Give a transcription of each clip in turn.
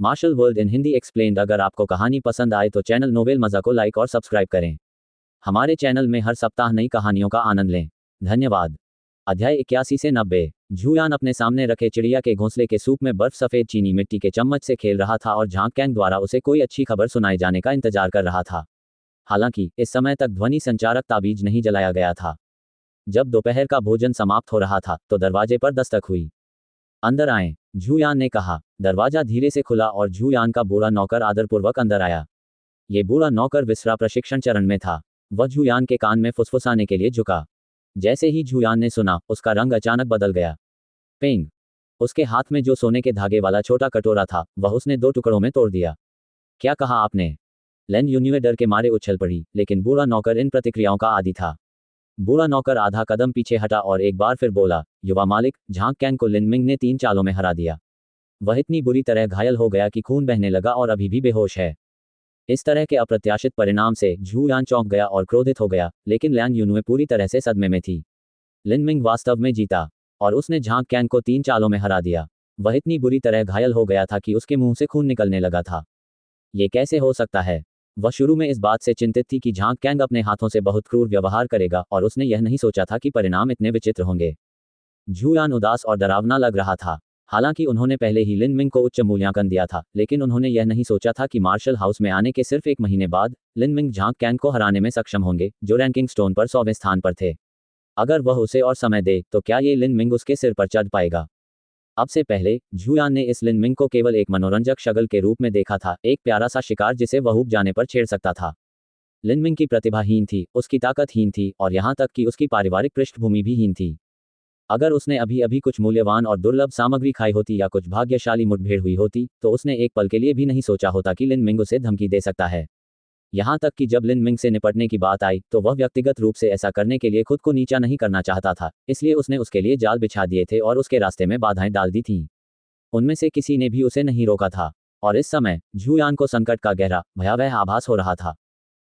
Martial world in Hindi explained. अगर आपको कहानी पसंद आए तो चैनल नोवेल मज़ा को लाइक और सब्सक्राइब करें। हमारे चैनल में हर सप्ताह नई कहानियों का आनंद लें। धन्यवाद। अध्याय 81 से 90। झूयान अपने सामने रखे चिड़िया के घोंसले के सूप में बर्फ सफ़ेद चीनी मिट्टी के चम्मच से खेल रहा था और झांग कैंग द्वारा उसे कोई अच्छी खबर सुनाए जाने का इंतजार कर रहा था। हालांकि इस समय तक ध्वनि संचारक ताबीज नहीं जलाया गया था। जब दोपहर का भोजन समाप्त हो रहा था तो दरवाजे पर दस्तक हुई। अंदर आएं, झूयान ने कहा। दरवाजा धीरे से खुला और झूयान का बूढ़ा नौकर आदरपूर्वक अंदर आया। ये बूढ़ा नौकर विसरा प्रशिक्षण चरण में था। वह झूयान के कान में फुसफुसाने के लिए झुका। जैसे ही झूयान ने सुना, उसका रंग अचानक बदल गया। पेंग। उसके हाथ में जो सोने के धागे वाला छोटा कटोरा था, वह उसने 2 टुकड़ों में तोड़ दिया। क्या कहा आपने? लैन यूनिवे डर के मारे उछल पड़ी, लेकिन बूढ़ा नौकर इन प्रतिक्रियाओं का आदी था। बूढ़ा नौकर आधा कदम पीछे हटा और एक बार फिर बोला, युवा मालिक, झांग कैंग को लिन मिंग ने 3 चालों में हरा दिया। वह इतनी बुरी तरह घायल हो गया कि खून बहने लगा और अभी भी बेहोश है। इस तरह के अप्रत्याशित परिणाम से झूयान चौंक गया और क्रोधित हो गया, लेकिन लैन यूनुए पूरी तरह से सदमे में थी। लिन मिंग वास्तव में जीता और उसने झांग कैंग को 3 चालों में हरा दिया। वह इतनी बुरी तरह घायल हो गया था कि उसके मुंह से खून निकलने लगा था। ये कैसे हो सकता है? वह शुरू में इस बात से चिंतित थी कि झांग कैंग अपने हाथों से बहुत क्रूर व्यवहार करेगा और उसने यह नहीं सोचा था कि परिणाम इतने विचित्र होंगे। झूयान उदास और डरावना लग रहा था। हालांकि उन्होंने पहले ही लिन मिंग को उच्च मूल्यांकन दिया था, लेकिन उन्होंने यह नहीं सोचा था कि मार्शल हाउस में आने के सिर्फ 1 महीने बाद लिन मिंग झांग कैंग को हराने में सक्षम होंगे, जो रैंकिंग स्टोन पर 100वें स्थान पर थे। अगर वह उसे और समय दे तो क्या ये लिन मिंग उसके सिर पर चढ़ पाएगा? अब से पहले झूयान ने इस लिन मिंग को केवल एक मनोरंजक शगल के रूप में देखा था, एक प्यारा सा शिकार जिसे वह ऊब जाने पर छेड़ सकता था। लिन मिंग की प्रतिभाहीन थी, उसकी ताकतहीन थी और यहाँ तक कि उसकी पारिवारिक पृष्ठभूमि भी हीन थी। अगर उसने अभी अभी कुछ मूल्यवान और दुर्लभ सामग्री खाई होती या कुछ भाग्यशाली मुठभेड़ हुई होती, तो उसने एक पल के लिए भी नहीं सोचा होता कि लिन मिंग उसे धमकी दे सकता है। यहाँ तक कि जब लिन मिंग से निपटने की बात आई तो वह व्यक्तिगत रूप से ऐसा करने के लिए खुद को नीचा नहीं करना चाहता था, इसलिए उसने उसके लिए जाल बिछा दिए थे और उसके रास्ते में बाधाएं डाल दी थीं। उनमें से किसी ने भी उसे नहीं रोका था और इस समय झूयान को संकट का गहरा भयावह आभास हो रहा था।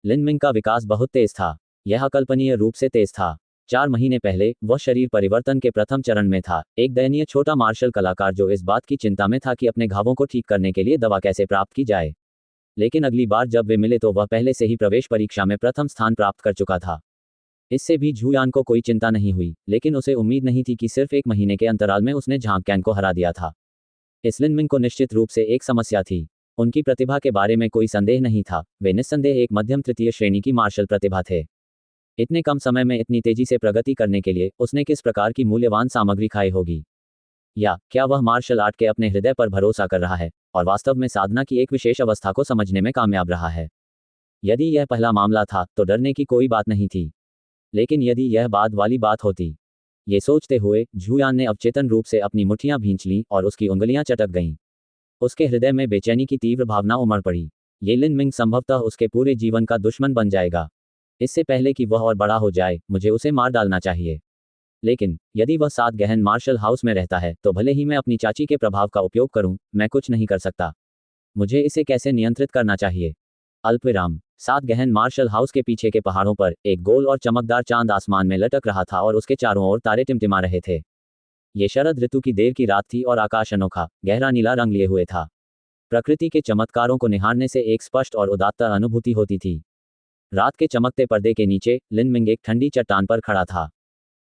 लिन मिंग का विकास बहुत तेज था। यह अकल्पनीय रूप से तेज था। 4 महीने पहले वह शरीर परिवर्तन के प्रथम चरण में था, एक दयनीय छोटा मार्शल कलाकार जो इस बात की चिंता में था कि अपने घावों को ठीक करने के लिए दवा कैसे प्राप्त की जाए। लेकिन अगली बार जब वे मिले तो वह पहले से ही प्रवेश परीक्षा में प्रथम स्थान प्राप्त कर चुका था। इससे भी झूयान को कोई चिंता नहीं हुई, लेकिन उसे उम्मीद नहीं थी कि सिर्फ 1 महीने के अंतराल में उसने झांग कैंग को हरा दिया था। इस लिन मिंग को निश्चित रूप से एक समस्या थी। उनकी प्रतिभा के बारे में कोई संदेह नहीं था, वे निस्संदेह एक मध्यम तृतीय श्रेणी की मार्शल प्रतिभा थे। इतने कम समय में इतनी तेजी से प्रगति करने के लिए उसने किस प्रकार की मूल्यवान सामग्री खाई होगी? या क्या वह मार्शल आर्ट के अपने हृदय पर भरोसा कर रहा है और वास्तव में साधना की एक विशेष अवस्था को समझने में कामयाब रहा है? यदि यह पहला मामला था तो डरने की कोई बात नहीं थी, लेकिन यदि यह बाद वाली बात होती? ये सोचते हुए झूयान ने अवचेतन रूप से अपनी मुट्ठियां भींच लीं और उसकी उंगलियां चटक गईं। उसके हृदय में बेचैनी की तीव्र भावना उमड़ पड़ी। ये लिन मिंग संभवतः उसके पूरे जीवन का दुश्मन बन जाएगा। इससे पहले कि वह और बड़ा हो जाए, मुझे उसे मार डालना चाहिए। लेकिन यदि वह 7 गहन मार्शल हाउस में रहता है तो भले ही मैं अपनी चाची के प्रभाव का उपयोग करूं, मैं कुछ नहीं कर सकता। मुझे इसे कैसे नियंत्रित करना चाहिए? अल्पविराम। 7 गहन मार्शल हाउस के पीछे के पहाड़ों पर एक गोल और चमकदार चांद आसमान में लटक रहा था और उसके चारों ओर तारे टिमटिमा रहे थे। ये शरद ऋतु की देर की रात थी और आकाश अनोखा गहरा नीला रंग लिए हुए था। प्रकृति के चमत्कारों को निहारने से एक स्पष्ट और उदात्त अनुभूति होती थी। रात के चमकते पर्दे के नीचे लिन मिंग एक ठंडी चट्टान पर खड़ा था।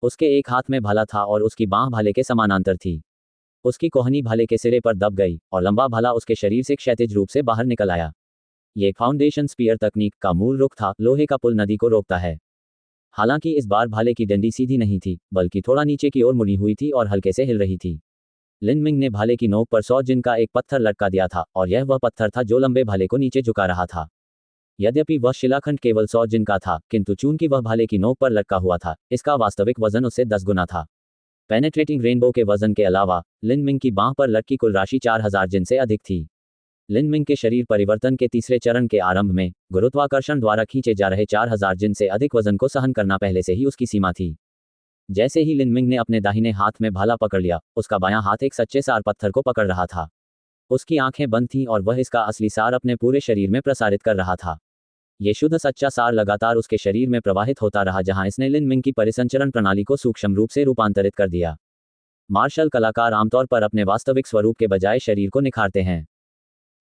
उसके एक हाथ में भाला था और उसकी बांह भाले के समानांतर थी। उसकी कोहनी भाले के सिरे पर दब गई और लंबा भाला उसके शरीर से क्षैतिज रूप से बाहर निकल आया। ये फाउंडेशन स्पीयर तकनीक का मूल रुख था, लोहे का पुल नदी को रोकता है। हालांकि इस बार भाले की डंडी सीधी नहीं थी, बल्कि थोड़ा नीचे की ओर मुड़ी हुई थी और हल्के से हिल रही थी। लिन मिंग ने भाले की नोक पर 100 जिन का एक पत्थर लटका दिया था और यह वह पत्थर था जो लंबे भाले को नीचे झुका रहा था। यद्यपि वह शिलाखंड केवल 100 जिन का था, किंतु चूंकि वह भाले की नोक पर लटका हुआ था, इसका वास्तविक वजन उससे 10 गुना था। पेनेट्रेटिंग रेनबो के वजन के अलावा लिन मिंग की बांह पर लटकी कुल राशि 4000 जिन से अधिक थी। लिन मिंग के शरीर परिवर्तन के तीसरे चरण के आरंभ में गुरुत्वाकर्षण द्वारा खींचे जा रहे 4000 जिन से अधिक वजन को सहन करना पहले से ही उसकी सीमा थी। जैसे ही लिन मिंग ने अपने दाहिने हाथ में भाला पकड़ लिया, उसका बायां हाथ एक सच्चे सार पत्थर को पकड़ रहा था। उसकी आंखें बंद थीं और वह इसका असली सार अपने पूरे शरीर में प्रसारित कर रहा था। ये शुद्ध सच्चा सार लगातार उसके शरीर में प्रवाहित होता रहा, जहां इसने लिन मिंग की परिसंचरण प्रणाली को सूक्ष्म रूप से रूपांतरित कर दिया। मार्शल कलाकार आमतौर पर अपने वास्तविक स्वरूप के बजाय शरीर को निखारते हैं।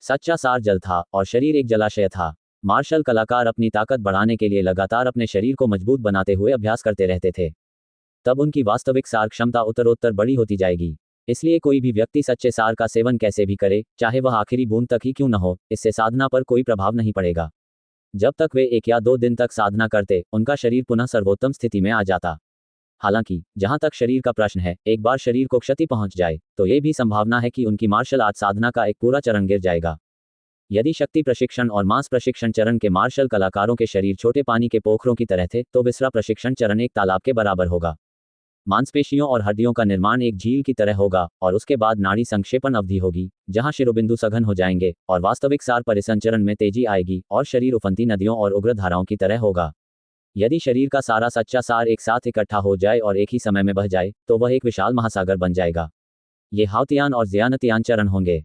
सच्चा सार जल था और शरीर एक जलाशय था। मार्शल कलाकार अपनी ताकत बढ़ाने के लिए लगातार अपने शरीर को मजबूत बनाते हुए अभ्यास करते रहते थे। तब उनकी वास्तविक सार क्षमता उत्तरोत्तर बड़ी होती जाएगी। इसलिए कोई भी व्यक्ति सच्चे सार का सेवन कैसे भी करे, चाहे वह आखिरी बूंद तक ही क्यों न हो, इससे साधना पर कोई प्रभाव नहीं पड़ेगा। जब तक वे 1 या 2 दिन तक साधना करते, उनका शरीर पुनः सर्वोत्तम स्थिति में आ जाता। हालांकि जहां तक शरीर का प्रश्न है, एक बार शरीर को क्षति पहुंच जाए तो ये भी संभावना है कि उनकी मार्शल आर्ट साधना का एक पूरा चरण गिर जाएगा। यदि शक्ति प्रशिक्षण और मांस प्रशिक्षण चरण के मार्शल कलाकारों के शरीर छोटे पानी के पोखरों की तरह थे, तो विसरा प्रशिक्षण चरण एक तालाब के बराबर होगा। मांसपेशियों और हड्डियों का निर्माण एक झील की तरह होगा और उसके बाद नाड़ी संक्षेपण अवधि होगी, जहां शिरोबिंदु सघन हो जाएंगे और वास्तविक सार परिसंचरण में तेजी आएगी और शरीर उफनती नदियों और उग्र धाराओं की तरह होगा। यदि शरीर का सारा सच्चा सार एक साथ इकट्ठा हो जाए और एक ही समय में बह जाए, तो वह एक विशाल महासागर बन जाएगा। ये हाउतियान और ज़ियानतियान चरण होंगे।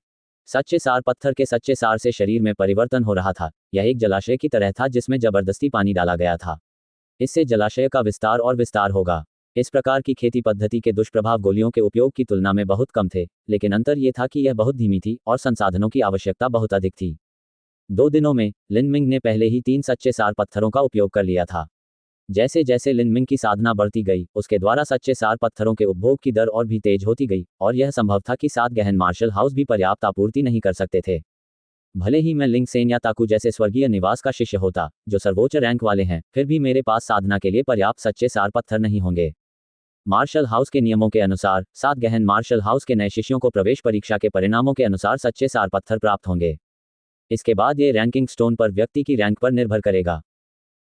सच्चे सार पत्थर के सच्चे सार से शरीर में परिवर्तन हो रहा था। यह एक जलाशय की तरह था जिसमें जबरदस्ती पानी डाला गया था। इससे जलाशय का विस्तार और विस्तार होगा। इस प्रकार की खेती पद्धति के दुष्प्रभाव गोलियों के उपयोग की तुलना में बहुत कम थे, लेकिन अंतर यह था कि यह बहुत धीमी थी और संसाधनों की आवश्यकता बहुत अधिक थी। 2 दिनों में लिन मिंग ने पहले ही 3 सच्चे सार पत्थरों का उपयोग कर लिया था। जैसे जैसे लिन मिंग की साधना बढ़ती गई, उसके द्वारा सच्चे सार पत्थरों के उपभोग की दर और भी तेज होती गई और यह संभव था कि 7 गहन मार्शल हाउस भी पर्याप्त आपूर्ति नहीं कर सकते थे। भले ही मैं लिंग सेन या ताकू जैसे स्वर्गीय निवास का शिष्य होता, जो सर्वोच्च रैंक वाले हैं, फिर भी मेरे पास साधना के लिए पर्याप्त सच्चे सार पत्थर नहीं होंगे। मार्शल हाउस के नियमों के अनुसार 7 गहन मार्शल हाउस के नए शिष्यों को प्रवेश परीक्षा के परिणामों के अनुसार सच्चे सार पत्थर प्राप्त होंगे। इसके बाद ये रैंकिंग स्टोन पर व्यक्ति की रैंक पर निर्भर करेगा।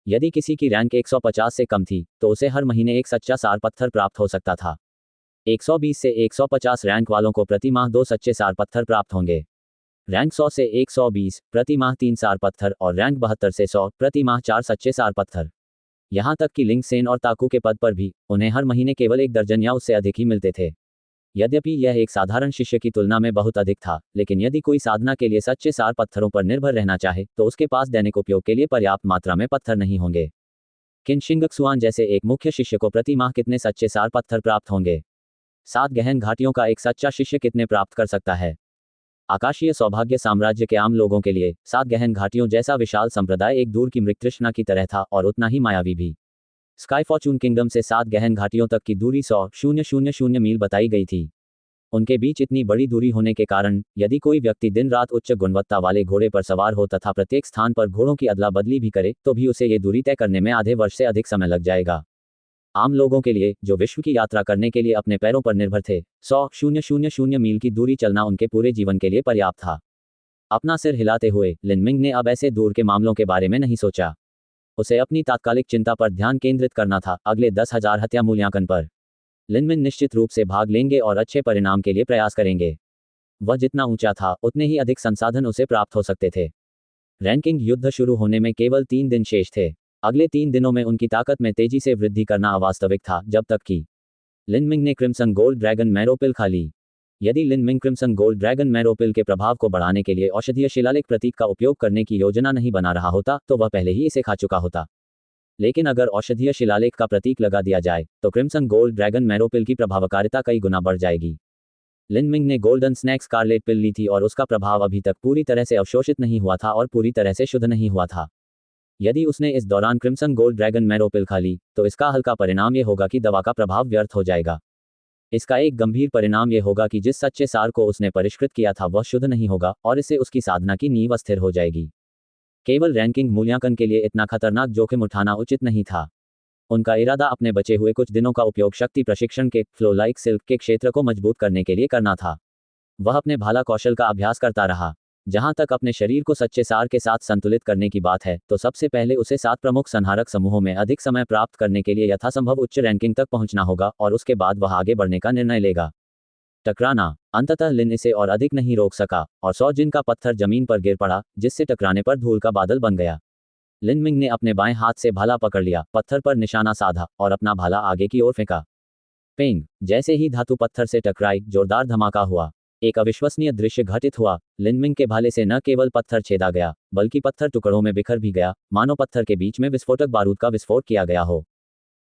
यदि किसी की रैंक 150 से कम थी, तो उसे हर महीने एक सच्चा सार पत्थर प्राप्त हो सकता था। 120 से 150 रैंक वालों को प्रति माह 2 सच्चे सार पत्थर प्राप्त होंगे। रैंक 100 से 120 प्रति माह 3 सार पत्थर और रैंक 72 से 100 प्रति माह 4 सच्चे सार पत्थर। यहाँ तक कि लिंग सेन और ताकू के पद पर भी उन्हें हर महीने केवल 1 दर्जन या उससे अधिक ही मिलते थे। यद्यपि यह एक साधारण शिष्य की तुलना में बहुत अधिक था, लेकिन यदि कोई साधना के लिए सच्चे सार पत्थरों पर निर्भर रहना चाहे, तो उसके पास दैनिक उपयोग के लिए पर्याप्त मात्रा में पत्थर नहीं होंगे। किन शिंगक्सुआन जैसे एक मुख्य शिष्य को प्रति माह कितने सच्चे सार पत्थर प्राप्त होंगे? 7 गहन घाटियों का एक सच्चा शिष्य कितने प्राप्त कर सकता है? आकाशीय सौभाग्य साम्राज्य के आम लोगों के लिए 7 गहन घाटियों जैसा विशाल संप्रदाय एक दूर की मृगतृष्णा की तरह था और उतना ही मायावी भी। स्काई फॉर्चून किंगडम से 7 गहन घाटियों तक की दूरी 100,000 मील बताई गई थी। उनके बीच इतनी बड़ी दूरी होने के कारण यदि कोई व्यक्ति दिन रात उच्च गुणवत्ता वाले घोड़े पर सवार हो तथा प्रत्येक स्थान पर घोड़ों की अदला बदली भी करे, तो भी उसे ये दूरी तय करने में आधे वर्ष से अधिक समय लग जाएगा। आम लोगों के लिए, जो विश्व की यात्रा करने के लिए अपने पैरों पर निर्भर थे, 100,000 मील की दूरी चलना उनके पूरे जीवन के लिए पर्याप्त था। अपना सिर हिलाते हुए लिन मिंग ने अब ऐसे दूर के मामलों के बारे में नहीं सोचा। उसे अपनी तात्कालिक चिंता पर ध्यान केंद्रित करना था, अगले 10,000 हत्या मूल्यांकन पर। लिन मिंग निश्चित रूप से भाग लेंगे और अच्छे परिणाम के लिए प्रयास करेंगे। वह जितना ऊंचा था, उतने ही अधिक संसाधन उसे प्राप्त हो सकते थे। रैंकिंग युद्ध शुरू होने में केवल 3 दिन शेष थे। अगले 3 दिनों में उनकी ताकत में तेजी से वृद्धि करना अवास्तविक था, जब तक कि लिन मिंग ने crimson gold dragon marrow pill खा ली। यदि Lin Ming crimson gold dragon marrow pill के प्रभाव को बढ़ाने के लिए औषधीय शिलालेख प्रतीक का उपयोग करने की योजना नहीं बना रहा होता, तो वह पहले ही इसे खा चुका होता। लेकिन अगर औषधीय शिलालेख का प्रतीक लगा दिया जाए, तो क्रिम्सन गोल्ड ड्रैगन मैरो पिल की प्रभावकारिता कई गुना बढ़ जाएगी। लिन मिंग ने गोल्डन स्नैक स्कारलेट पिल ली थी और उसका प्रभाव अभी तक पूरी तरह से अवशोषित नहीं हुआ था और पूरी तरह से शुद्ध नहीं हुआ था। यदि उसने इस दौरान crimson gold dragon marrow pill खा ली, तो इसका हल्का परिणाम यह होगा कि दवा का प्रभाव व्यर्थ हो जाएगा। इसका एक गंभीर परिणाम यह होगा कि जिस सच्चे सार को उसने परिष्कृत किया था वह शुद्ध नहीं होगा और इससे उसकी साधना की नींव अस्थिर हो जाएगी। केवल रैंकिंग मूल्यांकन के लिए इतना खतरनाक जोखिम उठाना उचित नहीं था। उनका इरादा अपने बचे हुए कुछ दिनों का उपयोग शक्ति प्रशिक्षण के फ्लो लाइक सिल्क के क्षेत्र को मजबूत करने के लिए करना था। वह अपने भाला कौशल का अभ्यास करता रहा। जहां तक अपने शरीर को सच्चे सार के साथ संतुलित करने की बात है, तो सबसे पहले उसे 7 प्रमुख संहारक समूहों में अधिक समय प्राप्त करने के लिए यथासंभव उच्च रैंकिंग तक पहुंचना होगा और उसके बाद वह आगे बढ़ने का निर्णय लेगा। टकराना। अंततः लिन इसे और अधिक नहीं रोक सका और 100 जिन का पत्थर जमीन पर गिर पड़ा, जिससे टकराने पर धूल का बादल बन गया। लिन मिंग ने अपने बाएं हाथ से भाला पकड़ लिया, पत्थर पर निशाना साधा और अपना भाला आगे की ओर फेंका। पेंग। जैसे ही धातु पत्थर से टकराई, जोरदार धमाका हुआ। एक अविश्वसनीय दृश्य घटित हुआ। लिन मिंग के भाले से न केवल पत्थर छेदा गया, बल्कि पत्थर टुकड़ों में बिखर भी गया, मानो पत्थर के बीच में विस्फोटक बारूद का विस्फोट किया गया हो।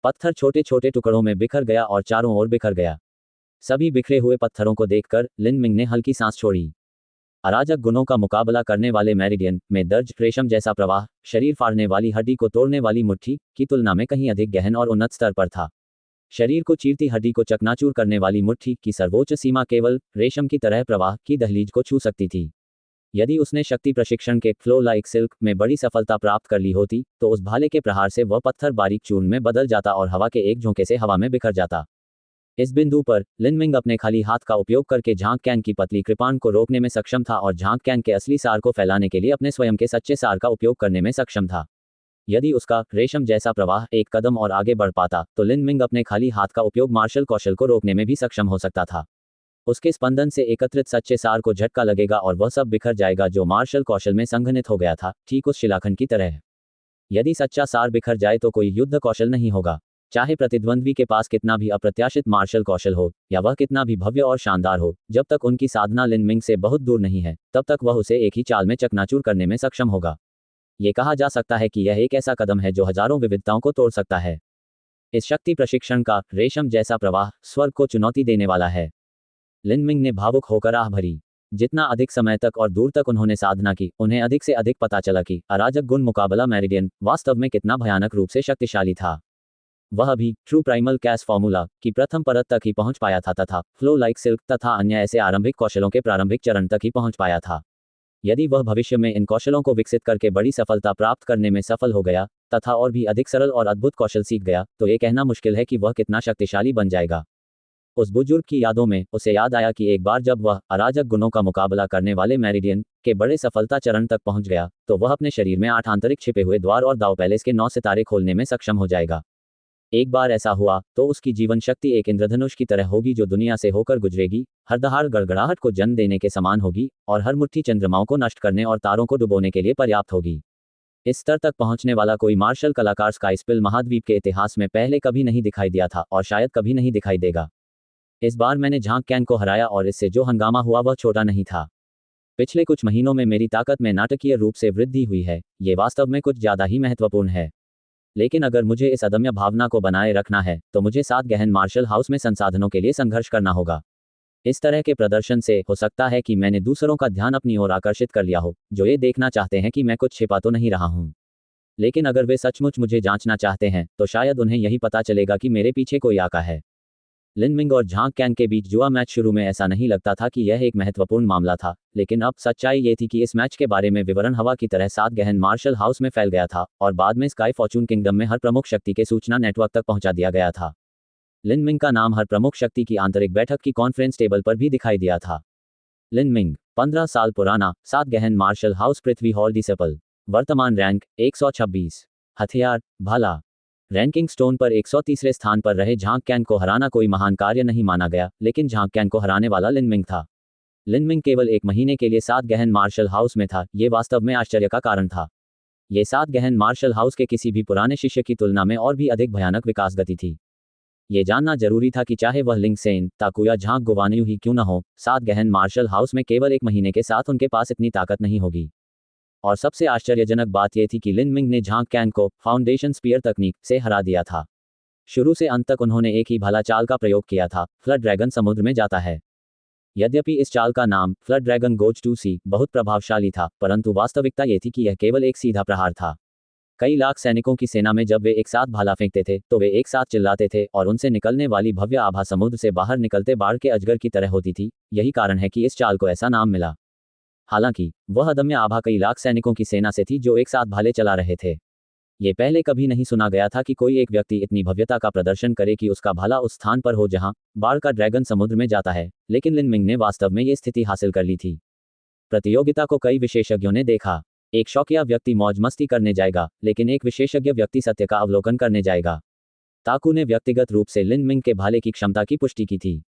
पत्थर छोटे छोटे टुकड़ों में बिखर गया और चारों ओर बिखर गया। सभी बिखरे हुए पत्थरों को देखकर लिन मिंग ने हल्की सांस छोड़ी। अराजक गुणों का मुकाबला करने वाले मेरिडियन में दर्ज रेशम जैसा प्रवाह शरीर फाड़ने वाली हड्डी को तोड़ने वाली मुट्ठी की तुलना में कहीं अधिक गहन और उन्नत स्तर पर था। शरीर को चीरती हड्डी को चकनाचूर करने वाली मुट्ठी की सर्वोच्च सीमा केवल रेशम की तरह प्रवाह की दहलीज को छू सकती थी। यदि उसने शक्ति प्रशिक्षण के फ्लो लाइक सिल्क में बड़ी सफलता प्राप्त कर ली होती तो उस भाले के प्रहार से वह पत्थर बारीक चूर्ण में बदल जाता और हवा के एक झोंके से हवा में बिखर जाता। इस बिंदु पर लिन मिंग अपने खाली हाथ का उपयोग करके झांग कैंग की पतली कृपाण को रोकने में सक्षम था और झांग कैंग के असली सार को फैलाने के लिए अपने स्वयं के सच्चे सार का उपयोग करने में सक्षम था। यदि उसका रेशम जैसा प्रवाह एक कदम और आगे बढ़ पाता तो लिन मिंग अपने खाली हाथ का उपयोग मार्शल कौशल को रोकने में भी सक्षम हो सकता था। उसके स्पंदन से एकत्रित सच्चे सार को झटका लगेगा और वह सब बिखर जाएगा जो मार्शल कौशल में संघनित हो गया था, ठीक उस शिलाखंड की तरह। यदि सच्चा सार बिखर जाए तो कोई युद्ध कौशल नहीं होगा, चाहे प्रतिद्वंद्वी के पास कितना भी अप्रत्याशित मार्शल कौशल हो या वह कितना भी भव्य और शानदार हो। जब तक उनकी साधना लिन मिंग से बहुत दूर नहीं है तब तक वह उसे एक ही चाल में चकनाचूर करने में सक्षम होगा। ये कहा जा सकता है कि यह एक ऐसा कदम है जो हजारों विविधताओं को तोड़ सकता है। इस शक्ति प्रशिक्षण का रेशम जैसा प्रवाह स्वर्ग को चुनौती देने वाला है। लिन मिंग ने भावुक होकर आह भरी। जितना अधिक समय तक और दूर तक उन्होंने साधना की, उन्हें अधिक से अधिक पता चला कि अराजक गुण मुकाबला मेरिडियन वास्तव में कितना भयानक रूप से शक्तिशाली था। वह अभी ट्रू प्राइमल कैस फॉर्मूला की प्रथम परत तक ही पहुंच पाया था तथा फ्लो लाइक सिल्क तथा अन्य ऐसे आरंभिक कौशलों के प्रारंभिक चरण तक ही पहुंच पाया था। यदि वह भविष्य में इन कौशलों को विकसित करके बड़ी सफलता प्राप्त करने में सफल हो गया तथा और भी अधिक सरल और अद्भुत कौशल सीख गया तो ये कहना मुश्किल है कि वह कितना शक्तिशाली बन जाएगा। उस बुजुर्ग की यादों में उसे याद आया कि एक बार जब वह अराजक गुणों का मुकाबला करने वाले मेरिडियन के बड़े सफलता चरण तक पहुंच गया तो वह अपने शरीर में 8 आंतरिक छिपे हुए द्वार और दाव पैलेस के 9 सितारे खोलने में सक्षम हो जाएगा। एक बार ऐसा हुआ तो उसकी जीवन शक्ति एक इंद्रधनुष की तरह होगी जो दुनिया से होकर गुजरेगी, हर दहाड़ गड़गड़ाहट को जन्म देने के समान होगी और हर मुट्ठी चंद्रमाओं को नष्ट करने और तारों को डुबोने के लिए पर्याप्त होगी। इस स्तर तक पहुंचने वाला कोई मार्शल कलाकार स्काईस्पिल महाद्वीप के इतिहास में पहले कभी नहीं दिखाई दिया था और शायद कभी नहीं दिखाई देगा। इस बार मैंने झांग कैंग को हराया और इससे जो हंगामा हुआ वह छोटा नहीं था। पिछले कुछ महीनों में मेरी ताकत में नाटकीय रूप से वृद्धि हुई है, ये वास्तव में कुछ ज़्यादा ही महत्वपूर्ण है। लेकिन अगर मुझे इस अदम्य भावना को बनाए रखना है तो मुझे 7 गहन मार्शल हाउस में संसाधनों के लिए संघर्ष करना होगा। इस तरह के प्रदर्शन से हो सकता है कि मैंने दूसरों का ध्यान अपनी ओर आकर्षित कर लिया हो, जो ये देखना चाहते हैं कि मैं कुछ छिपा तो नहीं रहा हूँ। लेकिन अगर वे सचमुच मुझे जांचना चाहते हैं तो शायद उन्हें यही पता चलेगा कि मेरे पीछे कोई आका है। लिन मिंग और झांग कैंग के बीच जुआ मैच शुरू में ऐसा नहीं लगता था कि यह एक महत्वपूर्ण मामला था, लेकिन अब सच्चाई ये थी कि इस मैच के बारे में विवरण हवा की तरह 7 गहन मार्शल हाउस में फैल गया था और बाद में स्काई फॉर्चून किंगडम में हर प्रमुख शक्ति के सूचना नेटवर्क तक पहुंचा दिया गया था। लिन मिंग का नाम हर प्रमुख शक्ति की आंतरिक बैठक की कॉन्फ्रेंस टेबल पर भी दिखाई दिया था। लिन मिंग 15 साल पुराना, 7 गहन मार्शल हाउस पृथ्वी हॉल डिसेपल, वर्तमान रैंक 126, हथियार भाला। रैंकिंग स्टोन पर 130वें स्थान पर रहे झांग कैंग को हराना कोई महान कार्य नहीं माना गया, लेकिन झांग कैंग को हराने वाला लिन मिंग था। लिन मिंग केवल 1 महीने के लिए 7 गहन मार्शल हाउस में था, ये वास्तव में आश्चर्य का कारण था। ये 7 गहन मार्शल हाउस के किसी भी पुराने शिष्य की तुलना में और भी अधिक भयानक विकास गति थी। ये जानना जरूरी था कि चाहे वह लिंग सेन, ताकू या झांग गुवानयू ही क्यों न हो, 7 गहन मार्शल हाउस में केवल 1 महीने के साथ उनके पास इतनी ताकत नहीं होगी। और सबसे आश्चर्यजनक बात यह थी कि लिन मिंग ने झांग कैंग को फाउंडेशन स्पीयर तकनीक से हरा दिया था। शुरू से अंत तक उन्होंने एक ही भाला चाल का प्रयोग किया था, फ्लड ड्रैगन समुद्र में जाता है। यद्यपि इस चाल का नाम फ्लड ड्रैगन गोज टू सी बहुत प्रभावशाली था, परंतु वास्तविकता यह थी कि यह केवल एक सीधा प्रहार था। कई लाख सैनिकों की सेना में जब वे एक साथ भाला फेंकते थे तो वे एक साथ चिल्लाते थे और उनसे निकलने वाली भव्य आभा समुद्र से बाहर निकलते बाढ़ के अजगर की तरह होती थी। यही कारण है कि इस चाल को ऐसा नाम मिला। हालांकि वह अदम्य आभा कई लाख सैनिकों की सेना से थी जो एक साथ भाले चला रहे थे। ये पहले कभी नहीं सुना गया था कि कोई एक व्यक्ति इतनी भव्यता का प्रदर्शन करे कि उसका भाला उस स्थान पर हो जहां बाढ़ का ड्रैगन समुद्र में जाता है, लेकिन लिन मिंग ने वास्तव में ये स्थिति हासिल कर ली थी। प्रतियोगिता को कई विशेषज्ञों ने देखा। एक शौकिया व्यक्ति मौज मस्ती करने जाएगा, लेकिन एक विशेषज्ञ व्यक्ति सत्य का अवलोकन करने जाएगा। ताकू ने व्यक्तिगत रूप से लिन मिंग के भाले की क्षमता की पुष्टि की थी।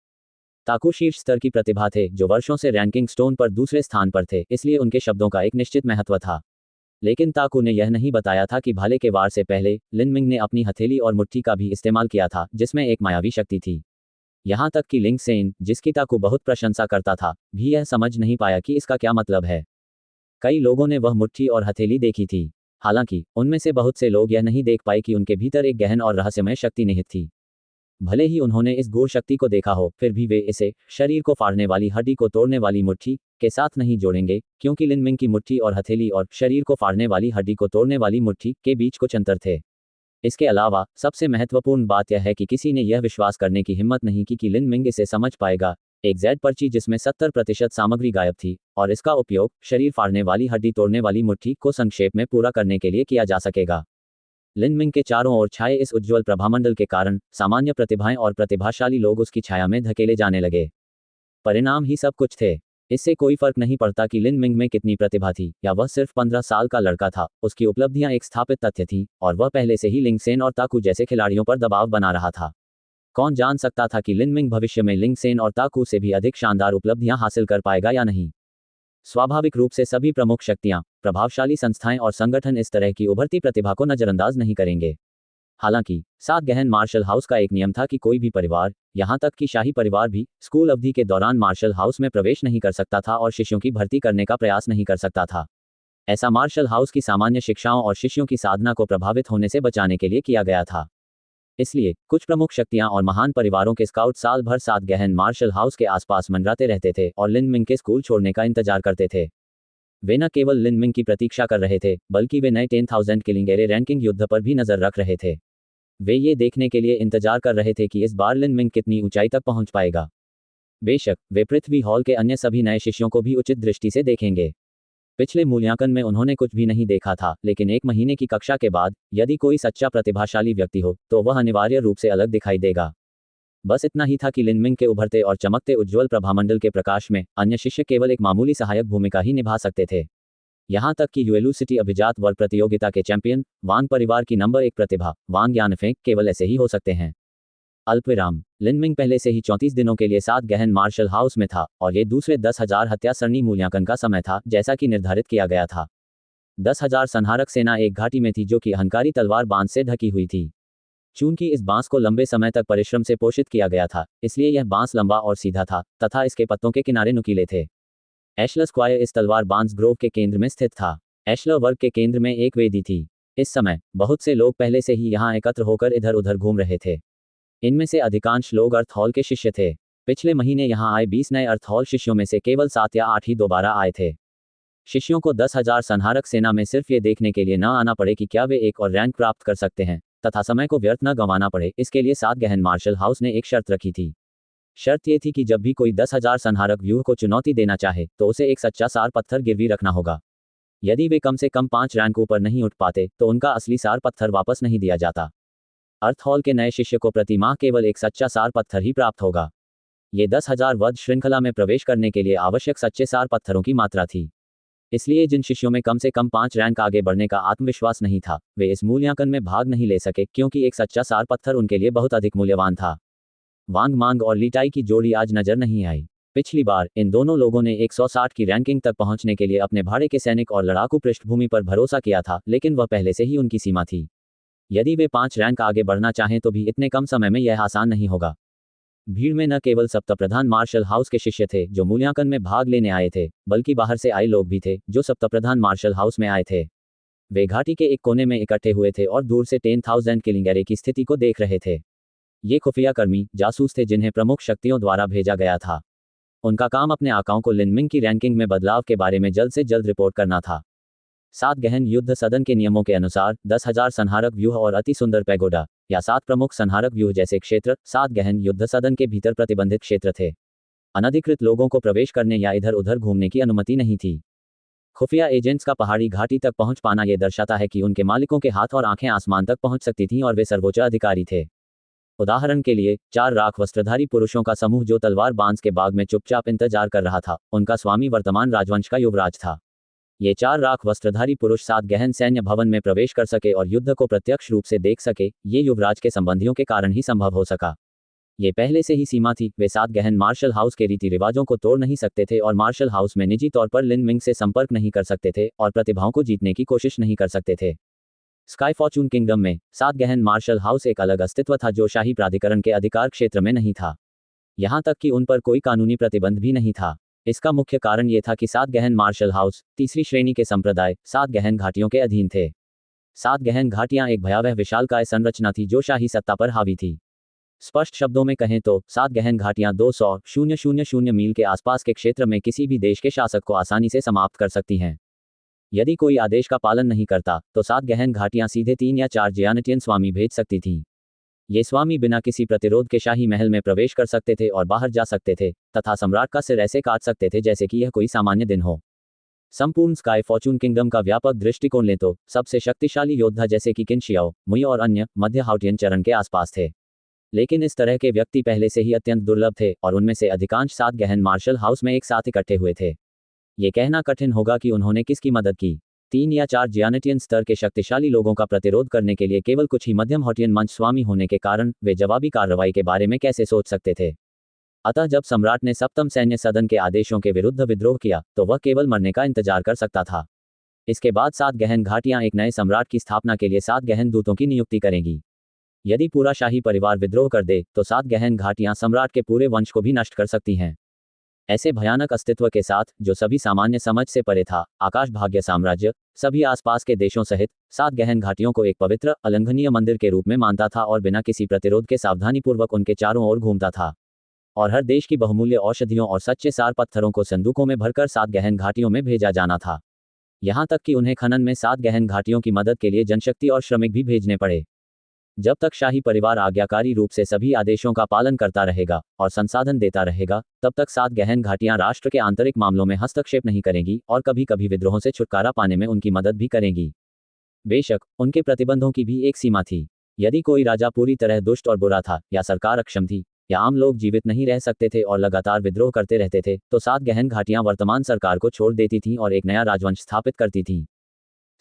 ताकू शीर्ष स्तर की प्रतिभा थे जो वर्षों से रैंकिंग स्टोन पर दूसरे स्थान पर थे, इसलिए उनके शब्दों का एक निश्चित महत्व था। लेकिन ताकू ने यह नहीं बताया था कि भाले के वार से पहले लिन मिंग ने अपनी हथेली और मुट्ठी का भी इस्तेमाल किया था, जिसमें एक मायावी शक्ति थी। यहाँ तक कि लिंग सेन, जिसकी ताकू बहुत प्रशंसा करता था, भी यह समझ नहीं पाया कि इसका क्या मतलब है। कई लोगों ने वह मुट्ठी और हथेली देखी थी, हालांकि उनमें से बहुत से लोग यह नहीं देख पाए कि उनके भीतर एक गहन और रहस्यमय शक्ति निहित थी। भले ही उन्होंने इस गूढ़ शक्ति को देखा हो, फिर भी वे इसे शरीर को फाड़ने वाली हड्डी को तोड़ने वाली मुट्ठी के साथ नहीं जोड़ेंगे, क्योंकि लिनमिंग की मुट्ठी और हथेली और शरीर को फाड़ने वाली हड्डी को तोड़ने वाली मुट्ठी के बीच कुछ अंतर थे। इसके अलावा सबसे महत्वपूर्ण बात यह है कि किसी ने यह विश्वास करने की हिम्मत नहीं की कि लिनमिंग इसे समझ पाएगा। एक जेड पर्ची जिसमें 70% सामग्री गायब थी, और इसका उपयोग शरीर फाड़ने वाली हड्डी तोड़ने वाली मुट्ठी को संक्षेप में पूरा करने के लिए किया जा सकेगा। लिनमिंग के चारों ओर छाए इस उज्ज्वल प्रभामंडल के कारण सामान्य प्रतिभाएं और प्रतिभाशाली लोग उसकी छाया में धकेले जाने लगे। परिणाम ही सब कुछ थे। इससे कोई फर्क नहीं पड़ता कि लिनमिंग में कितनी प्रतिभा थी या वह सिर्फ 15 साल का लड़का था, उसकी उपलब्धियां एक स्थापित तथ्य थीं, और वह पहले से ही लिंगसेन और ताकू जैसे खिलाड़ियों पर दबाव बना रहा था। कौन जान सकता था कि लिनमिंग भविष्य में लिंगसेन और ताकू से भी अधिक शानदार उपलब्धियां हासिल कर पाएगा या नहीं। स्वाभाविक रूप से सभी प्रमुख शक्तियां, प्रभावशाली संस्थाएं और संगठन इस तरह की उभरती प्रतिभा को नजरअंदाज नहीं करेंगे। हालांकि 7 गहन मार्शल हाउस का एक नियम था कि कोई भी परिवार, यहां तक कि शाही परिवार भी, स्कूल अवधि के दौरान मार्शल हाउस में प्रवेश नहीं कर सकता था और शिष्यों की भर्ती करने का प्रयास नहीं कर सकता था। ऐसा मार्शल हाउस की सामान्य शिक्षाओं और शिष्यों की साधना को प्रभावित होने से बचाने के लिए किया गया था। इसलिए कुछ प्रमुख शक्तियां और महान परिवारों के स्काउट साल भर 7 गहन मार्शल हाउस के आसपास मंडराते रहते थे और लिनमिंग के स्कूल छोड़ने का इंतजार करते थे। वे न केवल लिनमिंग की प्रतीक्षा कर रहे थे, बल्कि वे नए 10,000 किलिंग एरे रैंकिंग युद्ध पर भी नजर रख रहे थे। वे ये देखने के लिए इंतजार कर रहे थे कि इस बार लिनमिंग कितनी ऊंचाई तक पहुंच पाएगा। बेशक वे पृथ्वी हॉल के अन्य सभी नए शिष्यों को भी उचित दृष्टि से देखेंगे। पिछले मूल्यांकन में उन्होंने कुछ भी नहीं देखा था, लेकिन 1 महीने की कक्षा के बाद यदि कोई सच्चा प्रतिभाशाली व्यक्ति हो तो वह अनिवार्य रूप से अलग दिखाई देगा। बस इतना ही था कि लिनमिंग के उभरते और चमकते उज्ज्वल प्रभामंडल के प्रकाश में अन्य शिष्य केवल एक मामूली सहायक भूमिका ही निभा सकते थे। यहां तक कि यूएलयूसिटी अभिजात वर्ग प्रतियोगिता के चैंपियन, वांग परिवार की नंबर 1 प्रतिभा, वांग यानफेंग, केवल ऐसे ही हो सकते हैं। अल्पविराम। लिनमिंग पहले से ही 34 दिनों के लिए 7 गहन मार्शल हाउस में था, और ये दूसरे 10,000 हत्या सरणी मूल्यांकन का समय था, जैसा कि निर्धारित किया गया था। 10,000 संहारक सेना एक घाटी में थी जो कि अहंकारी तलवार बांस से ढकी हुई थी। चूंकि इस बांस को लंबे समय तक परिश्रम से पोषित किया गया था, इसलिए यह बांस लंबा और सीधा था, तथा इसके पत्तों के किनारे नुकीले थे। एशलर स्क्वायर इस तलवार बांस ग्रोव के केंद्र में स्थित था। एशलर वर्ग के केंद्र में एक वेदी थी। इस समय बहुत से लोग पहले से ही यहाँ एकत्र होकर इधर उधर घूम रहे थे। इनमें से अधिकांश लोग अर्थ हॉल के शिष्य थे। पिछले महीने यहाँ आए 20 नए अर्थ हॉल शिष्यों में से केवल 7 या 8 ही दोबारा आए थे। शिष्यों को 10,000 संहारक सेना में सिर्फ ये देखने के लिए न आना पड़े कि क्या वे एक और रैंक प्राप्त कर सकते हैं, तथा समय को व्यर्थ न गंवाना पड़े, इसके लिए 7 गहन मार्शल हाउस ने एक शर्त रखी थी। शर्त ये थी कि जब भी कोई 10,000 संहारक व्यूह को चुनौती देना चाहे तो उसे एक सच्चा सार पत्थर गिरवी रखना होगा। यदि वे कम से कम 5 रैंक ऊपर नहीं उठ पाते तो उनका असली सार पत्थर वापस नहीं दिया जाता। अर्थ हॉल के नए शिष्य को प्रति माह केवल एक सच्चा सार पत्थर ही प्राप्त होगा। ये 10,000 वध श्रृंखला में प्रवेश करने के लिए आवश्यक सच्चे सार पत्थरों की मात्रा थी। इसलिए जिन शिष्यों में कम से कम 5 रैंक आगे बढ़ने का आत्मविश्वास नहीं था, वे इस मूल्यांकन में भाग नहीं ले सके, क्योंकि एक सच्चा सार पत्थर उनके लिए बहुत अधिक मूल्यवान था। वांग मांग और लीटाई की जोड़ी आज नजर नहीं आई। पिछली बार इन दोनों लोगों ने 160 की रैंकिंग तक पहुंचने के लिए अपने भाड़े के सैनिक और लड़ाकू पृष्ठभूमि पर भरोसा किया था, लेकिन वह पहले से ही उनकी सीमा थी। यदि वे 5 रैंक आगे बढ़ना चाहें तो भी इतने कम समय में यह आसान नहीं होगा। भीड़ में न केवल सप्तप्रधान मार्शल हाउस के शिष्य थे जो मूल्यांकन में भाग लेने आए थे, बल्कि बाहर से आए लोग भी थे जो सप्तप्रधान मार्शल हाउस में आए थे। वे घाटी के एक कोने में इकट्ठे हुए थे और दूर से 10,000 किलिंग एरे की स्थिति को देख रहे थे। ये खुफिया कर्मी, जासूस थे जिन्हें प्रमुख शक्तियों द्वारा भेजा गया था। उनका काम अपने आकाओं को लिनमिंग की रैंकिंग में बदलाव के बारे में जल्द से जल्द रिपोर्ट करना था। 7 गहन युद्ध सदन के नियमों के अनुसार 10,000 संहारक व्यूह और अति सुंदर पैगोडा या 7 प्रमुख संहारक व्यूह जैसे क्षेत्र 7 गहन युद्ध सदन के भीतर प्रतिबंधित क्षेत्र थे। अनधिकृत लोगों को प्रवेश करने या इधर उधर घूमने की अनुमति नहीं थी। खुफिया एजेंट्स का पहाड़ी घाटी तक पहुंच पाना यह दर्शाता है कि उनके मालिकों के हाथ और आंखें आसमान तक पहुंच सकती थीं और वे सर्वोच्च अधिकारी थे। उदाहरण के लिए 4 राख वस्त्रधारी पुरुषों का समूह जो तलवार बांस के बाग में चुपचाप इंतजार कर रहा था, उनका स्वामी वर्तमान राजवंश का युवराज था। ये 4 राख वस्त्रधारी पुरुष 7 गहन सैन्य भवन में प्रवेश कर सके और युद्ध को प्रत्यक्ष रूप से देख सके, ये युवराज के संबंधियों के कारण ही संभव हो सका। ये पहले से ही सीमा थी। वे 7 गहन मार्शल हाउस के रीति रिवाजों को तोड़ नहीं सकते थे और मार्शल हाउस में निजी तौर पर लिनमिंग से संपर्क नहीं कर सकते थे और प्रतिभाओं को जीतने की कोशिश नहीं कर सकते थे। स्काई फॉर्चून किंगडम में 7 गहन मार्शल हाउस एक अलग अस्तित्व था जो शाही प्राधिकरण के अधिकार क्षेत्र में नहीं था। यहां तक कि उन पर कोई कानूनी प्रतिबंध भी नहीं था। इसका मुख्य कारण यह था कि 7 गहन मार्शल हाउस तीसरी श्रेणी के संप्रदाय 7 गहन घाटियों के अधीन थे। 7 गहन घाटियां एक भयावह विशालकाय संरचना थी जो शाही सत्ता पर हावी थी। स्पष्ट शब्दों में कहें तो सात गहन घाटियां 200,000 मील के आसपास के क्षेत्र में किसी भी देश के शासक को आसानी से समाप्त कर सकती हैं। यदि कोई आदेश का पालन नहीं करता तो सात गहन घाटियां सीधे 3 या 4 जियानटियन स्वामी भेज सकती थीं। ये स्वामी बिना किसी प्रतिरोध के शाही महल में प्रवेश कर सकते थे और बाहर जा सकते थे तथा सम्राट का सिर ऐसे काट सकते थे जैसे कि यह कोई सामान्य दिन हो। संपूर्ण स्काई फॉर्चून किंगडम का व्यापक दृष्टिकोण लें तो सबसे शक्तिशाली योद्धा जैसे कि किन शियाओ, मुई और अन्य मध्य हाउटियन चरण के आसपास थे। लेकिन इस तरह के व्यक्ति पहले से ही अत्यंत दुर्लभ थे और उनमें से अधिकांश सात गहन मार्शल हाउस में एक साथ इकट्ठे हुए थे। ये कहना कठिन होगा कि उन्होंने किसकी मदद की। 3 या 4 जियानटियन स्तर के शक्तिशाली लोगों का प्रतिरोध करने के लिए केवल कुछ ही मध्यम हॉटियन मंच स्वामी होने के कारण वे जवाबी कार्रवाई के बारे में कैसे सोच सकते थे। अतः जब सम्राट ने सप्तम सैन्य सदन के आदेशों के विरुद्ध विद्रोह किया तो वह केवल मरने का इंतजार कर सकता था। इसके बाद सात गहन घाटियां एक नए सम्राट की स्थापना के लिए सात गहन दूतों की नियुक्ति करेंगी। यदि पूरा शाही परिवार विद्रोह कर दे तो सात गहन घाटियां सम्राट के पूरे वंश को भी नष्ट कर सकती हैं। ऐसे भयानक अस्तित्व के साथ जो सभी सामान्य समझ से परे था, आकाश भाग्य साम्राज्य सभी आसपास के देशों सहित सात गहन घाटियों को एक पवित्र अलंघनीय मंदिर के रूप में मानता था और बिना किसी प्रतिरोध के सावधानीपूर्वक उनके चारों ओर घूमता था। और हर देश की बहुमूल्य औषधियों और सच्चे सार पत्थरों को संदूकों में भरकर सात गहन घाटियों में भेजा जाना था। यहाँ तक कि उन्हें खनन में सात गहन घाटियों की मदद के लिए जनशक्ति और श्रमिक भी भेजने पड़े। जब तक शाही परिवार आज्ञाकारी रूप से सभी आदेशों का पालन करता रहेगा और संसाधन देता रहेगा, तब तक सात गहन घाटियां राष्ट्र के आंतरिक मामलों में हस्तक्षेप नहीं करेंगी और कभी कभी विद्रोहों से छुटकारा पाने में उनकी मदद भी करेंगी। बेशक उनके प्रतिबंधों की भी एक सीमा थी। यदि कोई राजा पूरी तरह दुष्ट और बुरा था, या सरकार अक्षम थी, या आम लोग जीवित नहीं रह सकते थे और लगातार विद्रोह करते रहते थे, तो सात गहन घाटियां वर्तमान सरकार को छोड़ देती थीं और एक नया राजवंश स्थापित करती थीं।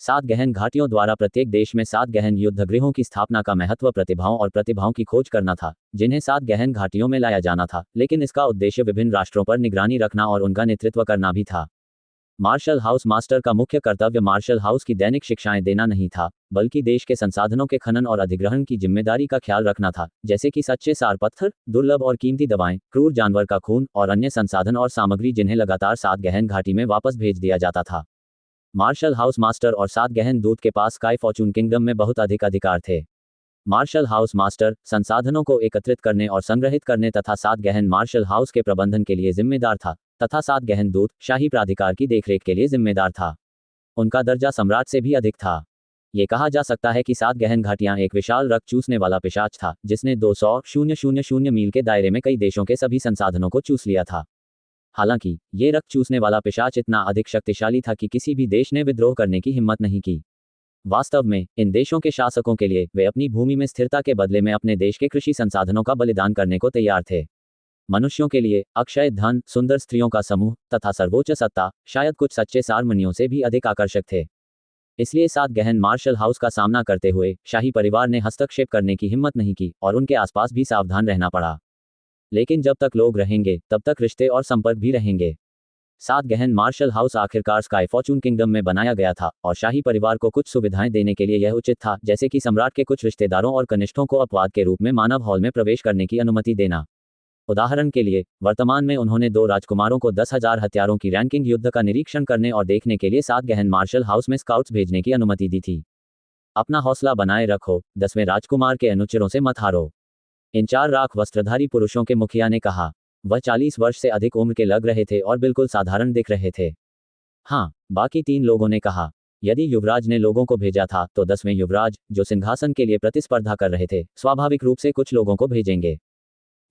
सात गहन घाटियों द्वारा प्रत्येक देश में सात गहन युद्धगृहों की स्थापना का महत्व प्रतिभाओं की खोज करना था, जिन्हें सात गहन घाटियों में लाया जाना था, लेकिन इसका उद्देश्य विभिन्न राष्ट्रों पर निगरानी रखना और उनका नेतृत्व करना भी था। मार्शल हाउस मास्टर का मुख्य कर्तव्य मार्शल हाउस की दैनिक शिक्षाएं देना नहीं था, बल्कि देश के संसाधनों के खनन और अधिग्रहण की जिम्मेदारी का ख्याल रखना था, जैसे कि सच्चे सार पत्थर, दुर्लभ और कीमती दवाएं, क्रूर जानवर का खून और अन्य संसाधन और सामग्री जिन्हें लगातार सात गहन घाटी में वापस भेज दिया जाता था। मार्शल हाउस मास्टर और सात गहन दूत के पास स्काई फॉर्चून किंगडम में बहुत अधिक अधिकार थे। मार्शल हाउस मास्टर संसाधनों को एकत्रित करने और संग्रहित करने तथा सात गहन मार्शल हाउस के प्रबंधन के लिए जिम्मेदार था, तथा सात गहन दूत शाही प्राधिकार की देखरेख के लिए जिम्मेदार था। उनका दर्जा सम्राट से भी अधिक था। ये कहा जा सकता है कि सात गहन घाटियां एक विशाल रक्त चूसने वाला पिशाच था, जिसने 200,000 मील के दायरे में कई देशों के सभी संसाधनों को चूस लिया था। हालांकि ये रक्त चूसने वाला पिशाच इतना अधिक शक्तिशाली था कि किसी भी देश ने विद्रोह करने की हिम्मत नहीं की। वास्तव में इन देशों के शासकों के लिए वे अपनी भूमि में स्थिरता के बदले में अपने देश के कृषि संसाधनों का बलिदान करने को तैयार थे। मनुष्यों के लिए अक्षय धन, सुंदर स्त्रियों का समूह तथा सर्वोच्च सत्ता शायद कुछ सच्चे सारमनियों से भी अधिक आकर्षक थे। इसलिए सात गहन मार्शल हाउस का सामना करते हुए शाही परिवार ने हस्तक्षेप करने की हिम्मत नहीं की और उनके आसपास भी सावधान रहना पड़ा। लेकिन जब तक लोग रहेंगे तब तक रिश्ते और संपर्क भी रहेंगे। सात गहन मार्शल हाउस आखिरकार स्काई फॉर्चून किंगडम में बनाया गया था और शाही परिवार को कुछ सुविधाएं देने के लिए यह उचित था, जैसे कि सम्राट के कुछ रिश्तेदारों और कनिष्ठों को अपवाद के रूप में मानव हॉल में प्रवेश करने की अनुमति देना। उदाहरण के लिए, वर्तमान में उन्होंने 2 राजकुमारों को 10,000 हथियारों की रैंकिंग युद्ध का निरीक्षण करने और देखने के लिए सात गहन मार्शल हाउस में स्काउट्स भेजने की अनुमति दी थी। अपना हौसला बनाए रखो, 10वें राजकुमार के अनुचरों से मत हारो, इन 4 राख वस्त्रधारी पुरुषों के मुखिया ने कहा। वह 40 वर्ष से अधिक उम्र के लग रहे थे और बिल्कुल साधारण दिख रहे थे। हाँ, बाकी 3 लोगों ने कहा। यदि युवराज ने लोगों को भेजा था तो 10वें युवराज, जो सिंहासन के लिए प्रतिस्पर्धा कर रहे थे, स्वाभाविक रूप से कुछ लोगों को भेजेंगे।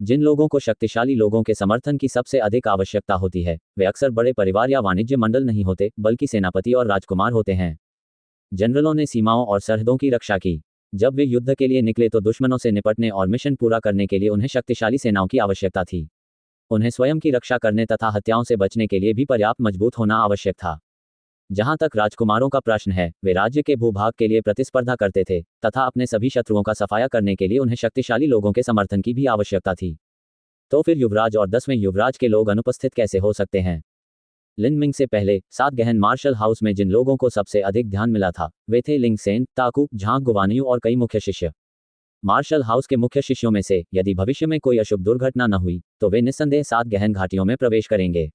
जिन लोगों को शक्तिशाली लोगों के समर्थन की सबसे अधिक आवश्यकता होती है, वे अक्सर बड़े परिवार या वाणिज्य मंडल नहीं होते, बल्कि सेनापति और राजकुमार होते हैं। जनरलों ने सीमाओं और सरहदों की रक्षा की। जब वे युद्ध के लिए निकले तो दुश्मनों से निपटने और मिशन पूरा करने के लिए उन्हें शक्तिशाली सेनाओं की आवश्यकता थी। उन्हें स्वयं की रक्षा करने तथा हत्याओं से बचने के लिए भी पर्याप्त मजबूत होना आवश्यक था। जहां तक राजकुमारों का प्रश्न है, वे राज्य के भूभाग के लिए प्रतिस्पर्धा करते थे तथा अपने सभी शत्रुओं का सफाया करने के लिए उन्हें शक्तिशाली लोगों के समर्थन की भी आवश्यकता थी। तो फिर युवराज और 10वें युवराज के लोग अनुपस्थित कैसे हो सकते हैं? लिन मिंग से पहले सात गहन मार्शल हाउस में जिन लोगों को सबसे अधिक ध्यान मिला था, वे थे लिंग सेन, ताकू, झांग गुवानियू और कई मुख्य शिष्य। मार्शल हाउस के मुख्य शिष्यों में से यदि भविष्य में कोई अशुभ दुर्घटना न हुई तो वे निस्संदेह सात गहन घाटियों में प्रवेश करेंगे।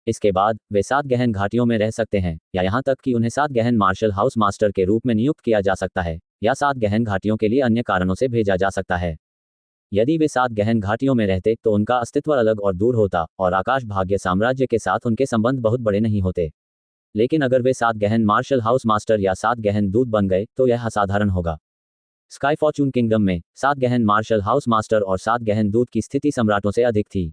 इसके बाद वे सात गहन घाटियों में रह सकते हैं, या यहाँ तक कि उन्हें सात गहन मार्शल हाउस मास्टर के रूप में नियुक्त किया जा सकता है, या सात गहन घाटियों के लिए अन्य कारणों से भेजा जा सकता है। यदि वे 7 गहन घाटियों में रहते तो उनका अस्तित्व अलग और दूर होता और आकाश भाग्य साम्राज्य के साथ उनके संबंध बहुत बड़े नहीं होते। लेकिन अगर वे 7 गहन मार्शल हाउस मास्टर या 7 गहन दूत बन गए तो यह असाधारण होगा। स्काई फॉर्चून किंगडम में 7 गहन मार्शल हाउस मास्टर और 7 गहन दूत की स्थिति सम्राटों से अधिक थी।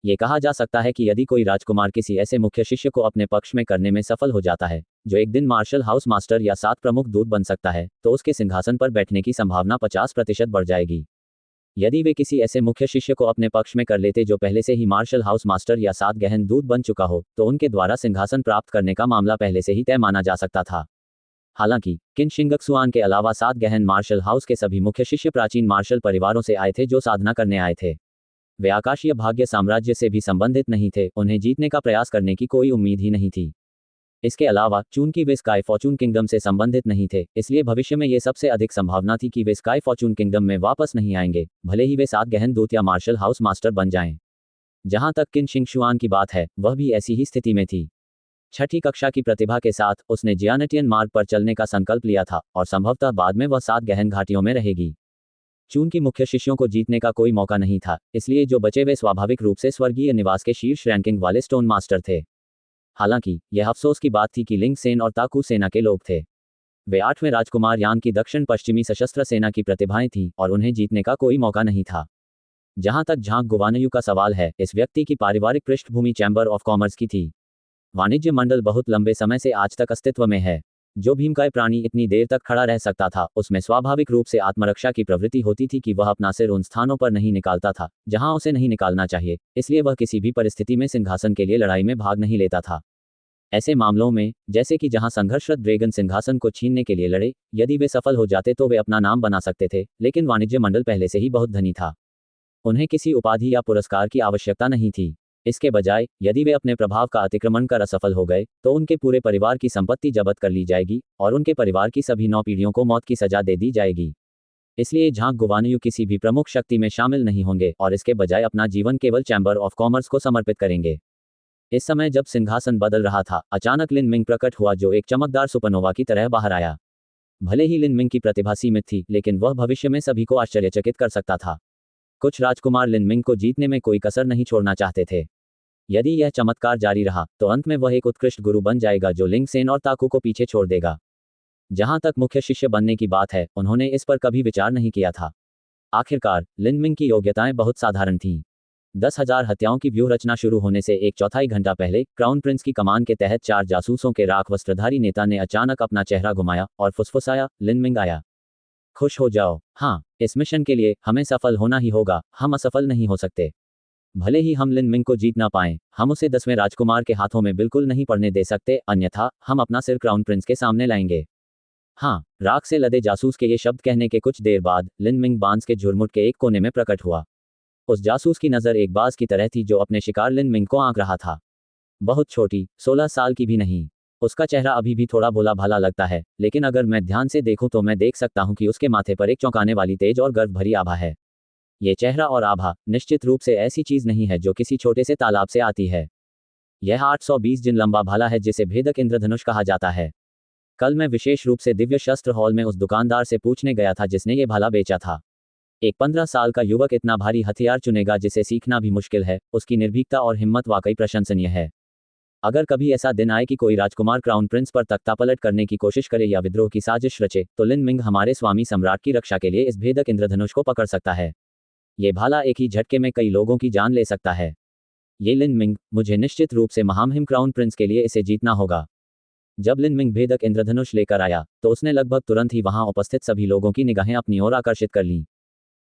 ये कहा जा सकता है कि यदि कोई राजकुमार किसी ऐसे मुख्य शिष्य को अपने पक्ष में करने में सफल हो जाता है जो एक दिन मार्शल हाउस मास्टर या 7 प्रमुख दूत बन सकता है तो उसके सिंहासन पर बैठने की संभावना 50% बढ़ जाएगी। यदि वे किसी ऐसे मुख्य शिष्य को अपने पक्ष में कर लेते जो पहले से ही मार्शल हाउस मास्टर या 7 गहन दूत बन चुका हो तो उनके द्वारा सिंहासन प्राप्त करने का मामला पहले से ही तय माना जा सकता था। हालांकि किन शिंगक्सुआन के अलावा 7 गहन मार्शल हाउस के सभी मुख्य शिष्य प्राचीन मार्शल परिवारों से आए थे जो साधना करने आए थे। वे आकाशीय भाग्य साम्राज्य से भी संबंधित नहीं थे, उन्हें जीतने का प्रयास करने की कोई उम्मीद ही नहीं थी। इसके अलावा चूंकि वे स्काई फॉर्चून किंगडम से संबंधित नहीं थे इसलिए भविष्य में ये सबसे अधिक संभावना थी कि वे स्काई फॉर्चून किंगडम में वापस नहीं आएंगे, भले ही वे 7 गहन दूत या मार्शल हाउस मास्टर बन जाएं। जहां तक किन शिंगशुआन की बात है वह भी ऐसी ही स्थिति में थी। छठी कक्षा की प्रतिभा के साथ उसने जियानटियन मार्ग पर चलने का संकल्प लिया था और संभवतः बाद में वह 7 गहन घाटियों में रहेगी। चूंकि मुख्य शिष्यों को जीतने का कोई मौका नहीं था इसलिए जो बचे वे स्वाभाविक रूप से स्वर्गीय निवास के शीर्ष रैंकिंग वाले स्टोन मास्टर थे। हालांकि यह अफसोस की बात थी कि लिंग सेन और ताकू सेना के लोग थे। वे 8वें राजकुमार यांग की दक्षिण पश्चिमी सशस्त्र सेना की प्रतिभाएं थीं और उन्हें जीतने का कोई मौका नहीं था। जहां तक झांग गुवानयू का सवाल है, इस व्यक्ति की पारिवारिक पृष्ठभूमि चैम्बर ऑफ कॉमर्स की थी। वाणिज्य मंडल बहुत लंबे समय से आज तक अस्तित्व में है। जो भीमकाय प्राणी इतनी देर तक खड़ा रह सकता था उसमें स्वाभाविक रूप से आत्मरक्षा की प्रवृत्ति होती थी कि वह अपना सिर उन स्थानों पर नहीं निकालता था जहां उसे नहीं निकालना चाहिए, इसलिए वह किसी भी परिस्थिति में सिंहासन के लिए लड़ाई में भाग नहीं लेता था। ऐसे मामलों में, जैसे कि जहां संघर्षरत ड्रैगन सिंहासन को छीनने के लिए लड़े, यदि वे सफल हो जाते तो वे अपना नाम बना सकते थे, लेकिन वाणिज्य मंडल पहले से ही बहुत धनी था। उन्हें किसी उपाधि या पुरस्कार की आवश्यकता नहीं थी। इसके बजाय यदि वे अपने प्रभाव का अतिक्रमण कर असफल हो गए तो उनके पूरे परिवार की संपत्ति जब्त कर ली जाएगी और उनके परिवार की सभी 9 पीढ़ियों को मौत की सजा दे दी जाएगी। इसलिए झांग गुवानयू किसी भी प्रमुख शक्ति में शामिल नहीं होंगे और इसके बजाय अपना जीवन केवल चैम्बर ऑफ कॉमर्स को समर्पित करेंगे। इस समय जब सिंहासन बदल रहा था, अचानक लिन मिंग प्रकट हुआ जो एक चमकदार सुपरनोवा की तरह बाहर आया। भले ही लिन मिंग की प्रतिभा सीमित थी लेकिन वह भविष्य में सभी को आश्चर्यचकित कर सकता था। कुछ राजकुमार लिन मिंग को जीतने में कोई कसर नहीं छोड़ना चाहते थे। यदि यह चमत्कार जारी रहा तो अंत में वह एक उत्कृष्ट गुरु बन जाएगा जो लिंग सेन और ताकू को पीछे छोड़ देगा। जहां तक मुख्य शिष्य बनने की बात है, उन्होंने इस पर कभी विचार नहीं किया था। आखिरकार लिन मिंग की योग्यताएं बहुत साधारण थीं। 10,000 हत्याओं की व्यूह रचना शुरू होने से 1/4 घंटा पहले क्राउन प्रिंस की कमान के तहत 4 जासूसों के राख वस्त्रधारी नेता ने अचानक अपना चेहरा घुमाया और फुसफुसाया, लिन मिंग आया। खुश हो जाओ, हाँ, इस मिशन के लिए हमें सफल होना ही होगा, हम असफल नहीं हो सकते। भले ही हम लिन मिंग को जीत ना पाएं, हम उसे 10वें राजकुमार के हाथों में बिल्कुल नहीं पड़ने दे सकते, अन्यथा हम अपना सिर क्राउन प्रिंस के सामने लाएंगे। हाँ, राख से लदे जासूस के ये शब्द कहने के कुछ देर बाद लिन मिंग बांस के झुरमुट के एक कोने में प्रकट हुआ। उस जासूस की नज़र एक बाज की तरह थी जो अपने शिकार लिन मिंग को आंक रहा था। बहुत छोटी, 16 साल की भी नहीं। उसका चेहरा अभी भी थोड़ा भोला भाला लगता है, लेकिन अगर मैं ध्यान से देखूं तो मैं देख सकता हूं कि उसके माथे पर एक चौंकाने वाली तेज और गर्व भरी आभा है। ये चेहरा और आभा निश्चित रूप से ऐसी चीज नहीं है जो किसी छोटे से तालाब से आती है। यह 820 जिन लंबा भाला है जिसे भेदक इंद्रधनुष कहा जाता है। कल मैं विशेष रूप से दिव्य शस्त्र हॉल में उस दुकानदार से पूछने गया था जिसने ये भाला बेचा था। एक 15 साल का युवक इतना भारी हथियार चुनेगा जिसे सीखना भी मुश्किल है, उसकी निर्भीकता और हिम्मत वाकई प्रशंसनीय है। अगर कभी ऐसा दिन आए कि कोई राजकुमार क्राउन प्रिंस पर तख्तापलट करने की कोशिश करे या विद्रोह की साजिश रचे, तो लिन मिंग हमारे स्वामी सम्राट की रक्षा के लिए इस भेदक इंद्रधनुष को पकड़ सकता है। ये भाला एक ही झटके में कई लोगों की जान ले सकता है। ये लिन मिंग, मुझे निश्चित रूप से महामहिम क्राउन प्रिंस के लिए इसे जीतना होगा। जब लिन मिंग भेदक इंद्रधनुष लेकर आया तो उसने लगभग तुरंत ही वहां उपस्थित सभी लोगों की निगाहें अपनी ओर आकर्षित कर लीं।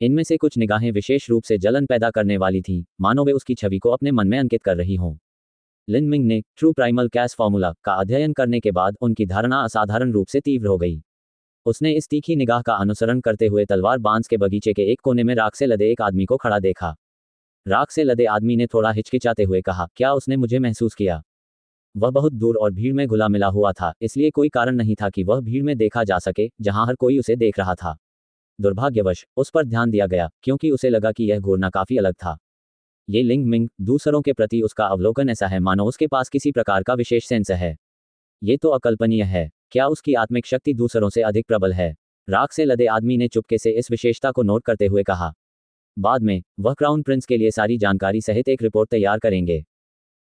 इनमें से कुछ निगाहें विशेष रूप से जलन पैदा करने वाली थीं, मानो वे उसकी छवि को अपने मन में अंकित कर रही हों। लिन मिंग ने ट्रू प्राइमल कैस फॉर्मूला का अध्ययन करने के बाद उनकी धारणा असाधारण रूप से तीव्र हो गई। उसने इस तीखी निगाह का अनुसरण करते हुए तलवार बांस के बगीचे के एक कोने में राख से लदे एक आदमी को खड़ा देखा। राख से लदे आदमी ने थोड़ा हिचकिचाते हुए कहा, क्या उसने मुझे महसूस किया? वह बहुत दूर और भीड़ में घुला मिला हुआ था, इसलिए कोई कारण नहीं था कि वह भीड़ में देखा जा सके जहां हर कोई उसे देख रहा था। दुर्भाग्यवश उस पर ध्यान दिया गया क्योंकि उसे लगा कि यह घूरना काफी अलग था। ये लिंग मिंग, दूसरों के प्रति उसका अवलोकन ऐसा है मानो उसके पास किसी प्रकार का विशेष सेंस है। ये तो अकल्पनीय है। क्या उसकी आत्मिक शक्ति दूसरों से अधिक प्रबल है? राख से लदे आदमी ने चुपके से इस विशेषता को नोट करते हुए कहा। बाद में वह क्राउन प्रिंस के लिए सारी जानकारी सहित एक रिपोर्ट तैयार करेंगे।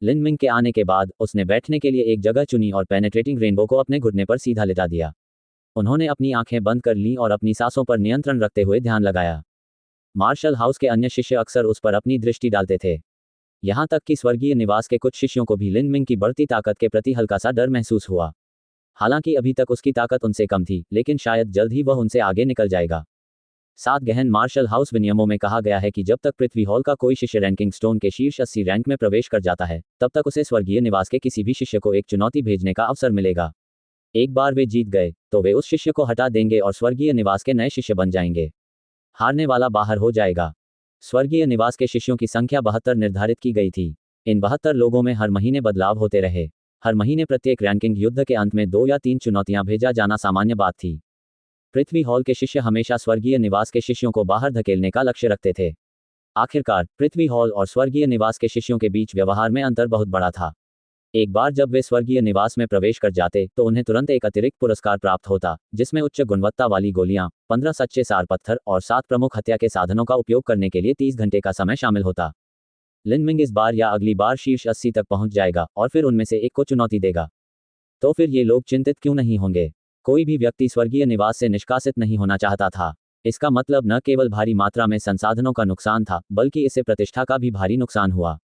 लिन मिंग के आने के बाद उसने बैठने के लिए एक जगह चुनी और पेनेट्रेटिंग रेनबो को अपने घुटने पर सीधा लिटा दिया। उन्होंने अपनी आंखें बंद कर लीं और अपनी सांसों पर नियंत्रण रखते हुए ध्यान लगाया। मार्शल हाउस के अन्य शिष्य अक्सर उस पर अपनी दृष्टि डालते थे। यहाँ तक कि स्वर्गीय निवास के कुछ शिष्यों को भी लिन मिंग की बढ़ती ताकत के प्रति हल्का सा डर महसूस हुआ। हालांकि अभी तक उसकी ताकत उनसे कम थी, लेकिन शायद जल्द ही वह उनसे आगे निकल जाएगा। 7 गहन मार्शल हाउस विनियमों में कहा गया है कि जब तक पृथ्वी हॉल का कोई शिष्य रैंकिंग स्टोन के शीर्ष 80 रैंक में प्रवेश कर जाता है, तब तक उसे स्वर्गीय निवास के किसी भी शिष्य को एक चुनौती भेजने का अवसर मिलेगा। एक बार वे जीत गए तो वे उस शिष्य को हटा देंगे और स्वर्गीय निवास के नए शिष्य बन जाएंगे। हारने वाला बाहर हो जाएगा। स्वर्गीय निवास के शिष्यों की संख्या 72 निर्धारित की गई थी। इन 72 लोगों में हर महीने बदलाव होते रहे। हर महीने प्रत्येक रैंकिंग युद्ध के अंत में 2 या 3 चुनौतियां भेजा जाना सामान्य बात थी। पृथ्वी हॉल के शिष्य हमेशा स्वर्गीय निवास के शिष्यों को बाहर धकेलने का लक्ष्य रखते थे। आखिरकार पृथ्वी हॉल और स्वर्गीय निवास के शिष्यों के बीच व्यवहार में अंतर बहुत बड़ा था। एक बार जब वे स्वर्गीय निवास में प्रवेश कर जाते तो उन्हें तुरंत एक अतिरिक्त पुरस्कार प्राप्त होता, जिसमें उच्च गुणवत्ता वाली गोलियां, 15 सच्चे सार पत्थर और 7 प्रमुख हत्या के साधनों का उपयोग करने के लिए 30 घंटे का समय शामिल होता। लिन मिंग इस बार या अगली बार शीर्ष 80 तक पहुंच जाएगा और फिर उनमें से एक को चुनौती देगा। तो फिर ये लोग चिंतित क्यों नहीं होंगे? कोई भी व्यक्ति स्वर्गीय निवास से निष्कासित नहीं होना चाहता था। इसका मतलब न केवल भारी मात्रा में संसाधनों का नुकसान था, बल्कि इससे प्रतिष्ठा का भी भारी नुकसान हुआ।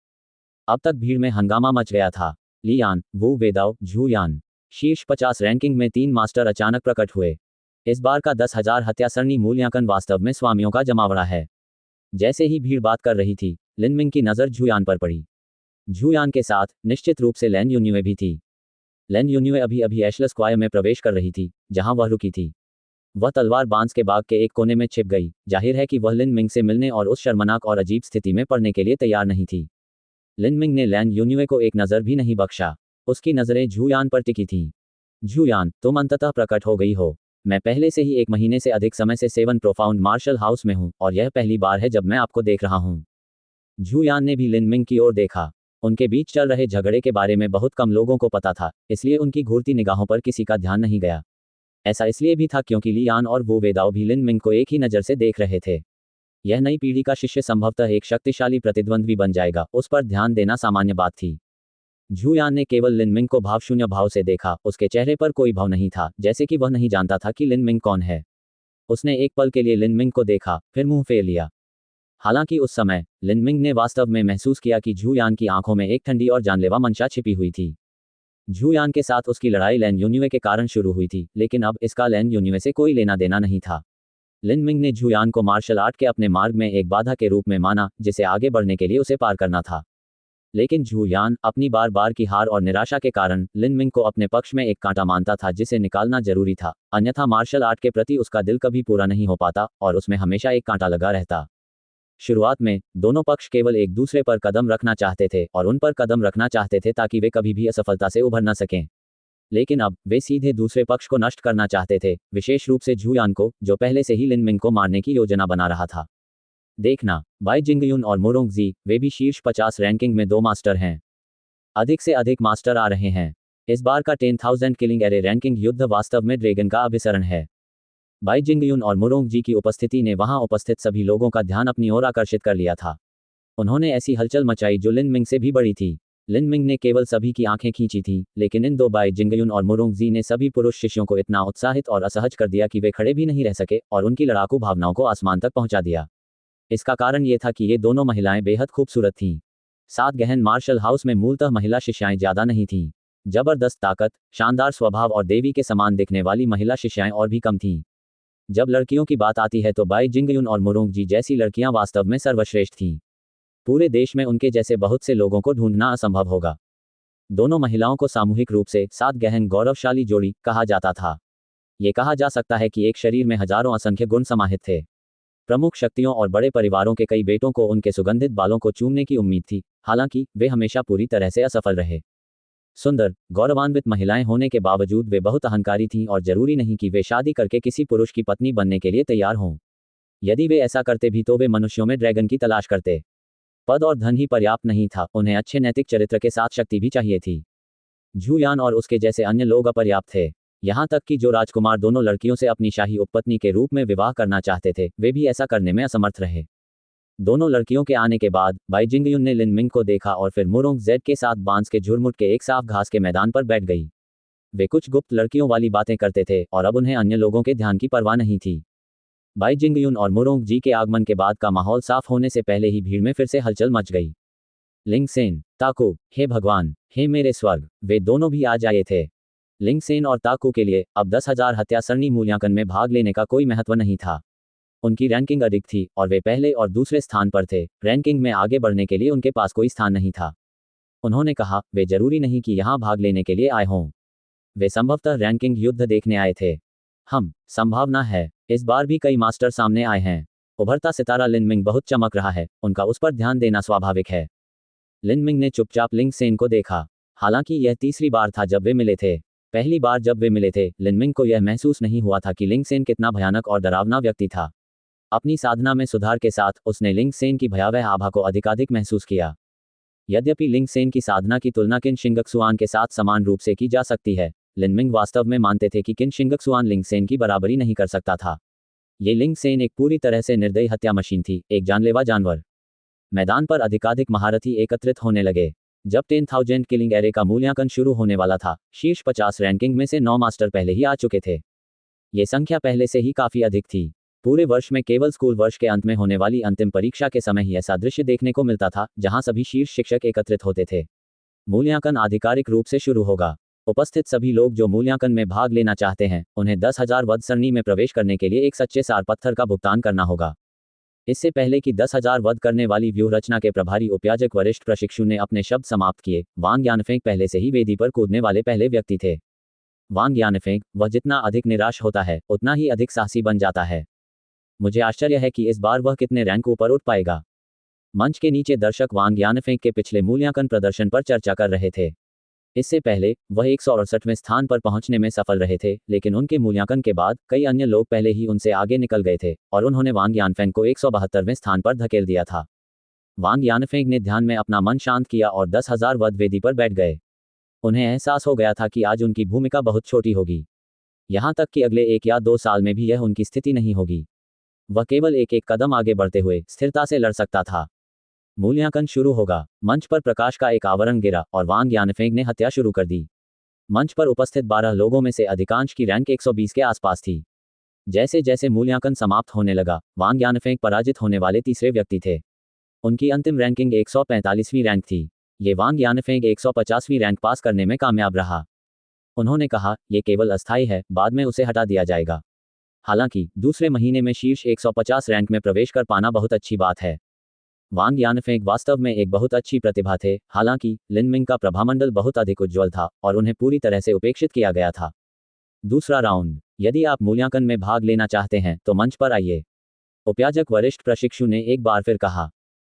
अब तक भीड़ में हंगामा मच गया था। लियान, वू वेदाओ, झू यान। शीर्ष 50 रैंकिंग में 3 मास्टर अचानक प्रकट हुए। इस बार का 10,000 हत्या सरणी मूल्यांकन वास्तव में स्वामियों का जमावड़ा है। जैसे ही भीड़ बात कर रही थी, लिन मिंग की नज़र झू यान पर पड़ी। झू यान के साथ निश्चित रूप से लैन यून्युए भी थी। लैन यून्युए अभी अभी एशलेस क्वाय में प्रवेश कर रही थी, जहां वह रुकी थी। वह तलवार बांस के बाग के एक कोने में छिप गई। जाहिर है कि वह लिन मिंग से मिलने और उस शर्मनाक और अजीब स्थिति में पड़ने के लिए तैयार नहीं थी। लिन मिंग ने लैन यून्युए को एक नज़र भी नहीं बख्शा। उसकी नज़रें झू यान पर टिकी थीं। झू यान, तुम अंततः प्रकट हो गई हो। मैं पहले से ही 1 महीने से अधिक समय से 7 प्रोफाउंड मार्शल हाउस में हूँ और यह पहली बार है जब मैं आपको देख रहा हूँ। झू यान ने भी लिन मिंग की ओर देखा। उनके बीच चल रहे झगड़े के बारे में बहुत कम लोगों को पता था, इसलिए उनकी घूरती निगाहों पर किसी का ध्यान नहीं गया। ऐसा इसलिए भी था क्योंकि लियान और वू वेदाओ भी लिन मिंग को एक ही नज़र से देख रहे थे। यह नई पीढ़ी का शिष्य संभवतः एक शक्तिशाली प्रतिद्वंद्वी बन जाएगा, उस पर ध्यान देना सामान्य बात थी। झू यान ने केवल लिन मिंग को भावशून्य भाव से देखा। उसके चेहरे पर कोई भाव नहीं था, जैसे कि वह नहीं जानता था कि लिन मिंग कौन है। उसने एक पल के लिए लिन मिंग को देखा, फिर मुंह फेर लिया। हालांकि उस समय लिन मिंग ने वास्तव में महसूस किया कि झू यान की आंखों में एक ठंडी और जानलेवा मंशा छिपी हुई थी। झू यान के साथ उसकी लड़ाई लैन यून्युए के कारण शुरू हुई थी, लेकिन अब इसका लैन यून्युए से कोई लेना देना नहीं था। लिन मिंग ने झू यान को मार्शल आर्ट के अपने मार्ग में एक बाधा के रूप में माना, जिसे आगे बढ़ने के लिए उसे पार करना था। लेकिन झू यान अपनी बार बार की हार और निराशा के कारण लिन मिंग को अपने पक्ष में एक कांटा मानता था जिसे निकालना जरूरी था, अन्यथा मार्शल आर्ट के प्रति उसका दिल कभी पूरा नहीं हो पाता और उसमें हमेशा एक कांटा लगा रहता। शुरुआत में दोनों पक्ष केवल एक दूसरे पर कदम रखना चाहते थे और उन पर कदम रखना चाहते थे ताकि वे कभी भी असफलता से उभर न सकें। लेकिन अब वे सीधे दूसरे पक्ष को नष्ट करना चाहते थे, विशेष रूप से झू यान को, जो पहले से ही लिन मिंग को मारने की योजना बना रहा था। देखना, बाई जिंगयुन और मुरोंगजी, वे भी शीर्ष 50 रैंकिंग में 2 मास्टर हैं। अधिक से अधिक मास्टर आ रहे हैं। इस बार का 10,000 किलिंग एरे रैंकिंग युद्ध वास्तव में ड्रैगन का अभिसरण है। बाई जिंगयुन और मुरोंगजी की उपस्थिति ने वहां उपस्थित सभी लोगों का ध्यान अपनी ओर आकर्षित कर लिया था। उन्होंने ऐसी हलचल मचाई जो लिन मिंग से भी बड़ी थी। लिन मिंग ने केवल सभी की आंखें खींची थीं, लेकिन इन 2 बाई जिंगयुन और मुरोंगजी ने सभी पुरुष शिष्यों को इतना उत्साहित और असहज कर दिया कि वे खड़े भी नहीं रह सके और उनकी लड़ाकू भावनाओं को आसमान तक पहुंचा दिया। इसका कारण ये था कि ये दोनों महिलाएं बेहद खूबसूरत थीं। 7 गहन मार्शल हाउस में मूलतः महिला शिष्याएं ज्यादा नहीं थीं। जबरदस्त ताकत, शानदार स्वभाव और देवी के समान दिखने वाली महिला शिष्याएं और भी कम थीं। जब लड़कियों की बात आती है तो बाई जिंगयुन और मुरोंगजी जैसी लड़कियां वास्तव में सर्वश्रेष्ठ थीं। पूरे देश में उनके जैसे बहुत से लोगों को ढूंढना असंभव होगा। दोनों महिलाओं को सामूहिक रूप से 7 गहन गौरवशाली जोड़ी कहा जाता था। ये कहा जा सकता है कि एक शरीर में हजारों असंख्य गुण समाहित थे। प्रमुख शक्तियों और बड़े परिवारों के कई बेटों को उनके सुगंधित बालों को चूमने की उम्मीद थी, हालांकि वे हमेशा पूरी तरह से असफल रहे। सुंदर, गौरवान्वित महिलाएं होने के बावजूद वे बहुत अहंकारी थीं और जरूरी नहीं कि वे शादी करके किसी पुरुष की पत्नी बनने के लिए तैयार हों। यदि वे ऐसा करते भी तो वे मनुष्यों में ड्रैगन की तलाश करते। पद और धन ही पर्याप्त नहीं था, उन्हें अच्छे नैतिक चरित्र के साथ शक्ति भी चाहिए थी। झू यान और उसके जैसे अन्य लोग अपर्याप्त थे। यहाँ तक कि जो राजकुमार दोनों लड़कियों से अपनी शाही उपपत्नी के रूप में विवाह करना चाहते थे, वे भी ऐसा करने में असमर्थ रहे। दोनों लड़कियों के आने के बाद बाई जिंगयुन ने लिनमिंग को देखा और फिर मुरोंग जेड के साथ बांस के झुरमुट के एक साफ घास के मैदान पर बैठ गई। वे कुछ गुप्त लड़कियों वाली बातें करते थे और अब उन्हें अन्य लोगों के ध्यान की परवाह नहीं थी। बाई जिंगयुन और मुरोंग जी के आगमन के बाद का माहौल साफ होने से पहले ही भीड़ में फिर से हलचल मच गई। लिंगसेन, ताकू, हे भगवान, हे मेरे स्वर्ग, वे दोनों भी आज आए थे। लिंगसेन और ताकू के लिए अब 10,000 हत्या सरणी मूल्यांकन में भाग लेने का कोई महत्व नहीं था। उनकी रैंकिंग अधिक थी और वे पहले और दूसरे स्थान पर थे। रैंकिंग में आगे बढ़ने के लिए उनके पास कोई स्थान नहीं था। उन्होंने कहा, वे जरूरी नहीं कि यहां भाग लेने के लिए आए हों। वे संभवतः रैंकिंग युद्ध देखने आए थे। संभावना है इस बार भी कई मास्टर सामने आए हैं। उभरता सितारा लिनमिंग बहुत चमक रहा है, उनका उस पर ध्यान देना स्वाभाविक है। लिनमिंग ने चुपचाप लिंगसेन को देखा। हालांकि यह तीसरी बार था जब वे मिले थे। पहली बार जब वे मिले थे, लिनमिंग को यह महसूस नहीं हुआ था कि लिंगसेन कितना भयानक और डरावना व्यक्ति था। अपनी साधना में सुधार के साथ उसने लिंगसेन की भयावह आभा को अधिकाधिक महसूस किया। यद्यपि लिंगसेन की साधना की तुलना किन शिंगक्सुआन के साथ समान रूप से की जा सकती है, लिनमिंग वास्तव में मानते थे कि किन शिंगक्सुआन लिंगसेन की बराबरी नहीं कर सकता था। ये लिंगसेन एक पूरी तरह से निर्दयी हत्या मशीन थी, एक जानलेवा जानवर। मैदान पर अधिकाधिक महारथी एकत्रित होने लगे। जब 10,000 किलिंग एरे का मूल्यांकन शुरू होने वाला था, शीर्ष 50 रैंकिंग में से 9 मास्टर पहले ही आ चुके थे। ये संख्या पहले से ही काफी अधिक थी। पूरे वर्ष में केवल स्कूल वर्ष के अंत में होने वाली अंतिम परीक्षा के समय ही ऐसा दृश्य देखने को मिलता था, जहां सभी शीर्ष शिक्षक एकत्रित होते थे। मूल्यांकन आधिकारिक रूप से शुरू होगा। उपस्थित सभी लोग जो मूल्यांकन में भाग लेना चाहते हैं, उन्हें 10,000 वध सरणी में प्रवेश करने के लिए एक सच्चे सार पत्थर का भुगतान करना होगा। इससे पहले कि 10,000 वध करने वाली व्यूह रचना के प्रभारी उपयाजक वरिष्ठ प्रशिक्षु ने अपने शब्द समाप्त किए, वांग यानफेंग पहले से ही वेदी पर कूदने वाले पहले व्यक्ति थे। वांग यानफेंग, वह जितना अधिक निराश होता है, उतना ही अधिक साहसी बन जाता है। मुझे आश्चर्य है कि इस बार वह कितने रैंक ऊपर उठ पाएगा। मंच के नीचे दर्शक वांग यानफेंग के पिछले मूल्यांकन प्रदर्शन पर चर्चा कर रहे थे। इससे पहले वह 168वें स्थान पर पहुंचने में सफल रहे थे, लेकिन उनके मूल्यांकन के बाद कई अन्य लोग पहले ही उनसे आगे निकल गए थे और उन्होंने वांग यानफेंग को 172वें स्थान पर धकेल दिया था। वांग यानफेंग ने ध्यान में अपना मन शांत किया और 10,000 वध वेदी पर बैठ गए। उन्हें एहसास हो गया था कि आज उनकी भूमिका बहुत छोटी होगी। यहां तक कि अगले 1 या 2 साल में भी यह उनकी स्थिति नहीं होगी। वह केवल एक एक कदम आगे बढ़ते हुए स्थिरता से लड़ सकता था। मूल्यांकन शुरू होगा। मंच पर प्रकाश का एक आवरण गिरा और वांग यानफेंग ने हत्या शुरू कर दी। मंच पर उपस्थित 12 लोगों में से अधिकांश की रैंक 120 के आसपास थी। जैसे जैसे मूल्यांकन समाप्त होने लगा, वांग यानफेंग पराजित होने वाले तीसरे व्यक्ति थे। उनकी अंतिम रैंकिंग 145वीं रैंक थी। ये वांग यानफेंग 150वीं रैंक पास करने में कामयाब रहा। उन्होंने कहा, यह केवल अस्थायी है, बाद में उसे हटा दिया जाएगा। हालांकि दूसरे महीने में शीर्ष 150 रैंक में प्रवेश कर पाना बहुत अच्छी बात है। वांग यानफेंग वास्तव में एक बहुत अच्छी प्रतिभा थे। हालांकि लिनमिंग का प्रभामंडल बहुत अधिक उज्ज्वल था और उन्हें पूरी तरह से उपेक्षित किया गया था। दूसरा राउंड। यदि आप मूल्यांकन में भाग लेना चाहते हैं तो मंच पर आइए, उपयाजक वरिष्ठ प्रशिक्षु ने एक बार फिर कहा।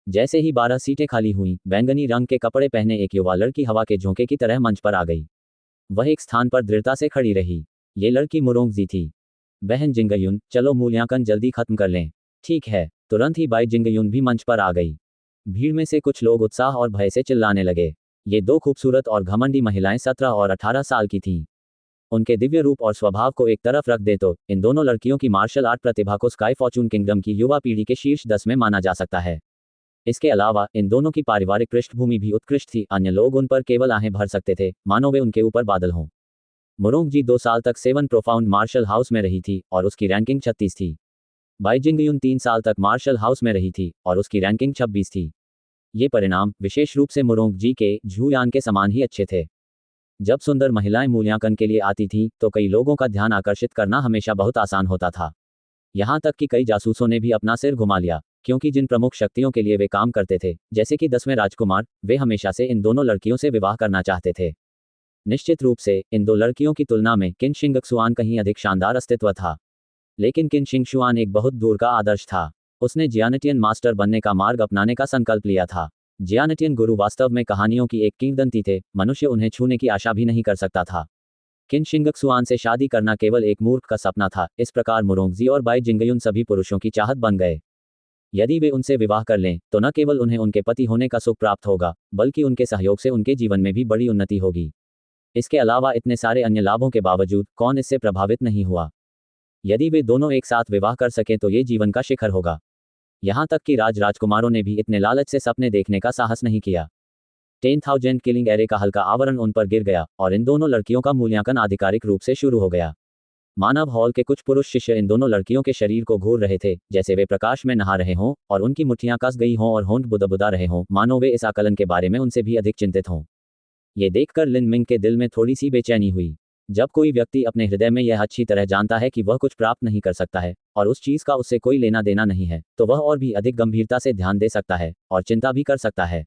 जैसे ही 12 सीटें खाली हुईं, बैंगनी रंग के कपड़े पहने एक युवा लड़की हवा के झोंके की तरह मंच पर आ गई। वह एक स्थान पर दृढ़ता से खड़ी रही। ये लड़की मुरोंग जी थी। बहन जिंगयुन, चलो मूल्यांकन जल्दी खत्म कर लें। ठीक है। तुरंत ही बाई जिंगयुन भी मंच पर आ गई। भीड़ में से कुछ लोग उत्साह और भय से चिल्लाने लगे। ये 2 खूबसूरत और घमंडी महिलाएं 17 और 18 साल की थीं। उनके दिव्य रूप और स्वभाव को एक तरफ रख दे तो इन दोनों लड़कियों की मार्शल आर्ट प्रतिभा को स्काई फॉर्चून किंगडम की युवा पीढ़ी के शीर्ष 10 में माना जा सकता है। इसके अलावा इन दोनों की पारिवारिक पृष्ठभूमि भी उत्कृष्ट थी। अन्य लोग उन पर केवल आहें भर सकते थे, मानो वे उनके ऊपर बादल हों। मुरोंग जी 2 साल तक 7 प्रोफाउंड मार्शल हाउस में रही थी और उसकी रैंकिंग 36 थी। बाई जिंगयुन 3 साल तक मार्शल हाउस में रही थी और उसकी रैंकिंग 26 थी। ये परिणाम विशेष रूप से मुरोंग जी के झूयान के समान ही अच्छे थे। जब सुंदर महिलाएं मूल्यांकन के लिए आती थीं, तो कई लोगों का ध्यान आकर्षित करना हमेशा बहुत आसान होता था। यहां तक कि कई जासूसों ने भी अपना सिर घुमा लिया, क्योंकि जिन प्रमुख शक्तियों के लिए वे काम करते थे, जैसे कि 10वें राजकुमार, वे हमेशा से इन दोनों लड़कियों से विवाह करना चाहते थे। निश्चित रूप से इन 2 लड़कियों की तुलना में किन शिंगक्सुआन कहीं अधिक शानदार अस्तित्व था। लेकिन किन शिंगशुआन एक बहुत दूर का आदर्श था। उसने जियानटियन मास्टर बनने का मार्ग अपनाने का संकल्प लिया था। जियानटियन गुरु वास्तव में कहानियों की एक किंवदंती थे, मनुष्य उन्हें छूने की आशा भी नहीं कर सकता था। किन शिंगक्सुआन से शादी करना केवल एक मूर्ख का सपना था। इस प्रकार मुरोंगजी और बाई जिंगयुन सभी पुरुषों की चाहत बन गए। यदि वे उनसे विवाह कर लें, तो न केवल उन्हें उनके पति होने का सुख प्राप्त होगा, बल्कि उनके सहयोग से उनके जीवन में भी बड़ी उन्नति होगी। इसके अलावा इतने सारे अन्य लाभों के बावजूद कौन इससे प्रभावित नहीं हुआ। यदि वे दोनों एक साथ विवाह कर सकें तो ये जीवन का शिखर होगा। यहाँ तक कि राजकुमारों ने भी इतने लालच से सपने देखने का साहस नहीं किया। 10,000 किलिंग एरे का हल्का आवरण उन पर गिर गया और इन दोनों लड़कियों का मूल्यांकन आधिकारिक रूप से शुरू हो गया। मानव हॉल के कुछ पुरुष शिष्य इन दोनों लड़कियों के शरीर को घूर रहे थे, जैसे वे प्रकाश में नहा रहे हों और उनकी मुट्ठियां कस गई हों और होंठ बुदबुदा रहे हों, मानो वे इस आकलन के बारे में उनसे भी अधिक चिंतित हों। ये देखकर लिन मिंग के दिल में थोड़ी सी बेचैनी हुई। जब कोई व्यक्ति अपने हृदय में यह अच्छी तरह जानता है कि वह कुछ प्राप्त नहीं कर सकता है और उस चीज का उससे कोई लेना देना नहीं है, तो वह और भी अधिक गंभीरता से ध्यान दे सकता है और चिंता भी कर सकता है।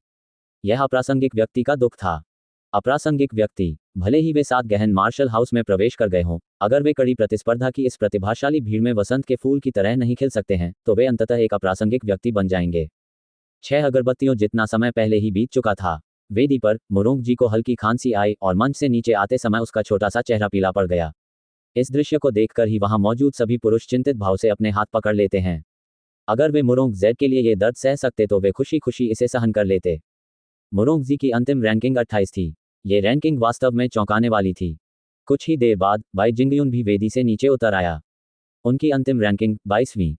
यह अप्रासंगिक व्यक्ति का दुख था। अप्रासंगिक व्यक्ति, भले ही वे 7 गहन मार्शल हाउस में प्रवेश कर गए हों, अगर वे कड़ी प्रतिस्पर्धा की इस प्रतिभाशाली भीड़ में वसंत के फूल की तरह नहीं खिल सकते हैं, तो वे अंततः एक अप्रासंगिक व्यक्ति बन जाएंगे। 6 अगरबत्तियों जितना समय पहले ही बीत चुका था। वेदी पर मुरोंग जी को हल्की खांसी आई और मंच से नीचे आते समय उसका छोटा सा चेहरा पीला पड़ गया। इस दृश्य को देखकर ही वहां मौजूद सभी पुरुष चिंतित भाव से अपने हाथ पकड़ लेते हैं। अगर वे मुरोंग जेड के लिए ये दर्द सह सकते तो वे खुशी खुशी इसे सहन कर लेते। मुरोंग जी की अंतिम रैंकिंग 28 थी। ये रैंकिंग वास्तव में चौंकाने वाली थी। कुछ ही देर बाद बाई जिंगयुन भी वेदी से नीचे उतर आया। उनकी अंतिम रैंकिंग 22वीं।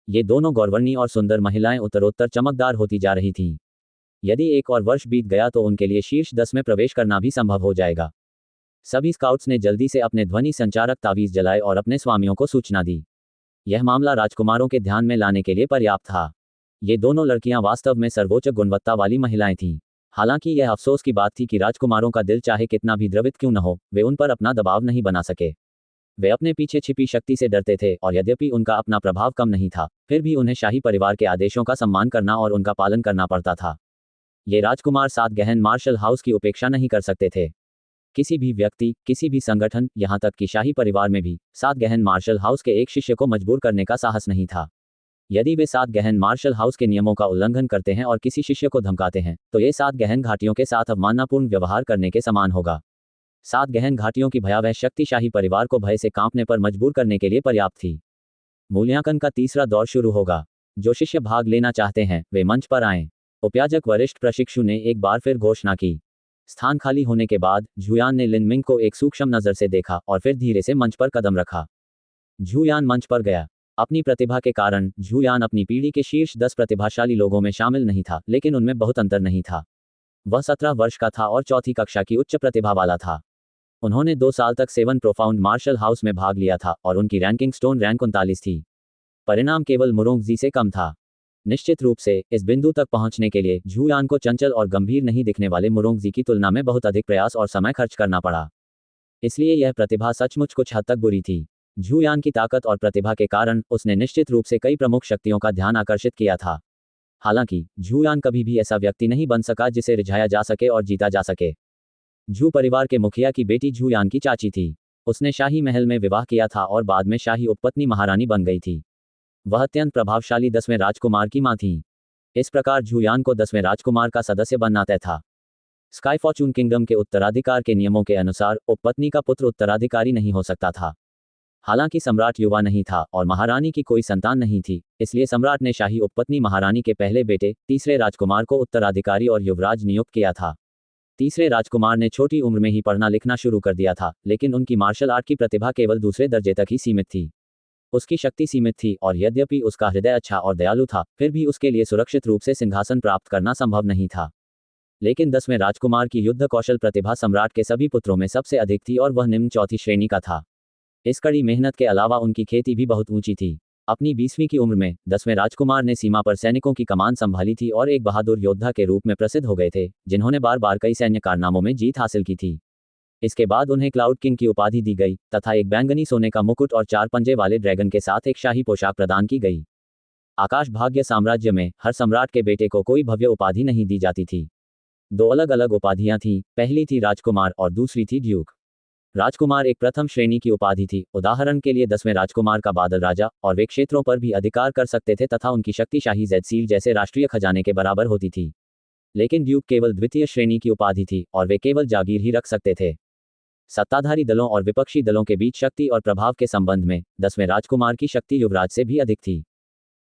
ये दोनों गौरवर्णी और सुंदर महिलाएं उत्तरोत्तर चमकदार होती जा रही थीं। यदि एक और वर्ष बीत गया तो उनके लिए शीर्ष 10 में प्रवेश करना भी संभव हो जाएगा। सभी स्काउट्स ने जल्दी से अपने ध्वनि संचारक तावीज जलाए और अपने स्वामियों को सूचना दी। यह मामला राजकुमारों के ध्यान में लाने के लिए पर्याप्त था। ये दोनों लड़कियां वास्तव में सर्वोच्च गुणवत्ता वाली महिलाएं थीं। हालांकि यह अफसोस की बात थी कि राजकुमारों का दिल चाहे कितना भी द्रवित क्यों न हो, वे उन पर अपना दबाव नहीं बना सके। वे अपने पीछे छिपी शक्ति से डरते थे और यद्यपि उनका अपना प्रभाव कम नहीं था, फिर भी उन्हें शाही परिवार के आदेशों का सम्मान करना और उनका पालन करना पड़ता था। ये राजकुमार 7 गहन मार्शल हाउस की उपेक्षा नहीं कर सकते थे। किसी भी व्यक्ति, किसी भी संगठन, यहाँ तक कि शाही परिवार में भी 7 गहन मार्शल हाउस के एक शिष्य को मजबूर करने का साहस नहीं था। यदि वे 7 गहन मार्शल हाउस के नियमों का उल्लंघन करते हैं और किसी शिष्य को धमकाते हैं, तो ये 7 गहन घाटियों के साथ अवमाननापूर्ण व्यवहार करने के समान होगा। 7 गहन घाटियों की भयावह शक्ति शाही परिवार को भय से कांपने पर मजबूर करने के लिए पर्याप्त थी। मूल्यांकन का तीसरा दौर शुरू होगा। जो शिष्य भाग लेना चाहते हैं वे मंच पर आएं। उपयाजक वरिष्ठ प्रशिक्षु ने एक बार फिर घोषणा की। स्थान खाली होने के बाद झुयान ने लिन मिंग को एक सूक्ष्म नजर से देखा और फिर धीरे से मंच पर कदम रखा। झुयान मंच पर गया। अपनी प्रतिभा के कारण झुयान अपनी पीढ़ी के शीर्ष 10 प्रतिभाशाली लोगों में शामिल नहीं था, लेकिन उनमें बहुत अंतर नहीं था। वह 17 वर्ष का था और चौथी कक्षा की उच्च प्रतिभा वाला था। उन्होंने 2 साल तक 7 प्रोफाउंड मार्शल हाउस में भाग लिया था और उनकी रैंकिंग स्टोन रैंक 39 थी। परिणाम केवल मुरोंग जी से कम था। निश्चित रूप से इस बिंदु तक पहुंचने के लिए झुयान को चंचल और गंभीर नहीं दिखने वाले मुरोंग जी की तुलना में बहुत अधिक प्रयास और समय खर्च करना पड़ा। इसलिए यह प्रतिभा सचमुच कुछ हद तक बुरी थी। झुयान की ताकत और प्रतिभा के कारण उसने निश्चित रूप से कई प्रमुख शक्तियों का ध्यान आकर्षित किया था। हालांकि झुयान कभी भी ऐसा व्यक्ति नहीं बन सका जिसे रिझाया जा सके और जीता जा सके। झू परिवार के मुखिया की बेटी झुयान की चाची थी। उसने शाही महल में विवाह किया था और बाद में शाही उपपत्नी महारानी बन गई थी। वह अत्यंत प्रभावशाली 10वें राजकुमार की मां थी। इस प्रकार झुयान को 10वें राजकुमार का सदस्य बनना तय था। स्काई फॉर्चून किंगडम के उत्तराधिकार के नियमों के अनुसार उपपत्नी का पुत्र उत्तराधिकारी नहीं हो सकता था। हालांकि सम्राट युवा नहीं था और महारानी की कोई संतान नहीं थी, इसलिए सम्राट ने शाही उपपत्नी महारानी के पहले बेटे तीसरे राजकुमार को उत्तराधिकारी और युवराज नियुक्त किया था। तीसरे राजकुमार ने छोटी उम्र में ही पढ़ना लिखना शुरू कर दिया था, लेकिन उनकी मार्शल आर्ट की प्रतिभा केवल दूसरे दर्जे तक ही सीमित थी। उसकी शक्ति सीमित थी और यद्यपि उसका हृदय अच्छा और दयालु था, फिर भी उसके लिए सुरक्षित रूप से सिंहासन प्राप्त करना संभव नहीं था। लेकिन 10वें राजकुमार की युद्ध कौशल प्रतिभा सम्राट के सभी पुत्रों में सबसे अधिक थी और वह निम्न चौथी श्रेणी का था। इस कड़ी मेहनत के अलावा उनकी खेती भी बहुत ऊंची थी। अपनी 20वीं की उम्र में 10वें राजकुमार ने सीमा पर सैनिकों की कमान संभाली थी और एक बहादुर योद्धा के रूप में प्रसिद्ध हो गए थे, जिन्होंने बार बार कई सैन्य कारनामों में जीत हासिल की थी। इसके बाद उन्हें क्लाउड किंग की उपाधि दी गई तथा एक बैंगनी सोने का मुकुट और 4 पंजे वाले ड्रैगन के साथ एक शाही पोशाक प्रदान की गई। आकाश भाग्य साम्राज्य में हर सम्राट के बेटे को कोई भव्य उपाधि नहीं दी जाती थी। 2 अलग अलग उपाधियां थीं, पहली थी राजकुमार और दूसरी थी ड्यूक। राजकुमार एक प्रथम श्रेणी की उपाधि थी। उदाहरण के लिए 10वें राजकुमार का बादल राजा और वे क्षेत्रों पर भी अधिकार कर सकते थे तथा उनकी शक्ति शाही जेड सील जैसे राष्ट्रीय खजाने के बराबर होती थी। लेकिन ड्यूक केवल द्वितीय श्रेणी की उपाधि थी और वे केवल जागीर ही रख सकते थे। सत्ताधारी दलों और विपक्षी दलों के बीच शक्ति और प्रभाव के संबंध में 10वें राजकुमार की शक्ति युवराज से भी अधिक थी।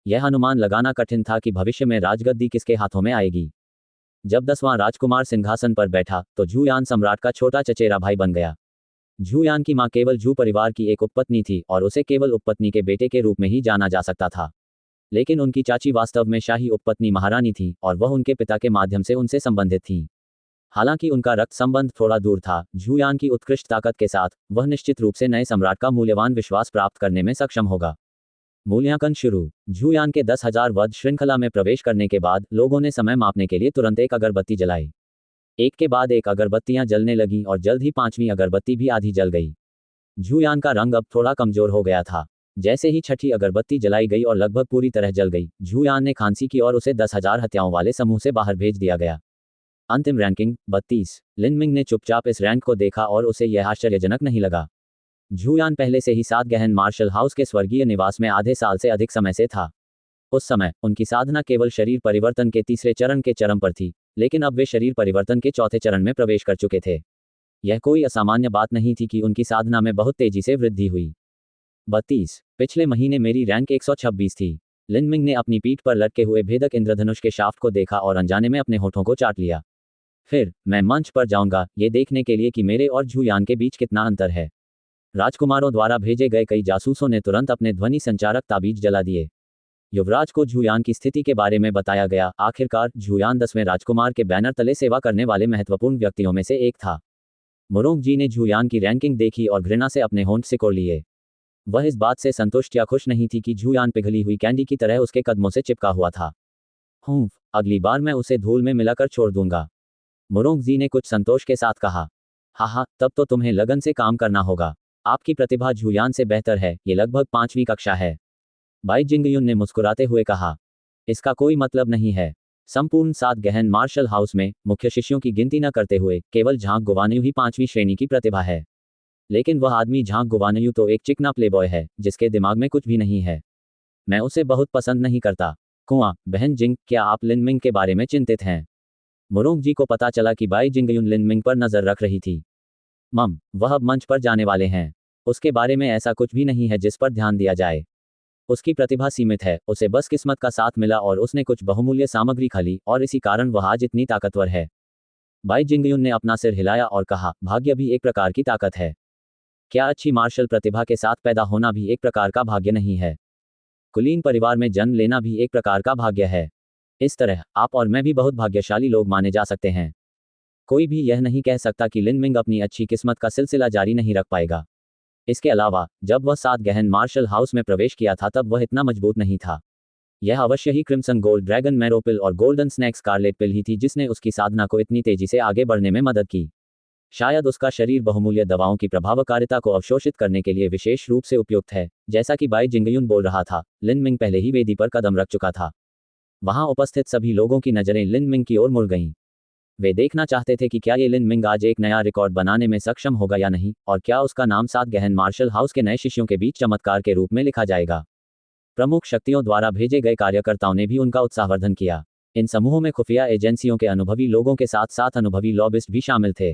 यह अनुमान लगाना कठिन था कि भविष्य में राजगद्दी किसके हाथों में आएगी। जब 10वां राजकुमार सिंहासन पर बैठा तो झुयान सम्राट का छोटा चचेरा भाई बन गया। झुयान की मां केवल झू परिवार की एक उपपत्नी थी और उसे केवल उपपत्नी के बेटे के रूप में ही जाना जा सकता था। लेकिन उनकी चाची वास्तव में शाही उपपत्नी महारानी थी और वह उनके पिता के माध्यम से उनसे संबंधित थीं। हालांकि उनका रक्त संबंध थोड़ा दूर था, झुयान की उत्कृष्ट ताकत के साथ वह निश्चित रूप से नए सम्राट का मूल्यवान विश्वास प्राप्त करने में सक्षम होगा। मूल्यांकन शुरू। झुयान के 10,000 वध श्रृंखला में प्रवेश करने के बाद लोगों ने समय मापने के लिए तुरंत एक अगरबत्ती जलाई। एक के बाद एक अगरबत्तियां जलने लगीं और जल्द ही 5वीं अगरबत्ती भी आधी जल गई। झुयान का रंग अब थोड़ा कमजोर हो गया था। जैसे ही छठी अगरबत्ती जलाई गई और लगभग पूरी तरह जल गई, झुयान ने खांसी की और उसे 10,000 हत्याओं वाले समूह से बाहर भेज दिया गया। अंतिम रैंकिंग 32। लिनमिंग ने चुपचाप इस रैंक को देखा और उसे यह आश्चर्यजनक नहीं लगा। झुयान पहले से ही 7 गहन मार्शल हाउस के स्वर्गीय निवास में आधे साल से अधिक समय से था। उस समय उनकी साधना केवल शरीर परिवर्तन के तीसरे चरण के चरम पर थी, लेकिन अब वे शरीर परिवर्तन के चौथे चरण में प्रवेश कर चुके थे। यह कोई असामान्य बात नहीं थी कि उनकी साधना में बहुत तेजी से वृद्धि हुई। 32। पिछले महीने मेरी रैंक 126 थी। लिनमिंग ने अपनी पीठ पर लटके हुए भेदक इंद्रधनुष के शाफ्ट को देखा और अनजाने में अपने होठों को चाट लिया। फिर मैं मंच पर जाऊंगा ये देखने के लिए कि मेरे और झुयान के बीच कितना अंतर है। राजकुमारों द्वारा भेजे गए कई जासूसों ने तुरंत अपने ध्वनि संचारक ताबीज जला दिए। युवराज को झुयान की स्थिति के बारे में बताया गया। आखिरकार झुयान 10वें राजकुमार के बैनर तले सेवा करने वाले महत्वपूर्ण व्यक्तियों में से एक था। मुरोंग जी ने झुयान की रैंकिंग देखी और घृणा से अपने होंठ सिकोड़ लिए। वह इस बात से संतुष्ट या खुश नहीं थी कि झुयान पिघली हुई कैंडी की तरह उसके कदमों से चिपका हुआ था। अगली बार मैं उसे धूल में मिलाकर छोड़ दूंगा, मुरोंग जी ने कुछ संतोष के साथ कहा। हाँ, तब तो तुम्हें लगन से काम करना होगा। आपकी प्रतिभा झुयान से बेहतर है। ये लगभग 5वीं कक्षा है, बाई जिंगयुन ने मुस्कुराते हुए कहा। इसका कोई मतलब नहीं है। संपूर्ण 7 गहन मार्शल हाउस में मुख्य शिष्यों की गिनती न करते हुए केवल झांग गुवानयू ही 5वीं श्रेणी की प्रतिभा है। लेकिन वह आदमी झांग गुवानयू तो एक चिकना प्लेबॉय है जिसके दिमाग में कुछ भी नहीं है। मैं उसे बहुत पसंद नहीं करता। कुआं, बहन जिंग, क्या आप लिनमिंग के बारे में चिंतित हैं? मुरोंग जी को पता चला कि बाई जिंगयुन लिनमिंग पर नजर रख रही थी। वह अब मंच पर जाने वाले हैं। उसके बारे में ऐसा कुछ भी नहीं है जिस पर ध्यान दिया जाए। उसकी प्रतिभा सीमित है, उसे बस किस्मत का साथ मिला और उसने कुछ बहुमूल्य सामग्री खा और इसी कारण वह आज इतनी ताकतवर है। बाई जिंगयुन ने अपना सिर हिलाया और कहा, भाग्य भी एक प्रकार की ताकत है। क्या अच्छी मार्शल प्रतिभा के साथ पैदा होना भी एक प्रकार का भाग्य नहीं है? कुलीन परिवार में जन्म लेना भी एक प्रकार का भाग्य है। इस तरह आप और मैं भी बहुत भाग्यशाली लोग माने जा सकते हैं। कोई भी यह नहीं कह सकता कि लिनमिंग अपनी अच्छी किस्मत का सिलसिला जारी नहीं रख पाएगा। इसके अलावा जब वह 7 गहन मार्शल हाउस में प्रवेश किया था तब वह इतना मजबूत नहीं था। यह अवश्य ही क्रिम्सन गोल्ड ड्रैगन मैरोपिल और गोल्डन स्नैक स्कारलेट पिल ही थी जिसने उसकी साधना को इतनी तेजी से आगे बढ़ने में मदद की। शायद उसका शरीर बहुमूल्य दवाओं की प्रभावकारिता को अवशोषित करने के लिए विशेष रूप से उपयुक्त है। जैसा कि बाई जिंगयुन बोल रहा था, लिनमिंग पहले ही वेदी पर कदम रख चुका था। वहां उपस्थित सभी लोगों की नजरें लिनमिंग की ओर मुड़ गईं। वे देखना चाहते थे कि क्या ये लिनमिंग आज एक नया रिकॉर्ड बनाने में सक्षम होगा या नहीं, और क्या उसका नाम 7 गहन मार्शल हाउस के नए शिष्यों के बीच चमत्कार के रूप में लिखा जाएगा। प्रमुख शक्तियों द्वारा भेजे गए कार्यकर्ताओं ने भी उनका उत्साहवर्धन किया। इन समूहों में खुफिया एजेंसियों के अनुभवी लोगों के साथ साथ अनुभवी लॉबिस्ट भी शामिल थे।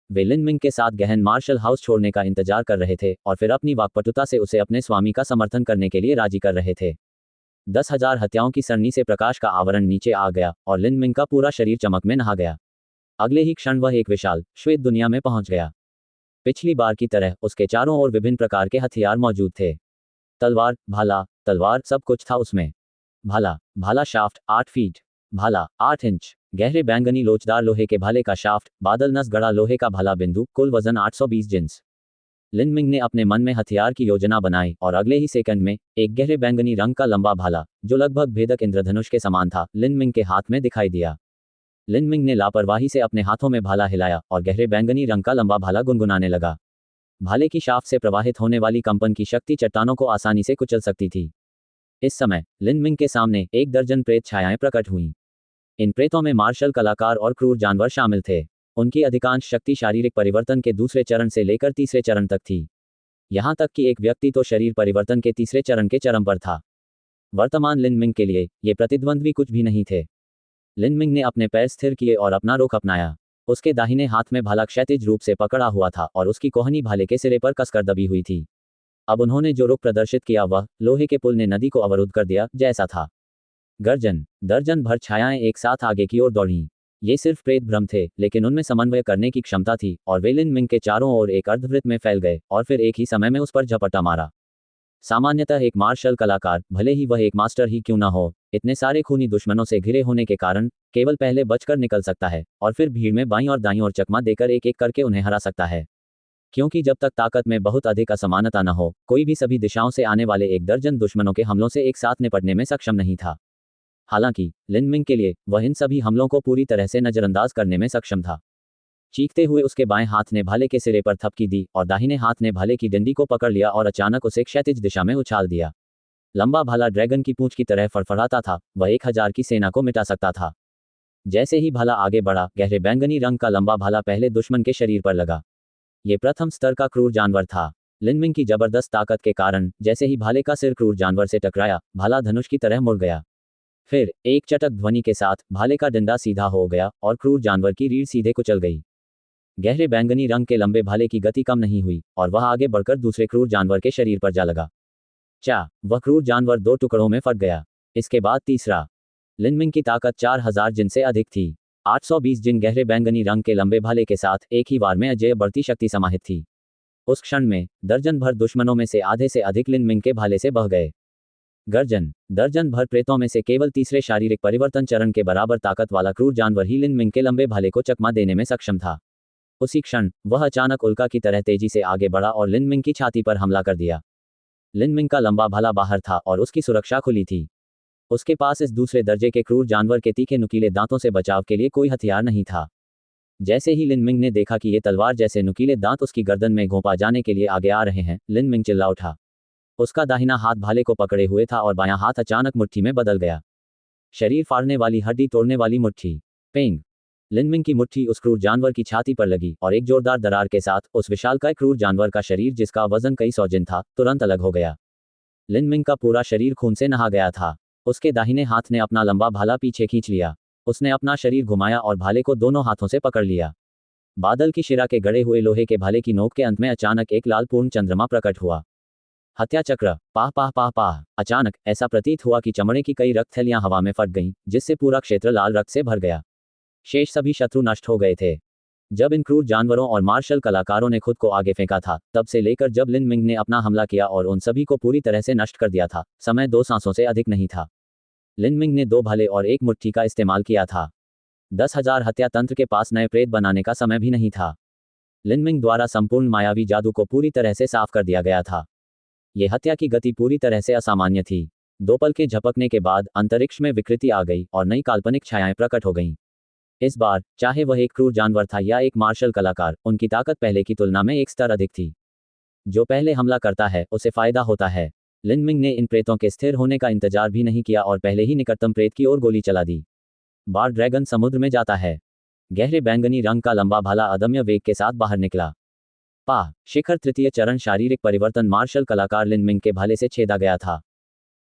वे लिनमिंग के साथ गहन मार्शल हाउस छोड़ने का इंतजार कर रहे थे और फिर अपनी वाक्पटुता से उसे अपने स्वामी का समर्थन करने के लिए राजी कर रहे थे। 10,000 हत्याओं की सरनी से प्रकाश का आवरण नीचे आ गया और लिनमिंग का पूरा शरीर चमक में नहा गया। अगले ही क्षण वह एक विशाल श्वेत दुनिया में पहुंच गया। पिछली बार की तरह उसके चारों ओर विभिन्न प्रकार के हथियार मौजूद थे। तलवार, भाला, तलवार, सब कुछ था उसमें। भाला शाफ्ट 8 फीट, भाला 8 इंच, गहरे बैंगनी लोचदार लोहे के भाले का शाफ्ट, बादल नस गढ़ा लोहे का भाला बिंदु, कुल वजन 820 जिन्स। लिनमिंग ने अपने मन में हथियार की योजना बनाई और अगले ही सेकंड में एक गहरे बैंगनी रंग का लंबा भाला, जो लगभग भेदक इंद्रधनुष के समान था, लिनमिंग के हाथ में दिखाई दिया। लिनमिंग ने लापरवाही से अपने हाथों में भाला हिलाया और गहरे बैंगनी रंग का लंबा भाला गुनगुनाने लगा। भाले की शाफ्ट से प्रवाहित होने वाली कंपन की शक्ति चट्टानों को आसानी से कुचल सकती थी। इस समय लिनमिंग के सामने 1 दर्जन प्रेत छायाएं प्रकट हुईं। इन प्रेतों में मार्शल कलाकार और क्रूर जानवर शामिल थे। उनकी अधिकांश शक्ति शारीरिक परिवर्तन के दूसरे चरण से लेकर तीसरे चरण तक थी। यहां तक कि एक व्यक्ति तो शरीर परिवर्तन के तीसरे चरण के चरम पर था। वर्तमान लिनमिंग के लिए ये प्रतिद्वंद्वी कुछ भी नहीं थे। लिनमिंग ने अपने पैर स्थिर किए और अपना रुख अपनाया। उसके दाहिने हाथ में भाला क्षैतिज रूप से पकड़ा हुआ था और उसकी कोहनी भाले के सिरे पर कसकर दबी हुई थी। अब उन्होंने जो रुख प्रदर्शित किया वह लोहे के पुल ने नदी को अवरुद्ध कर दिया जैसा था। गर्जन, दर्जन भर छायाएं एक साथ आगे की ओर दौड़ीं। ये सिर्फ प्रेत भ्रम थे, लेकिन उनमें समन्वय करने की क्षमता थी और वे लिनमिंग के चारों ओर एक अर्धवृत्त में फैल गए और फिर एक ही समय में उस पर झपट्टा मारा। सामान्यतः एक मार्शल कलाकार, भले ही वह एक मास्टर ही क्यों न हो, इतने सारे खूनी दुश्मनों से घिरे होने के कारण केवल पहले बचकर निकल सकता है और फिर भीड़ में बाईं और दाईं ओर चकमा देकर एक एक करके उन्हें हरा सकता है। क्योंकि जब तक ताकत में बहुत अधिक असमानता न हो, कोई भी सभी दिशाओं से आने वाले एक दर्जन दुश्मनों के हमलों से एक साथ निपटने में सक्षम नहीं था। हालांकि लिन मिंग के लिए वह इन सभी हमलों को पूरी तरह से नजरअंदाज करने में सक्षम था। चीखते हुए उसके बाएं हाथ ने भाले के सिरे पर थपकी दी और दाहिने हाथ ने भाले की डंडी को पकड़ लिया और अचानक उसे क्षैतिज दिशा में उछाल दिया। लंबा भाला ड्रैगन की पूंछ की तरह फड़फड़ाता था, वह 1000 की सेना को मिटा सकता था। जैसे ही भाला आगे बढ़ा, गहरे बैंगनी रंग का लंबा भाला पहले दुश्मन के शरीर पर लगा। ये प्रथम स्तर का क्रूर जानवर था। लिन मिंग की जबरदस्त ताकत के कारण जैसे ही भाले का सिर क्रूर जानवर से टकराया, भाला धनुष की तरह मुड़ गया। फिर एक चटक ध्वनि के साथ भाले का डंडा सीधा हो गया और क्रूर जानवर की रीढ़ सीधे कुचल गई। गहरे बैंगनी रंग के लंबे भाले की गति कम नहीं हुई और वह आगे बढ़कर दूसरे क्रूर जानवर के शरीर पर जा लगा। वह क्रूर जानवर 2 टुकड़ों में फट गया। इसके बाद तीसरा। लिन मिंग की ताकत 4000 जिन से अधिक थी। 820 जिन गहरे बैंगनी रंग के लंबे भाले के साथ एक ही बार में अजेय बढ़ती शक्ति समाहित थी। उस क्षण में दर्जन भर दुश्मनों में से आधे से अधिक लिन मिंग के भाले से बह गए। गर्जन। दर्जन भर प्रेतों में से केवल तीसरे शारीरिक परिवर्तन चरण के बराबर ताकत वाला क्रूर जानवर ही लिन मिंग के लंबे भाले को चकमा देने में सक्षम था। उसी क्षण वह अचानक उल्का की तरह तेजी से आगे बढ़ा और लिन मिंग की छाती पर हमला कर दिया। लिन मिंग का लंबा भाला बाहर था और उसकी सुरक्षा खुली थी। उसके पास इस दूसरे दर्जे के क्रूर जानवर के तीखे नुकीले दांतों से बचाव के लिए कोई हथियार नहीं था। जैसे ही लिन मिंग ने देखा कि ये तलवार जैसे नुकीले दांत उसकी गर्दन में घोंपा जाने के लिए आगे आ रहे हैं, लिन मिंग चिल्ला उठा। उसका दाहिना हाथ भाले को पकड़े हुए था और बायां हाथ अचानक मुट्ठी में बदल गया। शरीर फाड़ने वाली, हड्डी तोड़ने वाली मुट्ठी। पेंग। लिन मिंग की मुट्ठी उस क्रूर जानवर की छाती पर लगी और एक जोरदार दरार के साथ उस विशालकाय क्रूर जानवर का शरीर, जिसका वजन कई सौ जिन था, तुरंत अलग हो गया। लिन मिंग का पूरा शरीर खून से नहा गया था। उसके दाहिने हाथ ने अपना लंबा भाला पीछे खींच लिया। उसने अपना शरीर घुमाया और भाले को दोनों हाथों से पकड़ लिया। बादल की शिरा के गड़े हुए लोहे के भाले की नोक के अंत में अचानक एक लाल पूर्ण चंद्रमा प्रकट हुआ। हत्या चक्र। पाह पाह पाह पाह। अचानक ऐसा प्रतीत हुआ कि चमड़े की कई रक्तथैलियां हवा में फट गईं, जिससे पूरा क्षेत्र लाल रक्त से भर गया। शेष सभी शत्रु नष्ट हो गए थे। जब इन क्रूर जानवरों और मार्शल कलाकारों ने खुद को आगे फेंका था, तब से लेकर जब लिन मिंग ने अपना हमला किया और उन सभी को पूरी तरह से नष्ट कर दिया था, समय 2 सांसों से अधिक नहीं था। लिन मिंग ने 2 भाले और 1 मुट्ठी का इस्तेमाल किया था। 10,000 हत्या तंत्र के पास नए प्रेत बनाने का समय भी नहीं था। लिन मिंग द्वारा संपूर्ण मायावी जादू को पूरी तरह से साफ कर दिया गया था। ये हत्या की गति पूरी तरह से असामान्य थी। 2 पल के झपकने के बाद अंतरिक्ष में विकृति आ गई और नई काल्पनिक छायाएं प्रकट हो गईं। इस बार चाहे वह एक क्रूर जानवर था या एक मार्शल कलाकार, उनकी ताकत पहले की तुलना में एक स्तर अधिक थी। जो पहले हमला करता है उसे फायदा होता है। लिन मिंग ने इन प्रेतों के स्थिर होने का इंतजार भी नहीं किया और पहले ही निकटतम प्रेत की ओर गोली चला दी। बार ड्रैगन समुद्र में जाता है। गहरे बैंगनी रंग का लंबा भाला अदम्य वेग के साथ बाहर निकला। पाह। शिखर। तृतीय चरण शारीरिक परिवर्तन। मार्शल कलाकार लिन मिंग के भाले से छेदा गया था।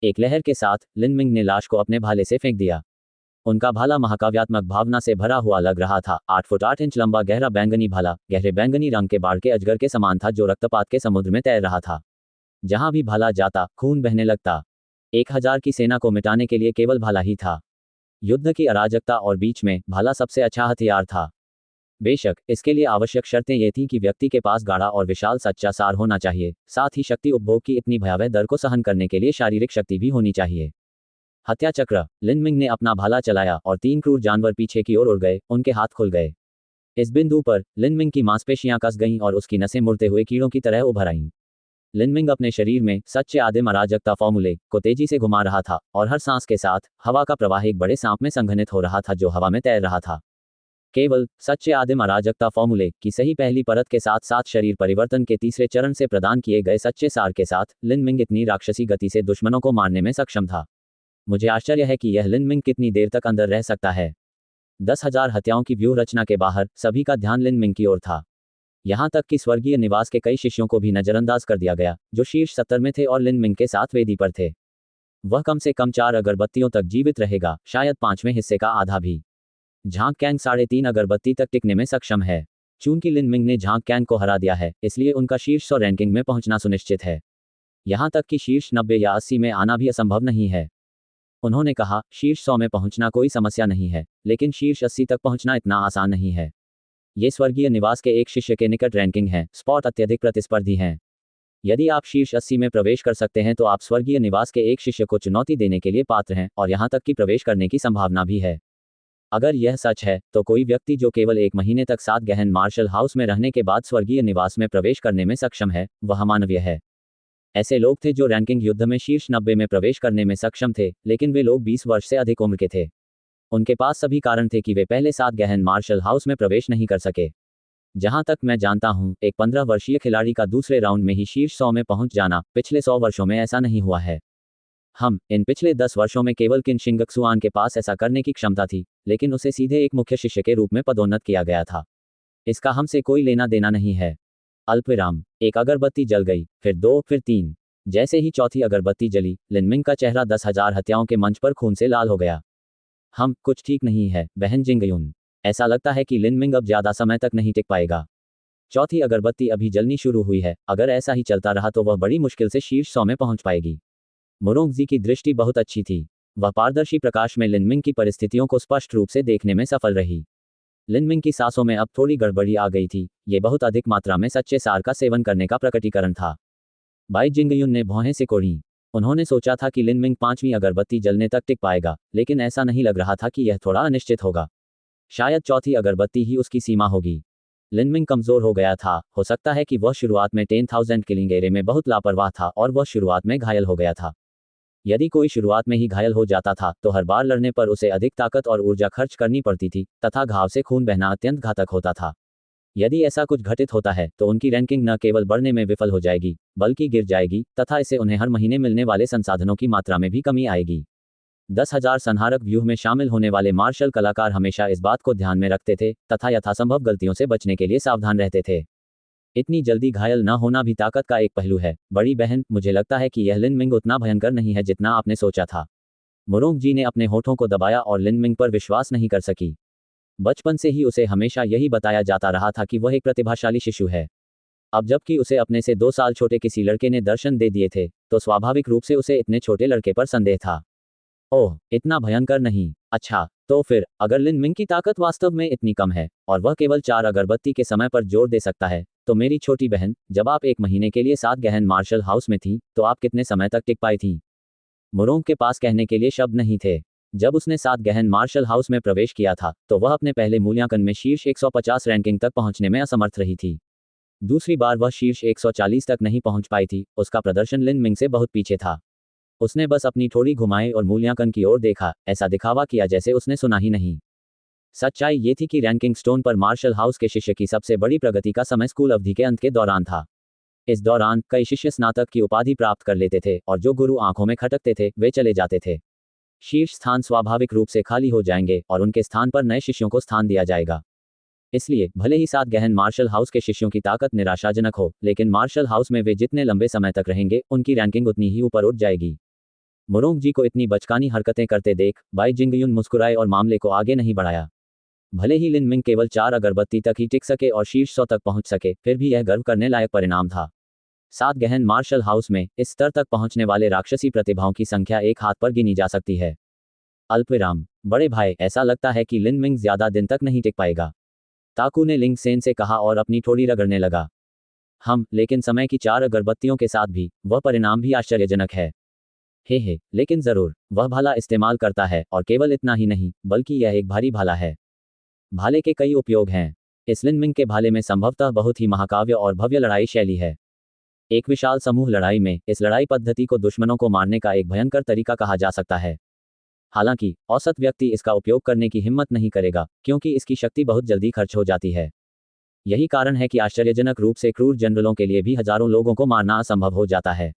एक लहर के साथ लिन मिंग ने लाश को अपने भाले से फेंक दिया। उनका भाला महाकाव्यात्मक भावना से भरा हुआ लग रहा था। 8 फुट 8 इंच लंबा गहरा बैंगनी भाला गहरे बैंगनी रंग के बाढ़ के अजगर के समान था, जो रक्तपात के समुद्र में तैर रहा था। जहां भी भाला जाता, खून बहने लगता। 1000 की सेना को मिटाने के लिए केवल भाला ही था। युद्ध की अराजकता और बीच में भाला सबसे अच्छा हथियार था। बेशक इसके लिए आवश्यक शर्तें ये थीं कि व्यक्ति के पास गाढ़ा और विशाल सच्चा सार होना चाहिए, साथ ही शक्ति उपभोग की इतनी भयावह दर को सहन करने के लिए शारीरिक शक्ति भी होनी चाहिए। हत्या चक्र। लिन मिंग ने अपना भाला चलाया और 3 क्रूर जानवर पीछे की ओर उड़ गए, उनके हाथ खुल गए। इस बिंदु पर लिन मिंग की मांसपेशियां कस गईं और उसकी नसें मुड़ते हुए कीड़ों की तरह उभर आईं। लिन मिंग अपने शरीर में सच्चे आदिम अराजकता फॉर्मूले को तेजी से घुमा रहा था और हर सांस के साथ हवा का प्रवाह एक बड़े सांप में संघनित हो रहा था, जो हवा में तैर रहा था। केवल सच्चे आदिम अराजकता फॉर्मूले की सही पहली परत के साथ साथ शरीर परिवर्तन के तीसरे चरण से प्रदान किए गए सच्चे सार के साथ लिन मिंग इतनी राक्षसी गति से दुश्मनों को मारने में सक्षम था। मुझे आश्चर्य है कि यह लिन मिंग कितनी देर तक अंदर रह सकता है। 10,000 हत्याओं की व्यूह रचना के बाहर सभी का ध्यान लिन मिंग की ओर था। यहां तक कि स्वर्गीय निवास के कई शिष्यों को भी नजरअंदाज कर दिया गया, जो शीर्ष 70 में थे और लिन मिंग के साथ वेदी पर थे। वह कम से कम 4 अगरबत्तियों तक जीवित रहेगा, शायद 5वें हिस्से का आधा भी। झांग कैंग 3.5 अगरबत्ती तक टिकने में सक्षम है। चूंकि लिन मिंग ने झांग कैंग को हरा दिया है, इसलिए उनका शीर्ष 100 रैंकिंग में पहुंचना सुनिश्चित है। यहां तक कि शीर्ष 90 या 80 में आना भी असंभव नहीं है। उन्होंने कहा, शीर्ष 100 में पहुंचना कोई समस्या नहीं है, लेकिन शीर्ष 80 तक पहुंचना इतना आसान नहीं है। ये स्वर्गीय निवास के एक शिष्य के निकट रैंकिंग है। स्पॉट अत्यधिक प्रतिस्पर्धी हैं। यदि आप शीर्ष 80 में प्रवेश कर सकते हैं तो आप स्वर्गीय निवास के एक शिष्य को चुनौती देने के लिए पात्र हैं, और यहां तक कि प्रवेश करने की संभावना भी है। अगर यह सच है तो कोई व्यक्ति जो केवल 1 महीने तक 7 गहन मार्शल हाउस में रहने के बाद स्वर्गीय निवास में प्रवेश करने में सक्षम है, वह अमानवीय है। ऐसे लोग थे जो रैंकिंग युद्ध में शीर्ष 90 में प्रवेश करने में सक्षम थे, लेकिन वे लोग 20 वर्ष से अधिक उम्र के थे। उनके पास सभी कारण थे कि वे पहले 7 गहन मार्शल हाउस में प्रवेश नहीं कर सके। जहां तक मैं जानता हूं, एक 15 वर्षीय खिलाड़ी का दूसरे राउंड में ही शीर्ष 100 में पहुंच जाना, पिछले 100 वर्षों में ऐसा नहीं हुआ है। इन पिछले 10 वर्षों में केवल किन शिंगक्सुआन के पास ऐसा करने की क्षमता थी, लेकिन उसे सीधे एक मुख्य शिष्य के रूप में पदोन्नत किया गया था। इसका हमसे कोई लेना देना नहीं है। अल्पविराम। एक अगरबत्ती जल गई, फिर 2, फिर 3। जैसे ही चौथी अगरबत्ती जली, लिनमिंग का चेहरा 10,000 हत्याओं के मंच पर खून से लाल हो गया। कुछ ठीक नहीं है, बहन जिंगयुन। ऐसा लगता है कि लिनमिंग अब ज्यादा समय तक नहीं टिक पाएगा। चौथी अगरबत्ती अभी जलनी शुरू हुई है, अगर ऐसा ही चलता रहा तो वह बड़ी मुश्किल से शीर्ष 100 में पहुंच पाएगी। मुरोंगजी की दृष्टि बहुत अच्छी थी। वह पारदर्शी प्रकाश में लिनमिंग की परिस्थितियों को स्पष्ट रूप से देखने में सफल रही। लिनमिंग की सांसों में अब थोड़ी गड़बड़ी आ गई थी। ये बहुत अधिक मात्रा में सच्चे सार का सेवन करने का प्रकटीकरण था। बाई जिंगयुन ने भौहें सिकोड़ी। उन्होंने सोचा था कि लिनमिंग 5वीं अगरबत्ती जलने तक टिक पाएगा, लेकिन ऐसा नहीं लग रहा था कि यह थोड़ा अनिश्चित होगा। शायद चौथी अगरबत्ती ही उसकी सीमा होगी। लिनमिंग कमजोर हो गया था। हो सकता है कि वह शुरुआत में 10,000 किलिंग एरे में बहुत लापरवाह था और वह शुरुआत में घायल हो गया था। यदि कोई शुरुआत में ही घायल हो जाता था तो हर बार लड़ने पर उसे अधिक ताकत और ऊर्जा खर्च करनी पड़ती थी, तथा घाव से खून बहना अत्यंत घातक होता था। यदि ऐसा कुछ घटित होता है तो उनकी रैंकिंग न केवल बढ़ने में विफल हो जाएगी, बल्कि गिर जाएगी, तथा इससे उन्हें हर महीने मिलने वाले संसाधनों की मात्रा में भी कमी आएगी। 10,000 संहारक व्यूह में शामिल होने वाले मार्शल कलाकार हमेशा इस बात को ध्यान में रखते थे, तथा यथासंभव गलतियों से बचने के लिए सावधान रहते थे। इतनी जल्दी घायल न होना भी ताकत का एक पहलू है। बड़ी बहन, मुझे लगता है कि यह लिनमिंग उतना भयंकर नहीं है जितना आपने सोचा था। मुरोंगजी ने अपने होठों को दबाया और लिनमिंग पर विश्वास नहीं कर सकी। बचपन से ही उसे हमेशा यही बताया जाता रहा था कि वह एक प्रतिभाशाली शिशु है। अब जबकि उसे अपने से 2 साल छोटे किसी लड़के ने दर्शन दे दिए थे, तो स्वाभाविक रूप से उसे इतने छोटे लड़के पर संदेह था। ओह, इतना भयंकर नहीं। अच्छा, तो फिर अगर लिनमिंग की ताकत वास्तव में इतनी कम है और वह केवल 4 अगरबत्ती के समय पर जोर दे सकता है, तो मेरी छोटी बहन, जब आप 1 महीने के लिए 7 गहन मार्शल हाउस में थीं, तो आप कितने समय तक टिक पाई थीं? मुरोंग के पास कहने के लिए शब्द नहीं थे। जब उसने 7 गहन मार्शल हाउस में प्रवेश किया था, तो वह अपने पहले मूल्यांकन में शीर्ष 150 रैंकिंग तक पहुंचने में असमर्थ रही थी। दूसरी बार वह शीर्ष 140 तक नहीं पहुंच पाई थी। उसका प्रदर्शन लिनमिंग से बहुत पीछे था। उसने बस अपनी थोड़ी घुमाई और मूल्यांकन की ओर देखा, ऐसा दिखावा किया जैसे उसने सुना ही नहीं। सच्चाई ये थी कि रैंकिंग स्टोन पर मार्शल हाउस के शिष्य की सबसे बड़ी प्रगति का समय स्कूल अवधि के अंत के दौरान था। इस दौरान कई शिष्य स्नातक की उपाधि प्राप्त कर लेते थे और जो गुरु आंखों में खटकते थे वे चले जाते थे। शीर्ष स्थान स्वाभाविक रूप से खाली हो जाएंगे और उनके स्थान पर नए शिष्यों को स्थान दिया जाएगा। इसलिए भले ही 7 गहन मार्शल हाउस के शिष्यों की ताकत निराशाजनक हो, लेकिन मार्शल हाउस में वे जितने लंबे समय तक रहेंगे उनकी रैंकिंग उतनी ही ऊपर उठ जाएगी। मुरोंगजी को इतनी बचकानी हरकतें करते देख बाई जिंगयुन मुस्कुराए और मामले को आगे नहीं बढ़ाया। भले ही लिनमिंग केवल 4 अगरबत्ती तक ही टिक सके और शीर्ष 100 तक पहुंच सके, फिर भी यह गर्व करने लायक परिणाम था। 7 गहन मार्शल हाउस में इस स्तर तक पहुंचने वाले राक्षसी प्रतिभाओं की संख्या एक हाथ पर गिनी जा सकती है। अल्पविराम। बड़े भाई, ऐसा लगता है कि लिनमिंग ज्यादा दिन तक नहीं टिक पाएगा, ताकू ने लिंग सेन से कहा और अपनी ठोड़ी रगड़ने लगा। लेकिन समय की 4 अगरबत्तियों के साथ भी वह परिणाम भी आश्चर्यजनक है। हे, लेकिन जरूर वह भाला इस्तेमाल करता है, और केवल इतना ही नहीं, बल्कि यह एक भारी भाला है। भाले के कई उपयोग हैं। इस लिनमिंग के भाले में संभवतः बहुत ही महाकाव्य और भव्य लड़ाई शैली है। एक विशाल समूह लड़ाई में इस लड़ाई पद्धति को दुश्मनों को मारने का एक भयंकर तरीका कहा जा सकता है। हालांकि औसत व्यक्ति इसका उपयोग करने की हिम्मत नहीं करेगा, क्योंकि इसकी शक्ति बहुत जल्दी खर्च हो जाती है। यही कारण है कि आश्चर्यजनक रूप से क्रूर जनरलों के लिए भी हजारों लोगों को मारना असंभव हो जाता है।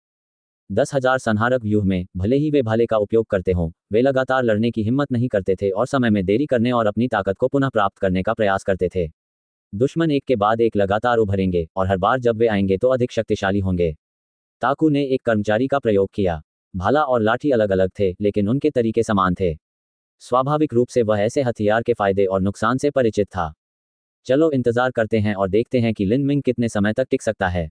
10,000 संहारक व्यूह में भले ही वे भाले का उपयोग करते हों, वे लगातार लड़ने की हिम्मत नहीं करते थे और समय में देरी करने और अपनी ताकत को पुनः प्राप्त करने का प्रयास करते थे। दुश्मन एक के बाद एक लगातार उभरेंगे और हर बार जब वे आएंगे तो अधिक शक्तिशाली होंगे। ताकू ने एक कर्मचारी का प्रयोग किया। भाला और लाठी अलग अलग थे, लेकिन उनके तरीके समान थे। स्वाभाविक रूप से वह ऐसे हथियार के फायदे और नुकसान से परिचित था। चलो इंतजार करते हैं और देखते हैं कि लिनमिंग कितने समय तक टिक सकता है।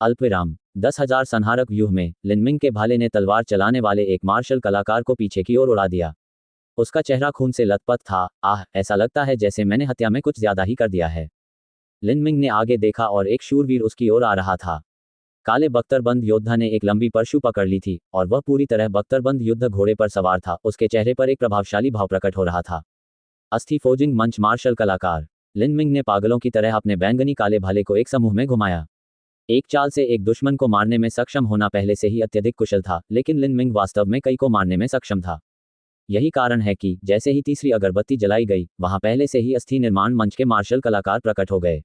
अल्पविराम। 10,000 संहारक व्यूह में लिनमिंग के भाले ने तलवार चलाने वाले एक मार्शल कलाकार को पीछे की ओर उड़ा दिया। उसका चेहरा खून से लथपथ था। ऐसा लगता है जैसे मैंने हत्या में कुछ ज्यादा ही कर दिया है। लिनमिंग ने आगे देखा और एक शूरवीर उसकी ओर आ रहा था। काले बख्तरबंद योद्धा ने एक लंबी परशु पकड़ ली थी और वह पूरी तरह बख्तरबंद युद्ध घोड़े पर सवार था। उसके चेहरे पर एक प्रभावशाली भाव प्रकट हो रहा था। अस्थि फोजिंग मंच मार्शल कलाकार लिन मिंग ने पागलों की तरह अपने बैंगनी काले भाले को एक समूह में घुमाया। एक चाल से एक दुश्मन को मारने में सक्षम होना पहले से ही अत्यधिक कुशल था, लेकिन लिन मिंग वास्तव में कई को मारने में सक्षम था। यही कारण है कि जैसे ही तीसरी अगरबत्ती जलाई गई, वहां पहले से ही अस्थि निर्माण मंच के मार्शल कलाकार प्रकट हो गए।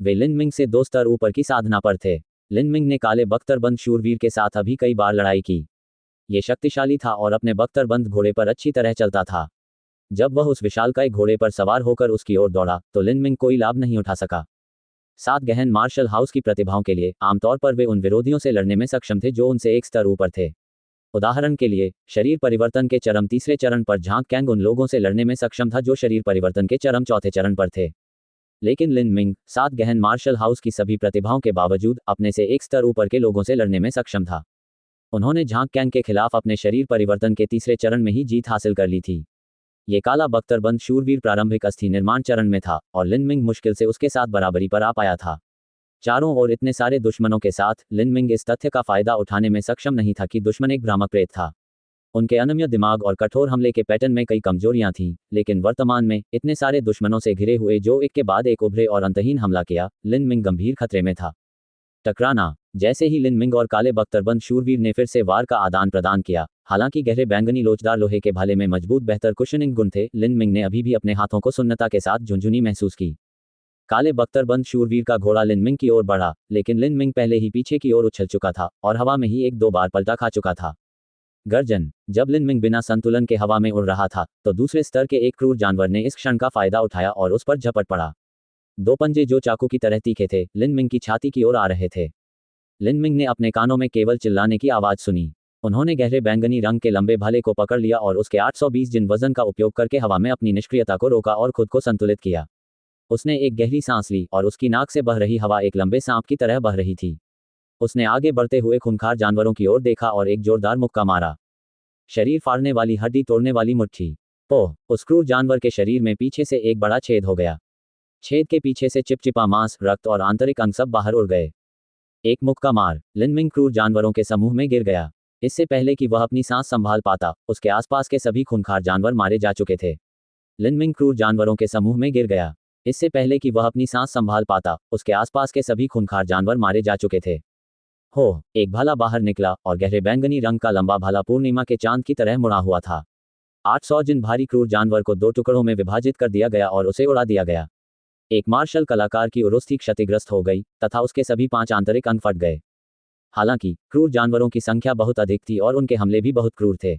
वे लिन मिंग से 2 स्तर ऊपर की साधना पर थे। लिन मिंग ने काले बख्तरबंद शूरवीर के साथ अभी कई बार लड़ाई की। ये शक्तिशाली था और अपने बख्तरबंद घोड़े पर अच्छी तरह चलता था। जब वह उस विशालकाय घोड़े पर सवार होकर उसकी ओर दौड़ा तो लिन मिंग कोई लाभ नहीं उठा सका। 7 गहन मार्शल हाउस की प्रतिभाओं के लिए आमतौर पर वे उन विरोधियों से लड़ने में सक्षम थे जो उनसे एक स्तर ऊपर थे। उदाहरण के लिए, शरीर परिवर्तन के चरम तीसरे चरण पर झांग कैंग उन लोगों से लड़ने में सक्षम था जो शरीर परिवर्तन के चरम चौथे चरण पर थे। लेकिन लिन मिंग 7 गहन मार्शल हाउस की सभी प्रतिभाओं के बावजूद अपने से एक स्तर ऊपर के लोगों से लड़ने में सक्षम था। उन्होंने झांग कैंग के खिलाफ अपने शरीर परिवर्तन के तीसरे चरण में ही जीत हासिल कर ली थी। ये काला बख्तरबंद शूरवीर प्रारंभिक अस्थि निर्माण चरण में था और लिन मिंग मुश्किल से उसके साथ बराबरी पर आ पाया था। चारों ओर इतने सारे दुश्मनों के साथ लिन मिंग इस तथ्य का फायदा उठाने में सक्षम नहीं था कि दुश्मन एक भ्रामक प्रेत था। उनके अनम्य दिमाग और कठोर हमले के पैटर्न में कई कमजोरियां थीं, लेकिन वर्तमान में इतने सारे दुश्मनों से घिरे हुए जो एक के बाद एक उभरे और अंतहीन हमला किया, लिन मिंग गंभीर खतरे में था। टकराना। जैसे ही लिन मिंग और काले बख्तरबंद शूरवीर ने फिर से वार का आदान प्रदान किया, हालांकि गहरे बैंगनी लोचदार लोहे के भाले में मजबूत बेहतर कुशनिंग गुण थे, लिन मिंग ने अभी भी अपने हाथों को सुन्नता के साथ झुंझुनी महसूस की। काले बख्तरबंद शूरवीर का घोड़ा लिन मिंग की ओर बढ़ा, लेकिन लिन मिंग पहले ही पीछे की ओर उछल चुका था और हवा में ही 1-2 बार पलटा खा चुका था। गर्जन। जब लिन मिंग बिना संतुलन के हवा में उड़ रहा था तो दूसरे स्तर के एक क्रूर जानवर ने इस क्षण का फायदा उठाया और उस पर झपट पड़ा। 2 पंजे जो चाकू की तरह तीखे थे, लिन मिंग की छाती की ओर आ रहे थे। लिन मिंग ने अपने कानों में केवल चिल्लाने की आवाज सुनी। उन्होंने गहरे बैंगनी रंग के लंबे भाले को पकड़ लिया और उसके 820 जिन वजन का उपयोग करके हवा में अपनी निष्क्रियता को रोका और खुद को संतुलित किया। उसने एक गहरी सांस ली और उसकी नाक से बह रही हवा एक लंबे सांप की तरह बह रही थी। उसने आगे बढ़ते हुए खूंखार जानवरों की ओर देखा और एक जोरदार मुक्का मारा। शरीर फाड़ने वाली, हड्डी तोड़ने वाली मुट्ठी। ओह! उस क्रूर जानवर के शरीर में पीछे से एक बड़ा छेद हो गया। छेद के पीछे से चिपचिपा मांस, रक्त और आंतरिक अंग सब बाहर उड़ गए। एक मुक्का मार, लिन मिंग क्रूर जानवरों के समूह में गिर गया। इससे पहले कि वह अपनी सांस संभाल पाता, उसके आसपास के सभी खूंखार जानवर मारे जा चुके थे। लिन मिंग क्रूर जानवरों के समूह में गिर गया। इससे पहले कि वह अपनी सांस संभाल पाता, उसके आसपास के सभी खूंखार जानवर मारे जा चुके थे। हो! एक भाला बाहर निकला और गहरे बैंगनी रंग का लंबा भाला पूर्णिमा के चांद की तरह मुड़ा हुआ था। 800 जिन भारी क्रूर जानवर को 2 टुकड़ों में विभाजित कर दिया गया और उसे उड़ा दिया गया। एक मार्शल कलाकार की उरुस्थि क्षतिग्रस्त हो गई तथा उसके सभी 5 आंतरिक अंग फट गए। हालांकि क्रूर जानवरों की संख्या बहुत अधिक थी और उनके हमले भी बहुत क्रूर थे।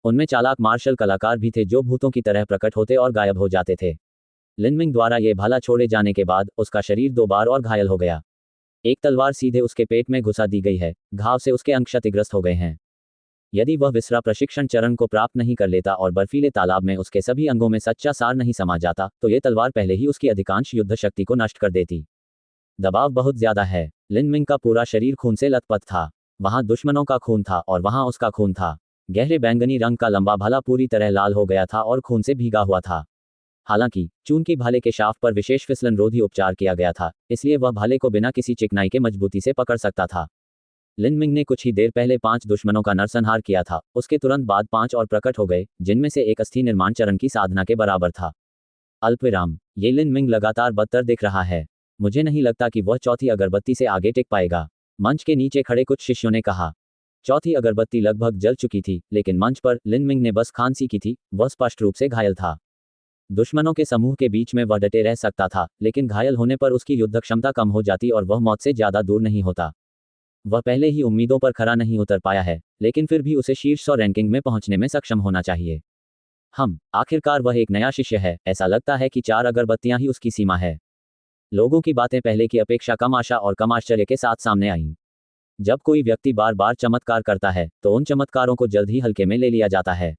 उनमें चालाक मार्शल कलाकार भी थे जो भूतों की तरह प्रकट होते और गायब हो जाते थे। लिन मिंग द्वारा ये भाला छोड़े जाने के बाद उसका शरीर 2 बार और घायल हो गया। एक तलवार सीधे उसके पेट में घुसा दी गई है, घाव से उसके अंग क्षतिग्रस्त हो गए हैं। यदि वह विसरा प्रशिक्षण चरण को प्राप्त नहीं कर लेता और बर्फीले तालाब में उसके सभी अंगों में सच्चा सार नहीं समा जाता, तो ये तलवार पहले ही उसकी अधिकांश युद्ध शक्ति को नष्ट कर देती। दबाव बहुत ज्यादा है। लिन मिंग का पूरा शरीर खून से लथपथ था। वहां दुश्मनों का खून था और वहां उसका खून था। गहरे बैंगनी रंग का लंबा भाला पूरी तरह लाल हो गया था और खून से भीगा हुआ था। हालांकि चून की भाले के शाफ्ट पर विशेष फिसलन रोधी उपचार किया गया था, इसलिए वह भाले को बिना किसी चिकनाई के मजबूती से पकड़ सकता था। लिन मिंग ने कुछ ही देर पहले 5 दुश्मनों का नरसंहार किया था, उसके तुरंत बाद 5 और प्रकट हो गए, जिनमें से एक अस्थि निर्माण चरण की साधना के बराबर था। अल्पविराम। ये लिन मिंग लगातार बदतर दिख रहा है। मुझे नहीं लगता कि वह चौथी अगरबत्ती से आगे टिक पाएगा, मंच के नीचे खड़े कुछ शिष्यों ने कहा। चौथी अगरबत्ती लगभग जल चुकी थी, लेकिन मंच पर लिन मिंग ने बस खांसी की थी, वह स्पष्ट रूप से घायल था। दुश्मनों के समूह के बीच में वह डटे रह सकता था, लेकिन घायल होने पर उसकी युद्ध क्षमता कम हो जाती और वह मौत से ज्यादा दूर नहीं होता। वह पहले ही उम्मीदों पर खरा नहीं उतर पाया है, लेकिन फिर भी उसे शीर्ष 100 रैंकिंग में पहुंचने में सक्षम होना चाहिए। आखिरकार वह एक नया शिष्य है। ऐसा लगता है कि 4 अगरबत्तियां ही उसकी सीमा है। लोगों की बातें पहले की अपेक्षा कम आशा और कम आश्चर्य के साथ सामने आईं। जब कोई व्यक्ति बार बार चमत्कार करता है तो उन चमत्कारों को जल्द ही हल्के में ले लिया जाता है।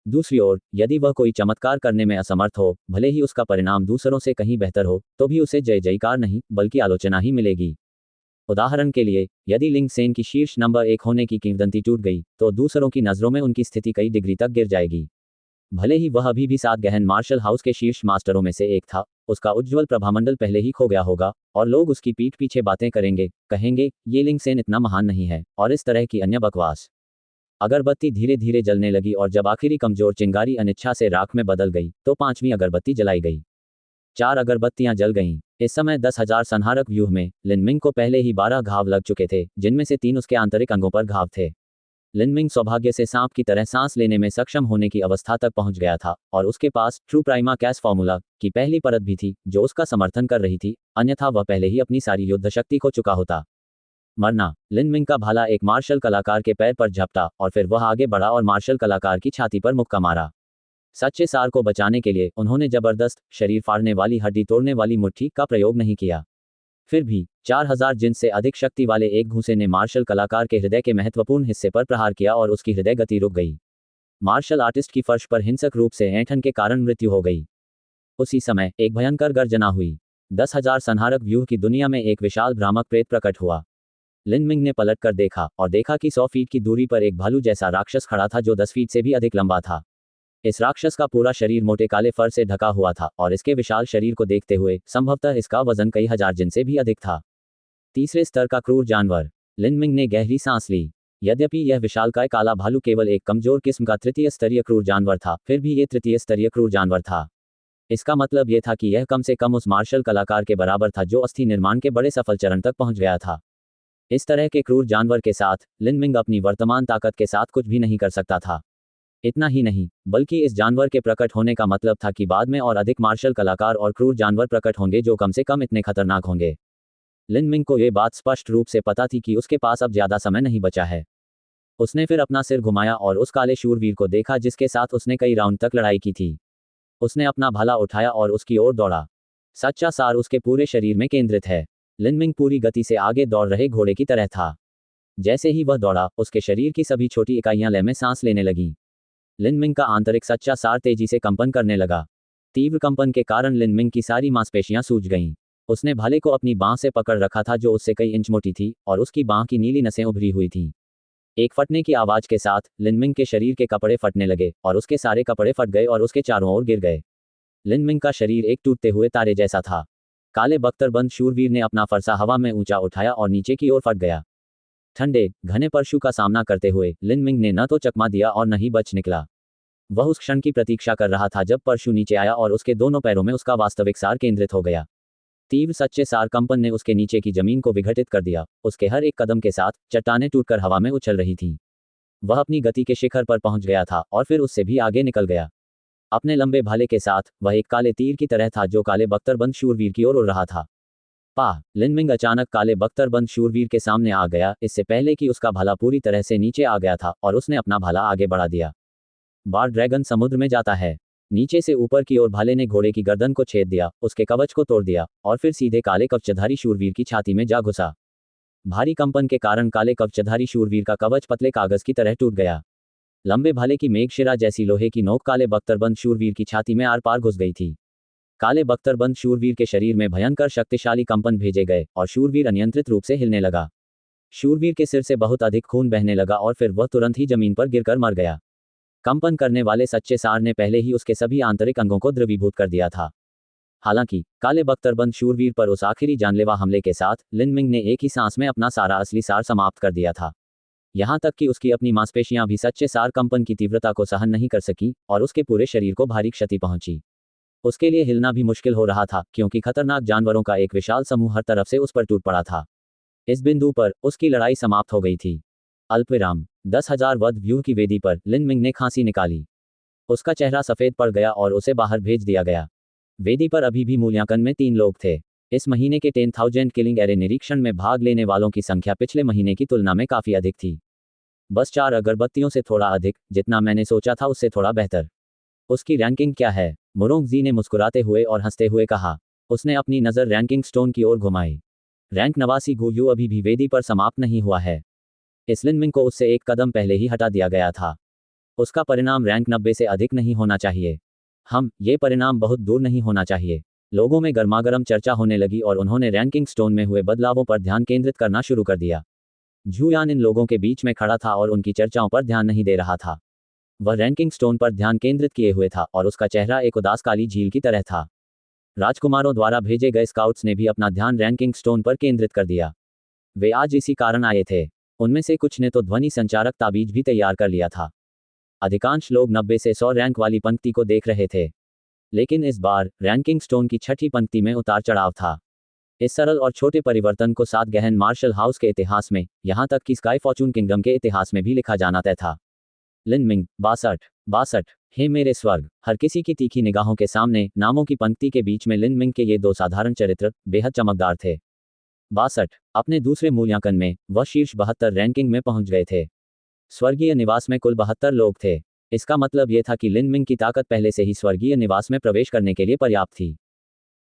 दूसरी ओर, यदि वह कोई चमत्कार करने में असमर्थ हो, भले ही उसका परिणाम दूसरों से कहीं बेहतर हो, तो भी उसे जय जयकार नहीं बल्कि आलोचना ही मिलेगी। उदाहरण के लिए, यदि लिंग सेन की शीर्ष नंबर 1 होने की किंवदंती टूट गई, तो दूसरों की नज़रों में उनकी स्थिति कई डिग्री तक गिर जाएगी। भले ही वह अभी भी 7 गहन मार्शल हाउस के शीर्ष मास्टरों में से एक था, उसका उज्ज्वल प्रभामंडल पहले ही खो गया होगा, और लोग उसकी पीठ पीछे बातें करेंगे, कहेंगे ये लिंग सेन इतना महान नहीं है, और इस तरह की अन्य बकवास। अगरबत्ती धीरे धीरे जलने लगी और जब आखिरी कमजोर चिंगारी अनिच्छा से राख में बदल गई तो 5वीं अगरबत्ती जलाई गई। 4 अगरबत्तियां जल गईं। इस समय 10,000 संहारक व्यूह में लिनमिंग को पहले ही 12 घाव लग चुके थे, जिनमें से 3 उसके आंतरिक अंगों पर घाव थे। लिनमिंग सौभाग्य से सांप की तरह सांस लेने में सक्षम होने की अवस्था तक पहुंच गया था, और उसके पास ट्रू प्राइमा कैस फॉर्मूला की पहली परत भी थी जो उसका समर्थन कर रही थी, अन्यथा वह पहले ही अपनी सारी युद्ध शक्ति खो चुका होता। मरना। लिनमिंग का भाला एक मार्शल कलाकार के पैर पर झपटा और फिर वह आगे बढ़ा और मार्शल कलाकार की छाती पर मुक्का मारा। सच्चे सार को बचाने के लिए उन्होंने जबरदस्त, शरीर फाड़ने वाली, हड्डी तोड़ने वाली मुट्ठी का प्रयोग नहीं किया। फिर भी 4000 जिन से अधिक शक्ति वाले एक घूंसे ने मार्शल कलाकार के हृदय के महत्वपूर्ण हिस्से पर प्रहार किया और उसकी हृदय गति रुक गई। मार्शल आर्टिस्ट की फर्श पर हिंसक रूप से ऐंठन के कारण मृत्यु हो गई। उसी समय एक भयंकर गर्जना हुई। 10,000 संहारक व्यूह की दुनिया में एक विशाल भ्रामक प्रेत प्रकट हुआ। लिनमिंग ने पलट कर देखा और देखा कि 100 फीट की दूरी पर एक भालू जैसा राक्षस खड़ा था जो 10 फीट से भी अधिक लंबा था। इस राक्षस का पूरा शरीर मोटे काले फर से ढका हुआ था और इसके विशाल शरीर को देखते हुए संभवतः इसका वजन कई हजार जिन से भी अधिक था। तीसरे स्तर का क्रूर जानवर। लिनमिंग ने गहरी सांस ली। यद्यपि यह विशालकाय काला भालू केवल एक कमजोर किस्म का तृतीय स्तरीय क्रूर जानवर था, फिर भी यह तृतीय स्तरीय क्रूर जानवर था। इसका मतलब यह था कि यह कम से कम उस मार्शल कलाकार के बराबर था जो अस्थि निर्माण के बड़े सफल चरण तक पहुंच गया था। इस तरह के क्रूर जानवर के साथ लिनमिंग अपनी वर्तमान ताकत के साथ कुछ भी नहीं कर सकता था। इतना ही नहीं, बल्कि इस जानवर के प्रकट होने का मतलब था कि बाद में और अधिक मार्शल कलाकार और क्रूर जानवर प्रकट होंगे जो कम से कम इतने खतरनाक होंगे। लिनमिंग को यह बात स्पष्ट रूप से पता थी कि उसके पास अब ज्यादा समय नहीं बचा है। उसने फिर अपना सिर घुमाया और उस काले शूरवीर को देखा जिसके साथ उसने कई राउंड तक लड़ाई की थी। उसने अपना भाला उठाया और उसकी ओर दौड़ा। सच्चा सार उसके पूरे शरीर में केंद्रित है। लिनमिंग पूरी गति से आगे दौड़ रहे घोड़े की तरह था। जैसे ही वह दौड़ा, उसके शरीर की सभी छोटी इकाइयां लय में सांस लेने लगीं। लिनमिंग का आंतरिक सच्चा सार तेजी से कंपन करने लगा। तीव्र कंपन के कारण लिनमिंग की सारी मांसपेशियां सूज गईं। उसने भाले को अपनी बांह से पकड़ रखा था जो उससे कई इंच मोटी थी, और उसकी बांह की नीली नसें उभरी हुई थीं। एक फटने की आवाज के साथ लिनमिंग के शरीर के कपड़े फटने लगे और उसके सारे कपड़े फट गए और उसके चारों ओर गिर गए। लिनमिंग का शरीर एक टूटते हुए तारे जैसा था। काले बख्तरबंद शूरवीर ने अपना फरसा हवा में ऊंचा उठाया और नीचे की ओर फट गया। ठंडे, घने परशु का सामना करते हुए लिनमिंग ने न तो चकमा दिया और न ही बच निकला। वह उस क्षण की प्रतीक्षा कर रहा था जब परशु नीचे आया और उसके दोनों पैरों में उसका वास्तविक सार केंद्रित हो गया। तीव्र सच्चे सार कंपन ने उसके नीचे की जमीन को विघटित कर दिया। उसके हर एक कदम के साथ चट्टानें टूटकर हवा में उछल रही थीं। वह अपनी गति के शिखर पर पहुंच गया था और फिर उससे भी आगे निकल गया। अपने लंबे भाले के साथ वह एक काले तीर की तरह था जो काले बख्तरबंद शूरवीर की ओर उड़ रहा था। पाह! लिनमिंग अचानक काले बख्तरबंद शूरवीर के सामने आ गया, इससे पहले कि उसका भाला पूरी तरह से नीचे आ गया था, और उसने अपना भाला आगे बढ़ा दिया। बार ड्रैगन समुद्र में जाता है। नीचे से ऊपर की ओर भाले ने घोड़े की गर्दन को छेद दिया, उसके कवच को तोड़ दिया और फिर सीधे काले कवचधारी शूरवीर की छाती में जा घुसा। भारी कंपन के कारण काले कवचधारी शूरवीर का कवच पतले कागज की तरह टूट गया। लंबे भाले की मेघशिरा जैसी लोहे की नोक काले बख्तरबंद शूरवीर की छाती में आर पार घुस गई थी। काले बख्तरबंद शूरवीर के शरीर में भयंकर शक्तिशाली कंपन भेजे गए और शूरवीर अनियंत्रित रूप से हिलने लगा। शूरवीर के सिर से बहुत अधिक खून बहने लगा और फिर वह तुरंत ही जमीन पर गिरकर मर गया। कंपन करने वाले सच्चे सार ने पहले ही उसके सभी आंतरिक अंगों को द्रवीभूत कर दिया था। हालांकि काले बख्तरबंद शूरवीर पर उस आखिरी जानलेवा हमले के साथ लिनमिंग ने एक ही सांस में अपना सारा असली सार समाप्त कर दिया था। यहां तक कि उसकी अपनी मांसपेशियां भी सच्चे सार कंपन की तीव्रता को सहन नहीं कर सकी और उसके पूरे शरीर को भारी क्षति पहुंची। उसके लिए हिलना भी मुश्किल हो रहा था क्योंकि खतरनाक जानवरों का एक विशाल समूह हर तरफ से उस पर टूट पड़ा था। इस बिंदु पर उसकी लड़ाई समाप्त हो गई थी। अल्पविराम। 10,000 वध व्यूह की वेदी पर लिनमिंग ने खांसी निकाली। उसका चेहरा सफेद पड़ गया और उसे बाहर भेज दिया गया। वेदी पर अभी भी मूल्यांकन में 3 लोग थे। इस महीने के 10,000 किलिंग एरे निरीक्षण में भाग लेने वालों की संख्या पिछले महीने की तुलना में काफी अधिक थी। बस 4 अगरबत्तियों से थोड़ा अधिक, जितना मैंने सोचा था उससे थोड़ा बेहतर। उसकी रैंकिंग क्या है? मुरोंगजी ने मुस्कुराते हुए और हंसते हुए कहा। उसने अपनी नज़र रैंकिंग स्टोन की ओर घुमाई। रैंक 89 गुयू अभी भी वेदी पर समाप्त नहीं हुआ है। इस लिनमिंग को उससे एक कदम पहले ही हटा दिया गया था। उसका परिणाम रैंक 90 से अधिक नहीं होना चाहिए। ये परिणाम बहुत दूर नहीं होना चाहिए। लोगों में गर्मागर्म चर्चा होने लगी और उन्होंने रैंकिंग स्टोन में हुए बदलावों पर ध्यान केंद्रित करना शुरू कर दिया। झू यान इन लोगों के बीच में खड़ा था और उनकी चर्चाओं पर ध्यान नहीं दे रहा था। वह रैंकिंग स्टोन पर ध्यान केंद्रित किए हुए था और उसका चेहरा एक उदास काली झील की तरह था। राजकुमारों द्वारा भेजे गए स्काउट्स ने भी अपना ध्यान रैंकिंग स्टोन पर केंद्रित कर दिया। वे आज इसी कारण आए थे। उनमें से कुछ ने तो ध्वनि संचारक ताबीज भी तैयार कर लिया था। अधिकांश लोग 90 से 100 रैंक वाली पंक्ति को देख रहे थे, लेकिन इस बार रैंकिंग स्टोन की छठी पंक्ति में उतार चढ़ाव था। इस सरल और छोटे परिवर्तन को 7 गहन मार्शल हाउस के इतिहास में, यहां तक कि स्काई फॉर्चून किंगडम के इतिहास में भी लिखा जाना तय था। लिन मिंग 62 हे मेरे स्वर्ग। हर किसी की तीखी निगाहों के सामने नामों की पंक्ति के बीच में लिन मिंग के ये दो साधारण चरित्र बेहद चमकदार थे। 62 अपने दूसरे मूल्यांकन में वह शीर्ष 72 रैंकिंग में पहुंच गए थे। स्वर्गीय निवास में कुल 72 लोग थे। इसका मतलब यह था कि लिन मिंग की ताकत पहले से ही स्वर्गीय निवास में प्रवेश करने के लिए पर्याप्त थी।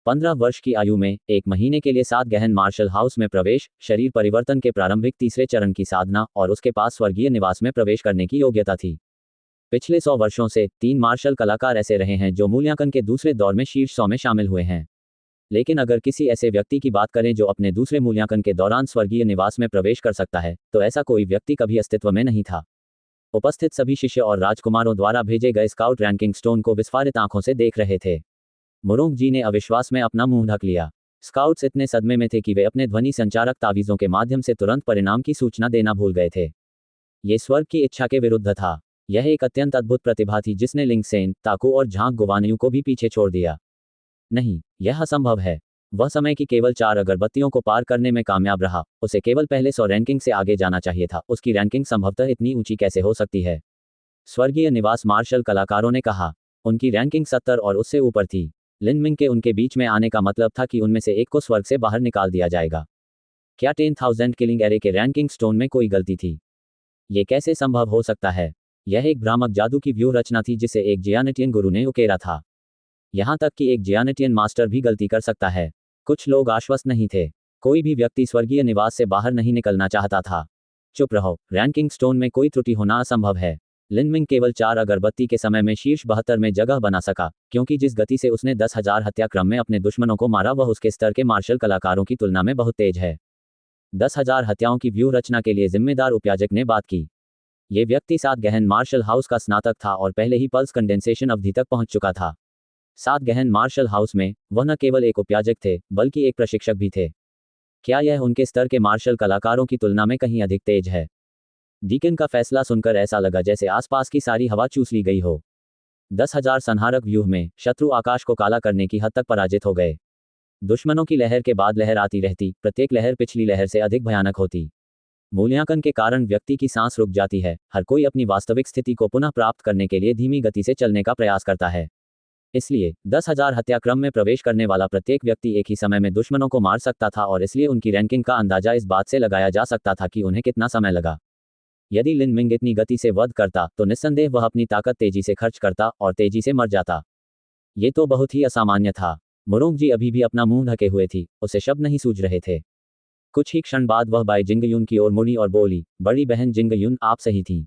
15 वर्ष की आयु में 1 महीने के लिए 7 गहन मार्शल हाउस में प्रवेश, शरीर परिवर्तन के प्रारंभिक तीसरे चरण की साधना और उसके पास स्वर्गीय निवास में प्रवेश करने की योग्यता थी। पिछले 100 वर्षों से 3 मार्शल कलाकार ऐसे रहे हैं जो मूल्यांकन के दूसरे दौर में शीर्ष 100 में शामिल हुए हैं। लेकिन अगर किसी ऐसे व्यक्ति की बात करें जो अपने दूसरे मूल्यांकन के दौरान स्वर्गीय निवास में प्रवेश कर सकता है, तो ऐसा कोई व्यक्ति कभी अस्तित्व में नहीं था। उपस्थित सभी शिष्य और राजकुमारों द्वारा भेजे गए स्काउट रैंकिंग स्टोन को विस्फारित आंखों से देख रहे थे। मुरोंग जी ने अविश्वास में अपना मुंह ढक लिया। स्काउट्स इतने सदमे में थे कि वे अपने ध्वनि संचारक तावीजों के माध्यम से तुरंत परिणाम की सूचना देना भूल गए थे। ये स्वर्ग की इच्छा के विरुद्ध था। यह एक अत्यंत अद्भुत प्रतिभा थी जिसने लिंगसेन, ताकू और झांग गुवानियू को भी पीछे छोड़ दिया। नहीं, यह असंभव है। वह समय की केवल 4 अगरबत्तियों को पार करने में कामयाब रहा। उसे केवल पहले 100 रैंकिंग से आगे जाना चाहिए था। उसकी रैंकिंग संभवतः इतनी ऊंची कैसे हो सकती है? स्वर्गीय निवास मार्शल कलाकारों ने कहा। उनकी रैंकिंग 70 और उससे ऊपर थी। लिन मिंग के उनके बीच में आने का मतलब था कि उनमें से एक को स्वर्ग से बाहर निकाल दिया जाएगा। क्या 10,000 किलिंग एरे के रैंकिंग स्टोन में कोई गलती थी? ये कैसे संभव हो सकता है? यह एक भ्रामक जादू की व्यूह रचना थी जिसे एक जियानेटियन गुरु ने उकेरा था। यहां तक कि एक जियानेटियन मास्टर भी गलती कर सकता है। कुछ लोग आश्वस्त नहीं थे। कोई भी व्यक्ति स्वर्गीय निवास से बाहर नहीं निकलना चाहता था। चुप रहो, रैंकिंग स्टोन में कोई त्रुटि होना असंभव है। लिन मिंग केवल 4 अगरबत्ती के समय में शीर्ष 72 में जगह बना सका, क्योंकि जिस गति से उसने 10,000 हत्याक्रम में अपने दुश्मनों को मारा वह उसके स्तर के मार्शल कलाकारों की तुलना में बहुत तेज है। 10,000 हत्याओं की व्यूह रचना के लिए जिम्मेदार उपयाजक ने बात की। ये व्यक्ति 7 गहन मार्शल हाउस का स्नातक था और पहले ही पल्स कंडेंसेशन अवधि तक पहुंच चुका था। 7 गहन मार्शल हाउस में वह न केवल एक उपयाजक थे बल्कि एक प्रशिक्षक भी थे। क्या यह उनके स्तर के मार्शल कलाकारों की तुलना में कहीं अधिक तेज है? डीकन का फैसला सुनकर ऐसा लगा जैसे आसपास की सारी हवा चूस ली गई हो। 10,000 संहारक व्यूह में शत्रु आकाश को काला करने की हद तक पराजित हो गए। दुश्मनों की लहर के बाद लहर आती रहती, प्रत्येक लहर पिछली लहर से अधिक भयानक होती। मूल्यांकन के कारण व्यक्ति की सांस रुक जाती है। हर कोई अपनी वास्तविक स्थिति को पुनः प्राप्त करने के लिए धीमी गति से चलने का प्रयास करता है। इसलिए 10,000 हत्याक्रम में प्रवेश करने वाला प्रत्येक व्यक्ति एक ही समय में दुश्मनों को मार सकता था और इसलिए उनकी रैंकिंग का अंदाजा इस बात से लगाया जा सकता था कि उन्हें कितना समय लगा। यदि लिन मिंग इतनी गति से वध करता तो निस्संदेह वह अपनी ताकत तेजी से खर्च करता और तेजी से मर जाता। ये तो बहुत ही असामान्य था। मुरोंग जी अभी भी अपना मुंह ढके हुए थी, उसे शब्द नहीं सूझ रहे थे। कुछ ही क्षण बाद वह बाई जिंगयुन की ओर मुड़ी और बोली, बड़ी बहन जिंगयुन, आप सही थी।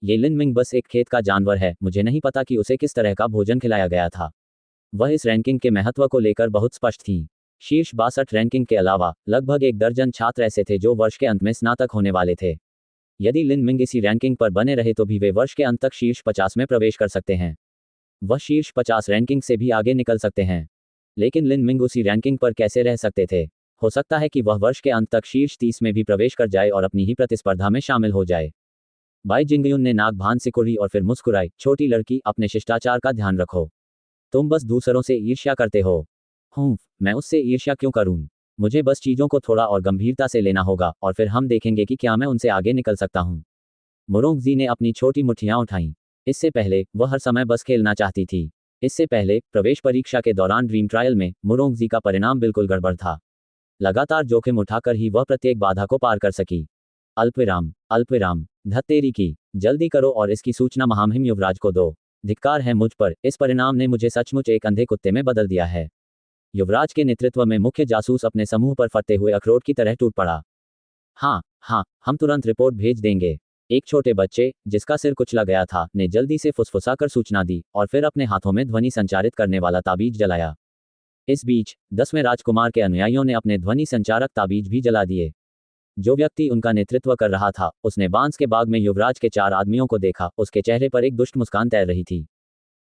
ये लिन मिंग बस एक खेत का जानवर है। मुझे नहीं पता कि उसे किस तरह का भोजन खिलाया गया था। वह इस रैंकिंग के महत्व को लेकर बहुत स्पष्ट थी। शीर्ष 62 रैंकिंग के अलावा लगभग 1 दर्जन छात्र ऐसे थे जो वर्ष के अंत में स्नातक होने वाले थे। यदि लिन मिंग इसी रैंकिंग पर बने रहे तो भी वे वर्ष के अंत तक शीर्ष 50 में प्रवेश कर सकते हैं। वह शीर्ष 50 रैंकिंग से भी आगे निकल सकते हैं। लेकिन लिन मिंग उसी रैंकिंग पर कैसे रह सकते थे? हो सकता है कि वह वर्ष के अंत तक शीर्ष 30 में भी प्रवेश कर जाए और अपनी ही प्रतिस्पर्धा में शामिल हो जाए। बाई जिंगयुन ने नाक भान सिकुड़ी और फिर मुस्कुराई, छोटी लड़की, अपने शिष्टाचार का ध्यान रखो। तुम बस दूसरों से ईर्ष्या करते हो। मैं उससे ईर्ष्या क्यों करूं? मुझे बस चीज़ों को थोड़ा और गंभीरता से लेना होगा और फिर हम देखेंगे कि क्या मैं उनसे आगे निकल सकता हूं। मुरोंग जी ने अपनी छोटी मुट्ठियां उठाईं। इससे पहले वह हर समय बस खेलना चाहती थी। इससे पहले प्रवेश परीक्षा के दौरान ड्रीम ट्रायल में मुरोंग जी का परिणाम बिल्कुल गड़बड़ था। लगातार जोखिम उठाकर ही वह प्रत्येक बाधा को पार कर सकी। अल्पविराम, धत्तेरी की, जल्दी करो और इसकी सूचना महामहिम युवराज को दो। धिक्कार है मुझ पर, इस परिणाम ने मुझे सचमुच एक अंधे कुत्ते में बदल दिया है। युवराज के नेतृत्व में मुख्य जासूस अपने समूह पर फटते हुए अखरोट की तरह टूट पड़ा। हाँ, हम तुरंत रिपोर्ट भेज देंगे। एक छोटे बच्चे, जिसका सिर कुचला गया था, ने जल्दी से फुसफुसाकर सूचना दी और फिर अपने हाथों में ध्वनि संचारित करने वाला ताबीज जलाया। इस बीच 10वें राजकुमार के अनुयायियों ने अपने ध्वनि संचारक ताबीज भी जला दिए। जो व्यक्ति उनका नेतृत्व कर रहा था, उसने बांस के बाग में युवराज के 4 आदमियों को देखा। उसके चेहरे पर एक दुष्ट मुस्कान तैर रही थी।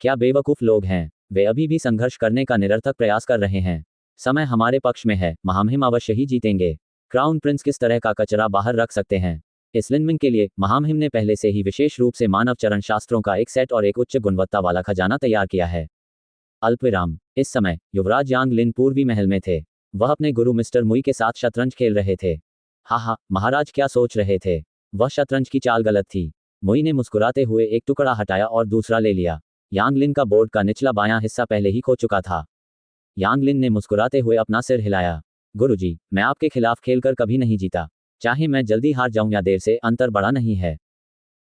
क्या बेवकूफ लोग हैं, वे अभी भी संघर्ष करने का निरर्थक प्रयास कर रहे हैं। समय हमारे पक्ष में है, महामहिम अवश्य ही जीतेंगे। क्राउन प्रिंस किस तरह का कचरा बाहर रख सकते हैं। इस लिनमिंग के लिए महामहिम ने पहले से ही विशेष रूप से मानव चरण शास्त्रों का एक सेट और एक उच्च गुणवत्ता वाला खजाना तैयार किया है। अल्पविराम। इस समय युवराज यांग लिन पूर्वी महल में थे। वह अपने गुरु मिस्टर मुई के साथ शतरंज खेल रहे थे। हाँ, महाराज क्या सोच रहे थे। वह शतरंज की चाल गलत थी। मुई ने मुस्कुराते हुए एक टुकड़ा हटाया और दूसरा ले लिया। यांग लिन का बोर्ड का निचला बायां हिस्सा पहले ही खो चुका था। यांग लिन ने मुस्कुराते हुए अपना सिर हिलाया। गुरुजी, मैं आपके खिलाफ खेलकर कभी नहीं जीता। चाहे मैं जल्दी हार जाऊं या देर से, अंतर बड़ा नहीं है।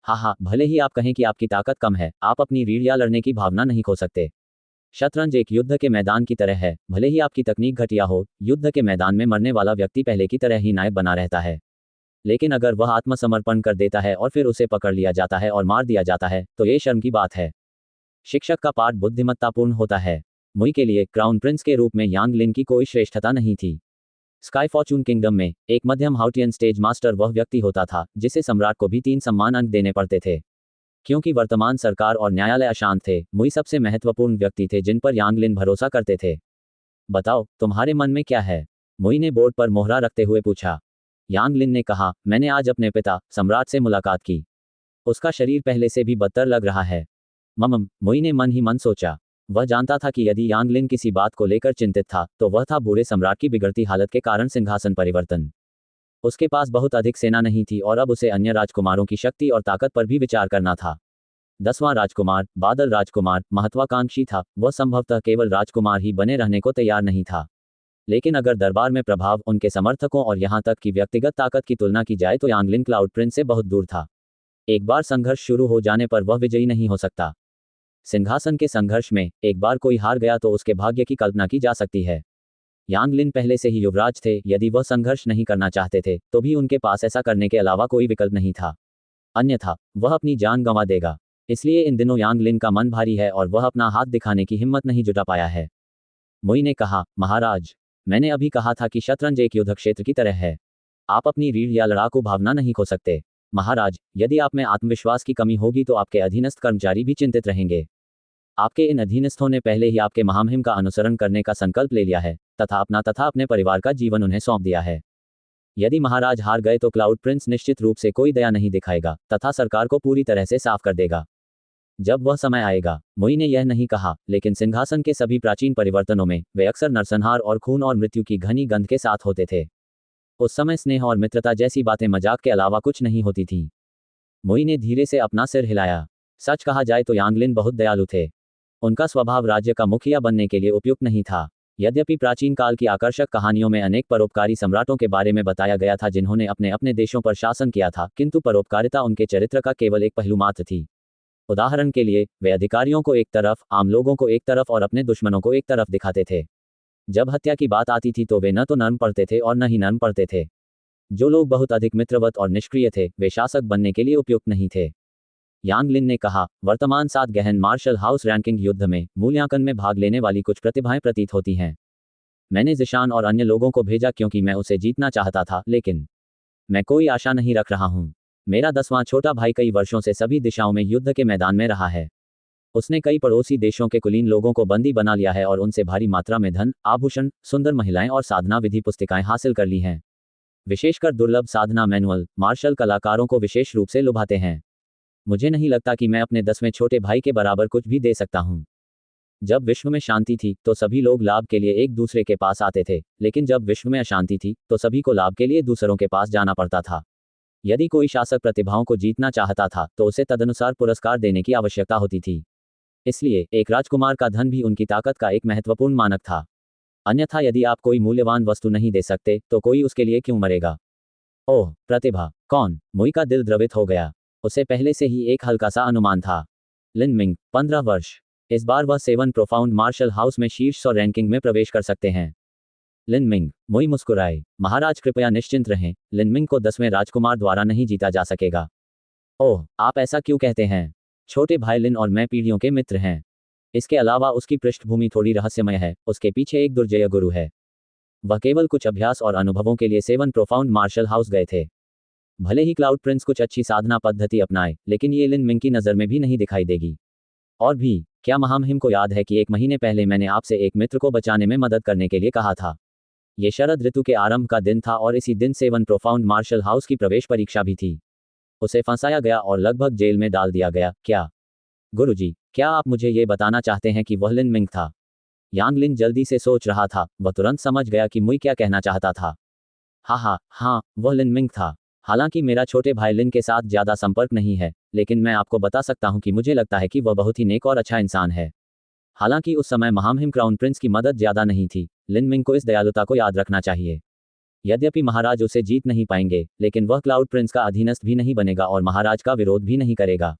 हाँ, भले ही आप कहें कि आपकी ताकत कम है, आप अपनी रीढ़ या लड़ने की भावना नहीं खो सकते। शतरंज एक युद्ध के मैदान की तरह है। भले ही आपकी तकनीक घटिया हो, युद्ध के मैदान में मरने वाला व्यक्ति पहले की तरह ही नायक बना रहता है। लेकिन अगर वह आत्मसमर्पण कर देता है और फिर उसे पकड़ लिया जाता है और मार दिया जाता है, तो ये शर्म की बात है। शिक्षक का पाठ बुद्धिमत्तापूर्ण होता है। मुई के लिए क्राउन प्रिंस के रूप में यांग लिन की कोई श्रेष्ठता नहीं थी। स्काई फॉर्चून किंगडम में एक मध्यम हाउटियन स्टेज मास्टर वह व्यक्ति होता था जिसे सम्राट को भी 3 सम्मान अंक देने पड़ते थे। क्योंकि वर्तमान सरकार और न्यायालय अशांत थे, मुई सबसे महत्वपूर्ण व्यक्ति थे जिन पर यांग लिन भरोसा करते थे। बताओ, तुम्हारे मन में क्या है। मुई ने बोर्ड पर मोहरा रखते हुए पूछा। यांग लिन ने कहा, मैंने आज अपने पिता सम्राट से मुलाकात की। उसका शरीर पहले से भी बदतर लग रहा है। मुई ने मन ही मन सोचा। वह जानता था कि यदि यांग लिन किसी बात को लेकर चिंतित था, तो वह था बूढ़े सम्राट की बिगड़ती हालत के कारण सिंहासन परिवर्तन। उसके पास बहुत अधिक सेना नहीं थी और अब उसे अन्य राजकुमारों की शक्ति और ताकत पर भी विचार करना था। 10वां राजकुमार, बादल राजकुमार, महत्वाकांक्षी था। वह संभवतः केवल राजकुमार ही बने रहने को तैयार नहीं था। लेकिन अगर दरबार में प्रभाव, उनके समर्थकों और यहां तक कि व्यक्तिगत ताकत की तुलना की जाए तो यांग लिन क्लाउड प्रिंस से बहुत दूर था। एक बार संघर्ष शुरू हो जाने पर वह विजयी नहीं हो सकता। सिंहासन के संघर्ष में एक बार कोई हार गया तो उसके भाग्य की कल्पना की जा सकती है। यांग लिन पहले से ही युवराज थे। यदि वह संघर्ष नहीं करना चाहते थे, तो भी उनके पास ऐसा करने के अलावा कोई विकल्प नहीं था। अन्यथा वह अपनी जान गंवा देगा। इसलिए इन दिनों यांग लिन का मन भारी है और वह अपना हाथ दिखाने की हिम्मत नहीं जुटा पाया है। मुई ने कहा, महाराज, मैंने अभी कहा था कि शतरंज एक युद्ध क्षेत्र की तरह है। आप अपनी रीढ़ या लड़ाकू भावना नहीं खो सकते। महाराज, यदि आप में आत्मविश्वास की कमी होगी तो आपके अधीनस्थ कर्मचारी भी चिंतित रहेंगे। आपके इन अधीनस्थों ने पहले ही आपके महामहिम का अनुसरण करने का संकल्प ले लिया है तथा अपने परिवार का जीवन उन्हें सौंप दिया है। यदि महाराज हार गए तो क्लाउड प्रिंस निश्चित रूप से कोई दया नहीं दिखाएगा तथा सरकार को पूरी तरह से साफ कर देगा। जब वह समय आएगा, मुई ने यह नहीं कहा, लेकिन सिंहासन के सभी प्राचीन परिवर्तनों में वे अक्सर नरसंहार और खून और मृत्यु की घनी गंध के साथ होते थे। उस समय स्नेह और मित्रता जैसी बातें मजाक के अलावा कुछ नहीं होती थीं। मुई ने धीरे से अपना सिर हिलाया। सच कहा जाए तो यांग लिन बहुत दयालु थे। उनका स्वभाव राज्य का मुखिया बनने के लिए उपयुक्त नहीं था। यद्यपि प्राचीन काल की आकर्षक कहानियों में अनेक परोपकारी सम्राटों के बारे में बताया गया था जिन्होंने अपने अपने देशों पर शासन किया था, किंतु परोपकारिता उनके चरित्र का केवल एक पहलू मात्र थी। उदाहरण के लिए, वे अधिकारियों को एक तरफ, आम लोगों को एक तरफ और अपने दुश्मनों को एक तरफ दिखाते थे। जब हत्या की बात आती थी तो वे न तो नर्म पड़ते थे और न ही नर्म पड़ते थे। जो लोग बहुत अधिक मित्रवत और निष्क्रिय थे, वे शासक बनने के लिए उपयुक्त नहीं थे। यांग लिन ने कहा, वर्तमान 7 गहन मार्शल हाउस रैंकिंग युद्ध में मूल्यांकन में भाग लेने वाली कुछ प्रतिभाएं प्रतीत होती हैं। मैंने जिशान और अन्य लोगों को भेजा क्योंकि मैं उसे जीतना चाहता था, लेकिन मैं कोई आशा नहीं रख रहा हूं। मेरा 10वां छोटा भाई कई वर्षों से सभी दिशाओं में युद्ध के मैदान में रहा है। उसने कई पड़ोसी देशों के कुलीन लोगों को बंदी बना लिया है और उनसे भारी मात्रा में धन, आभूषण, सुंदर महिलाएं और साधना विधि पुस्तिकाएं हासिल कर ली हैं। विशेषकर दुर्लभ साधना मैनुअल मार्शल कलाकारों को विशेष रूप से लुभाते हैं। मुझे नहीं लगता कि मैं अपने 10वें छोटे भाई के बराबर कुछ भी दे सकता हूं। जब विश्व में शांति थी तो सभी लोग लाभ के लिए एक दूसरे के पास आते थे, लेकिन जब विश्व में अशांति थी तो सभी को लाभ के लिए दूसरों के पास जाना पड़ता था। यदि कोई शासक प्रतिभाओं को जीतना चाहता था तो उसे तदनुसार पुरस्कार देने की आवश्यकता होती थी। इसलिए एक राजकुमार का धन भी उनकी ताकत का एक महत्वपूर्ण मानक था। अन्यथा यदि आप कोई मूल्यवान वस्तु नहीं दे सकते तो कोई उसके लिए क्यों मरेगा। ओह, प्रतिभा कौन? मुई का दिल द्रवित हो गया। उसे पहले से ही एक हल्का सा अनुमान था। लिन मिंग, 15 वर्ष। इस बार वह 7 प्रोफाउंड मार्शल हाउस में शीर्ष 100 रैंकिंग में प्रवेश कर सकते हैं। लिन मिंग, मुई मुस्कुराए। महाराज कृपया निश्चिंत रहें, लिन मिंग को 10वें राजकुमार द्वारा नहीं जीता जा सकेगा। ओह, आप ऐसा क्यों कहते हैं? छोटे भाई लिन और मैं पीढ़ियों के मित्र हैं। इसके अलावा उसकी पृष्ठभूमि थोड़ी रहस्यमय है। उसके पीछे एक दुर्जय गुरु है। वह केवल कुछ अभ्यास और अनुभवों के लिए 7 प्रोफाउंड मार्शल हाउस गए थे। भले ही क्लाउड प्रिंस कुछ अच्छी साधना पद्धति अपनाए, लेकिन ये लिन मिंग की नज़र में भी नहीं दिखाई देगी। और भी, क्या महामहिम को याद है कि 1 महीने पहले मैंने आपसे एक मित्र को बचाने में मदद करने के लिए कहा था? ये शरद ऋतु के आरंभ का दिन था और इसी दिन 7 प्रोफाउंड मार्शल हाउस की प्रवेश परीक्षा भी थी। उसे फंसाया गया और लगभग जेल में डाल दिया गया। क्या गुरुजी, क्या आप मुझे ये बताना चाहते हैं कि वह लिन मिंग था? यांग लिन जल्दी से सोच रहा था। वह तुरंत समझ गया कि मुई क्या कहना चाहता था। हाँ, वह लिन मिंग था। हालांकि मेरा छोटे भाई लिन के साथ ज़्यादा संपर्क नहीं है, लेकिन मैं आपको बता सकता हूं कि मुझे लगता है कि वह बहुत ही नेक और अच्छा इंसान है। हालांकि उस समय महामहिम क्राउन प्रिंस की मदद ज़्यादा नहीं थी, लिन मिंग को इस दयालुता को याद रखना चाहिए। यद्यपि महाराज उसे जीत नहीं पाएंगे, लेकिन वह क्लाउड प्रिंस का अधीनस्थ भी नहीं बनेगा और महाराज का विरोध भी नहीं करेगा।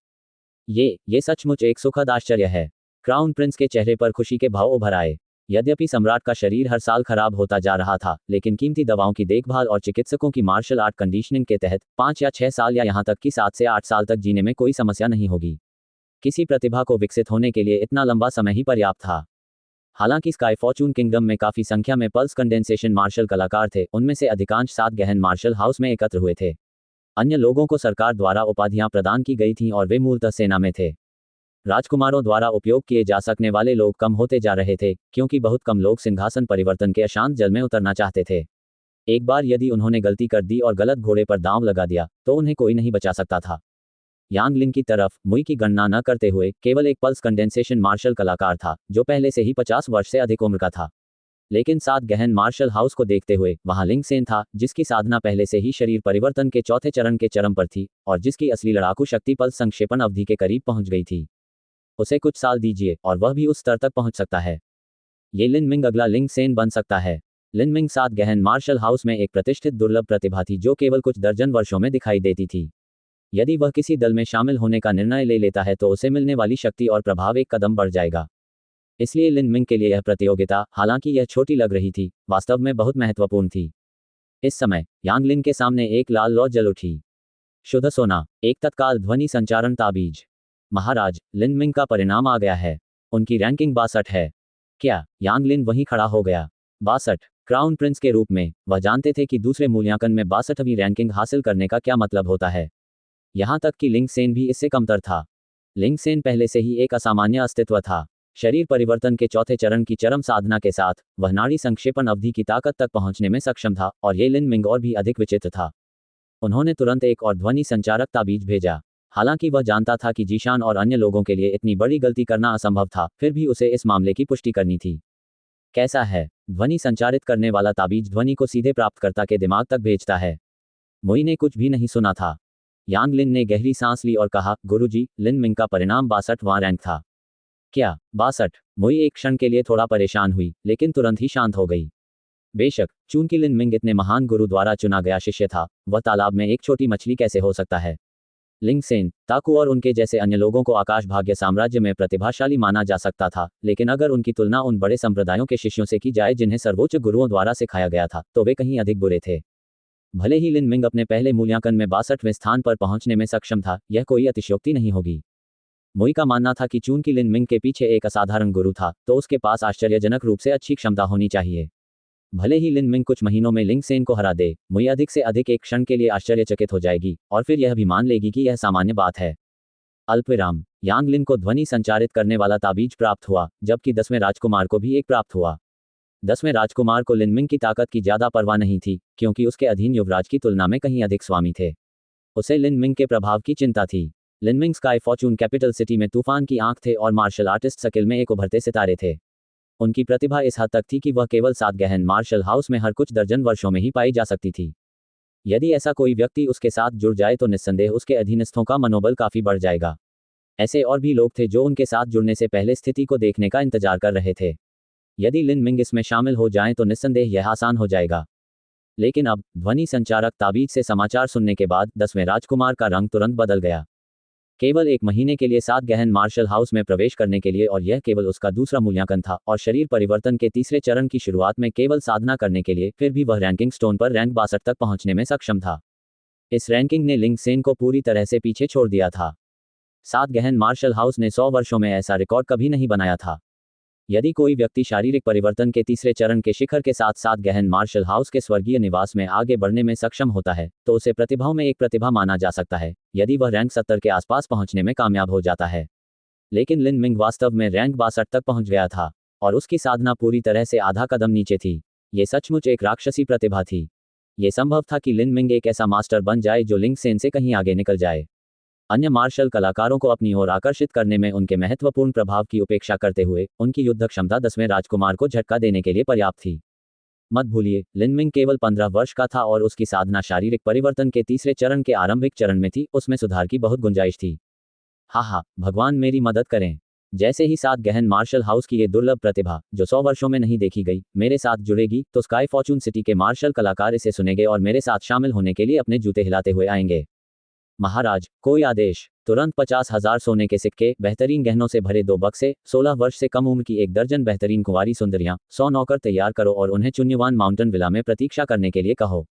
ये सचमुच एक सुखद आश्चर्य है। क्राउन प्रिंस के चेहरे पर खुशी के भाव उभर आए। यद्यपि सम्राट का शरीर हर साल खराब होता जा रहा था, लेकिन कीमती दवाओं की देखभाल और चिकित्सकों की मार्शल आर्ट कंडीशनिंग के तहत 5 या 6 साल या यहाँ तक कि 7 से 8 साल तक जीने में कोई समस्या नहीं होगी। किसी प्रतिभा को विकसित होने के लिए इतना लंबा समय ही पर्याप्त था। हालांकि स्काई फॉर्चून किंगडम में काफी संख्या में पल्स कंडेंसेशन मार्शल कलाकार थे, उनमें से अधिकांश 7 गहन मार्शल हाउस में एकत्र हुए थे। अन्य लोगों को सरकार द्वारा उपाधियां प्रदान की गई थीं और वे मूलतः सेना में थे। राजकुमारों द्वारा उपयोग किए जा सकने वाले लोग कम होते जा रहे थे, क्योंकि बहुत कम लोग सिंहासन परिवर्तन के अशांत जल में उतरना चाहते थे। एक बार यदि उन्होंने गलती कर दी और गलत घोड़े पर दांव लगा दिया, तो उन्हें कोई नहीं बचा सकता था। यांग लिन की तरफ मुई की गणना न करते हुए केवल एक पल्स कंडेंसेशन मार्शल कलाकार था, जो पहले से ही 50 वर्ष से अधिक उम्र का था। लेकिन 7 गहन मार्शल हाउस को देखते हुए वहां लिंग सेन था, जिसकी साधना पहले से ही शरीर परिवर्तन के चौथे चरण के चरम पर थी और जिसकी असली लड़ाकू शक्ति पल्स संक्षेपण अवधि के करीब पहुंच गई थी। उसे कुछ साल दीजिए और वह भी उस स्तर तक पहुंच सकता है। ये लिन मिंग अगला लिंग सेन बन सकता है। लिन मिंग 7 गहन मार्शल हाउस में एक प्रतिष्ठित दुर्लभ प्रतिभा थी जो केवल कुछ दर्जन वर्षों में दिखाई देती थी। यदि वह किसी दल में शामिल होने का निर्णय ले लेता है तो उसे मिलने वाली शक्ति और प्रभाव एक कदम बढ़ जाएगा। इसलिए लिन मिंग के लिए यह प्रतियोगिता, हालांकि यह छोटी लग रही थी, वास्तव में बहुत महत्वपूर्ण थी। इस समय यांग लिन के सामने एक लाल लौ जल उठी। शुद्ध सोना, एक तत्काल ध्वनि संचारण ताबीज। महाराज, लिन मिंग का परिणाम आ गया है। उनकी रैंकिंग 62 है। क्या? यांग लिन वहीं खड़ा हो गया। 62? क्राउन प्रिंस के रूप में वह जानते थे कि दूसरे मूल्यांकन में 62वीं रैंकिंग हासिल करने का क्या मतलब होता है। यहां तक कि लिंग सेन भी इससे कमतर था। लिंग सेन पहले से ही एक असामान्य अस्तित्व था। शरीर परिवर्तन के चौथे चरण की चरम साधना के साथ वह नाड़ी संक्षेपण अवधि की ताकत तक पहुंचने में सक्षम था और ये लिन मिंग और भी अधिक विचित्र था। उन्होंने तुरंत एक और ध्वनि संचारक ताबीज भेजा। हालांकि वह जानता था कि जीशान और अन्य लोगों के लिए इतनी बड़ी गलती करना असंभव था, फिर भी उसे इस मामले की पुष्टि करनी थी। कैसा है? ध्वनि संचारित करने वाला ताबीज ध्वनि को सीधे प्राप्तकर्ता के दिमाग तक भेजता है। मुई ने कुछ भी नहीं सुना था। यांग लिन ने गहरी सांस ली और कहा, गुरुजी, लिन मिंग का परिणाम 62वां रैंक था। क्या? 62? मुई एक क्षण के लिए थोड़ा परेशान हुई, लेकिन तुरंत ही शांत हो गई। बेशक, चूंकि लिन मिंग इतने महान गुरु द्वारा चुना गया शिष्य था, वह तालाब में एक छोटी मछली कैसे हो सकता है? लिंग सेन, ताकू और उनके जैसे अन्य लोगों को आकाश भाग्य साम्राज्य में प्रतिभाशाली माना जा सकता था, लेकिन अगर उनकी तुलना उन बड़े संप्रदायों के शिष्यों से की जाए जिन्हें सर्वोच्च गुरुओं द्वारा सिखाया गया था, तो वे कहीं अधिक बुरे थे। भले ही लिन मिंग अपने पहले मूल्यांकन में 62वें स्थान पर पहुंचने में सक्षम था, यह कोई अतिशयोक्ति नहीं होगी। मुई का मानना था कि चूंकि लिन मिंग के पीछे एक असाधारण गुरु था, तो उसके पास आश्चर्यजनक रूप से अच्छी क्षमता होनी चाहिए। भले ही लिन मिंग कुछ महीनों में लिंग सेन को हरा दे, मुई अधिक से अधिक एक क्षण के लिए आश्चर्यचकित हो जाएगी और फिर यह भी मान लेगी कि यह सामान्य बात है। अल्पविराम। यांग लिन को ध्वनि संचारित करने वाला ताबीज प्राप्त हुआ, जबकि 10वें राजकुमार को भी एक प्राप्त हुआ। 10वें राजकुमार को लिन मिंग की ताकत की ज्यादा परवाह नहीं थी, क्योंकि उसके अधीन युवराज की तुलना में कहीं अधिक स्वामी थे। उसे लिन मिंग के प्रभाव की चिंता थी। Lin Ming Sky Fortune Capital City में तूफान की आंख थे और मार्शल आर्टिस्ट स्किल में एक उभरते सितारे थे। उनकी प्रतिभा इस हद तक थी कि वह केवल 7 गहन मार्शल हाउस में हर कुछ दर्जन वर्षों में ही पाई जा सकती थी। यदि ऐसा कोई व्यक्ति उसके साथ जुड़ जाए तो निस्संदेह उसके अधीनस्थों का मनोबल काफी बढ़ जाएगा। ऐसे और भी लोग थे जो उनके साथ जुड़ने से पहले स्थिति को देखने का इंतजार कर रहे थे। यदि लिन मिंग इसमें शामिल हो जाएं तो निस्संदेह यह आसान हो जाएगा। लेकिन अब ध्वनि संचारक ताबीज से समाचार सुनने के बाद 10वें राजकुमार का रंग तुरंत बदल गया। केवल 1 महीने के लिए 7 गहन मार्शल हाउस में प्रवेश करने के लिए, और यह केवल उसका दूसरा मूल्यांकन था, और शरीर परिवर्तन के तीसरे चरण की शुरुआत में केवल साधना करने के लिए, फिर भी वह रैंकिंग स्टोन पर रैंक 62 तक पहुंचने में सक्षम था। इस रैंकिंग ने लिंग सेन को पूरी तरह से पीछे छोड़ दिया था। 7 गहन मार्शल हाउस ने 100 वर्षों में ऐसा रिकॉर्ड कभी नहीं बनाया था। यदि कोई व्यक्ति शारीरिक परिवर्तन के तीसरे चरण के शिखर के साथ साथ गहन मार्शल हाउस के स्वर्गीय निवास में आगे बढ़ने में सक्षम होता है तो उसे प्रतिभाओं में एक प्रतिभा माना जा सकता है यदि वह रैंक 70 के आसपास पहुंचने में कामयाब हो जाता है। लेकिन लिन मिंग वास्तव में रैंक 62 तक पहुंच गया था और उसकी साधना पूरी तरह से आधा कदम नीचे थी। ये सचमुच एक राक्षसी प्रतिभा थी। ये संभव था कि लिन मिंग एक ऐसा मास्टर बन जाए जो लिंग सेन से कहीं आगे निकल जाए। अन्य मार्शल कलाकारों को अपनी ओर आकर्षित करने में उनके महत्वपूर्ण प्रभाव की उपेक्षा करते हुए उनकी युद्ध क्षमता 10वें राजकुमार को झटका देने के लिए पर्याप्त थी। मत भूलिए, लिन मिंग केवल 15 वर्ष का था और उसकी साधना शारीरिक परिवर्तन के तीसरे चरण के आरंभिक चरण में थी। उसमें सुधार की बहुत गुंजाइश थी। हाँ, भगवान मेरी मदद करें। जैसे ही सात गहन मार्शल हाउस की ये दुर्लभ प्रतिभा जो 100 वर्षों में नहीं देखी गई मेरे साथ जुड़ेगी तो स्काई फॉर्चून सिटी के मार्शल कलाकार इसे सुनेंगे और मेरे साथ शामिल होने के लिए अपने जूते हिलाते हुए आएंगे। महाराज, कोई आदेश। तुरंत 50,000 सोने के सिक्के, बेहतरीन गहनों से भरे 2 बक्से, 16 वर्ष से कम उम्र की 1 दर्जन बेहतरीन कुंवारी सुंदरियां, 100 नौकर तैयार करो और उन्हें चुन्युवान माउंटेन विला में प्रतीक्षा करने के लिए कहो।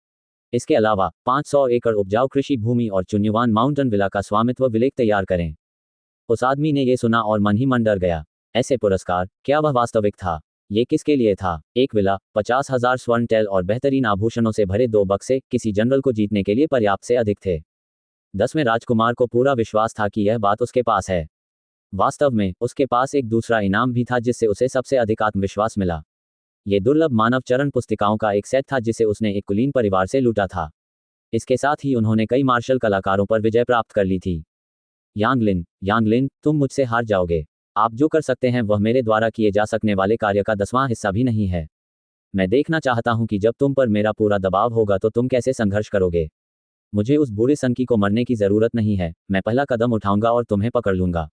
इसके अलावा 500 एकड़ उपजाऊ कृषि भूमि और चुन्युवान माउंटेन विला का स्वामित्व विलेख तैयार करें। उस आदमी ने ये सुना और मन ही मन डर गया। ऐसे पुरस्कार, क्या वह वास्तविक था? ये किसके लिए था? एक विला, 50,000 स्वर्ण टेल और बेहतरीन आभूषणों से भरे 2 बक्से किसी जनरल को जीतने के लिए पर्याप्त से अधिक थे। 10वें राजकुमार को पूरा विश्वास था कि यह बात उसके पास है। वास्तव में उसके पास एक दूसरा इनाम भी था जिससे उसे सबसे अधिक आत्मविश्वास मिला। ये दुर्लभ मानव चरण पुस्तिकाओं का एक सेट था जिसे उसने एक कुलीन परिवार से लूटा था। इसके साथ ही उन्होंने कई मार्शल कलाकारों पर विजय प्राप्त कर ली थी। यांगलिन, तुम मुझसे हार जाओगे। आप जो कर सकते हैं वह मेरे द्वारा किए जा सकने वाले कार्य का 10वां हिस्सा भी नहीं है। मैं देखना चाहता हूं कि जब तुम पर मेरा पूरा दबाव होगा तो तुम कैसे संघर्ष करोगे। मुझे उस बूढ़े संकी को मरने की जरूरत नहीं है। मैं पहला कदम उठाऊंगा और तुम्हें पकड़ लूंगा।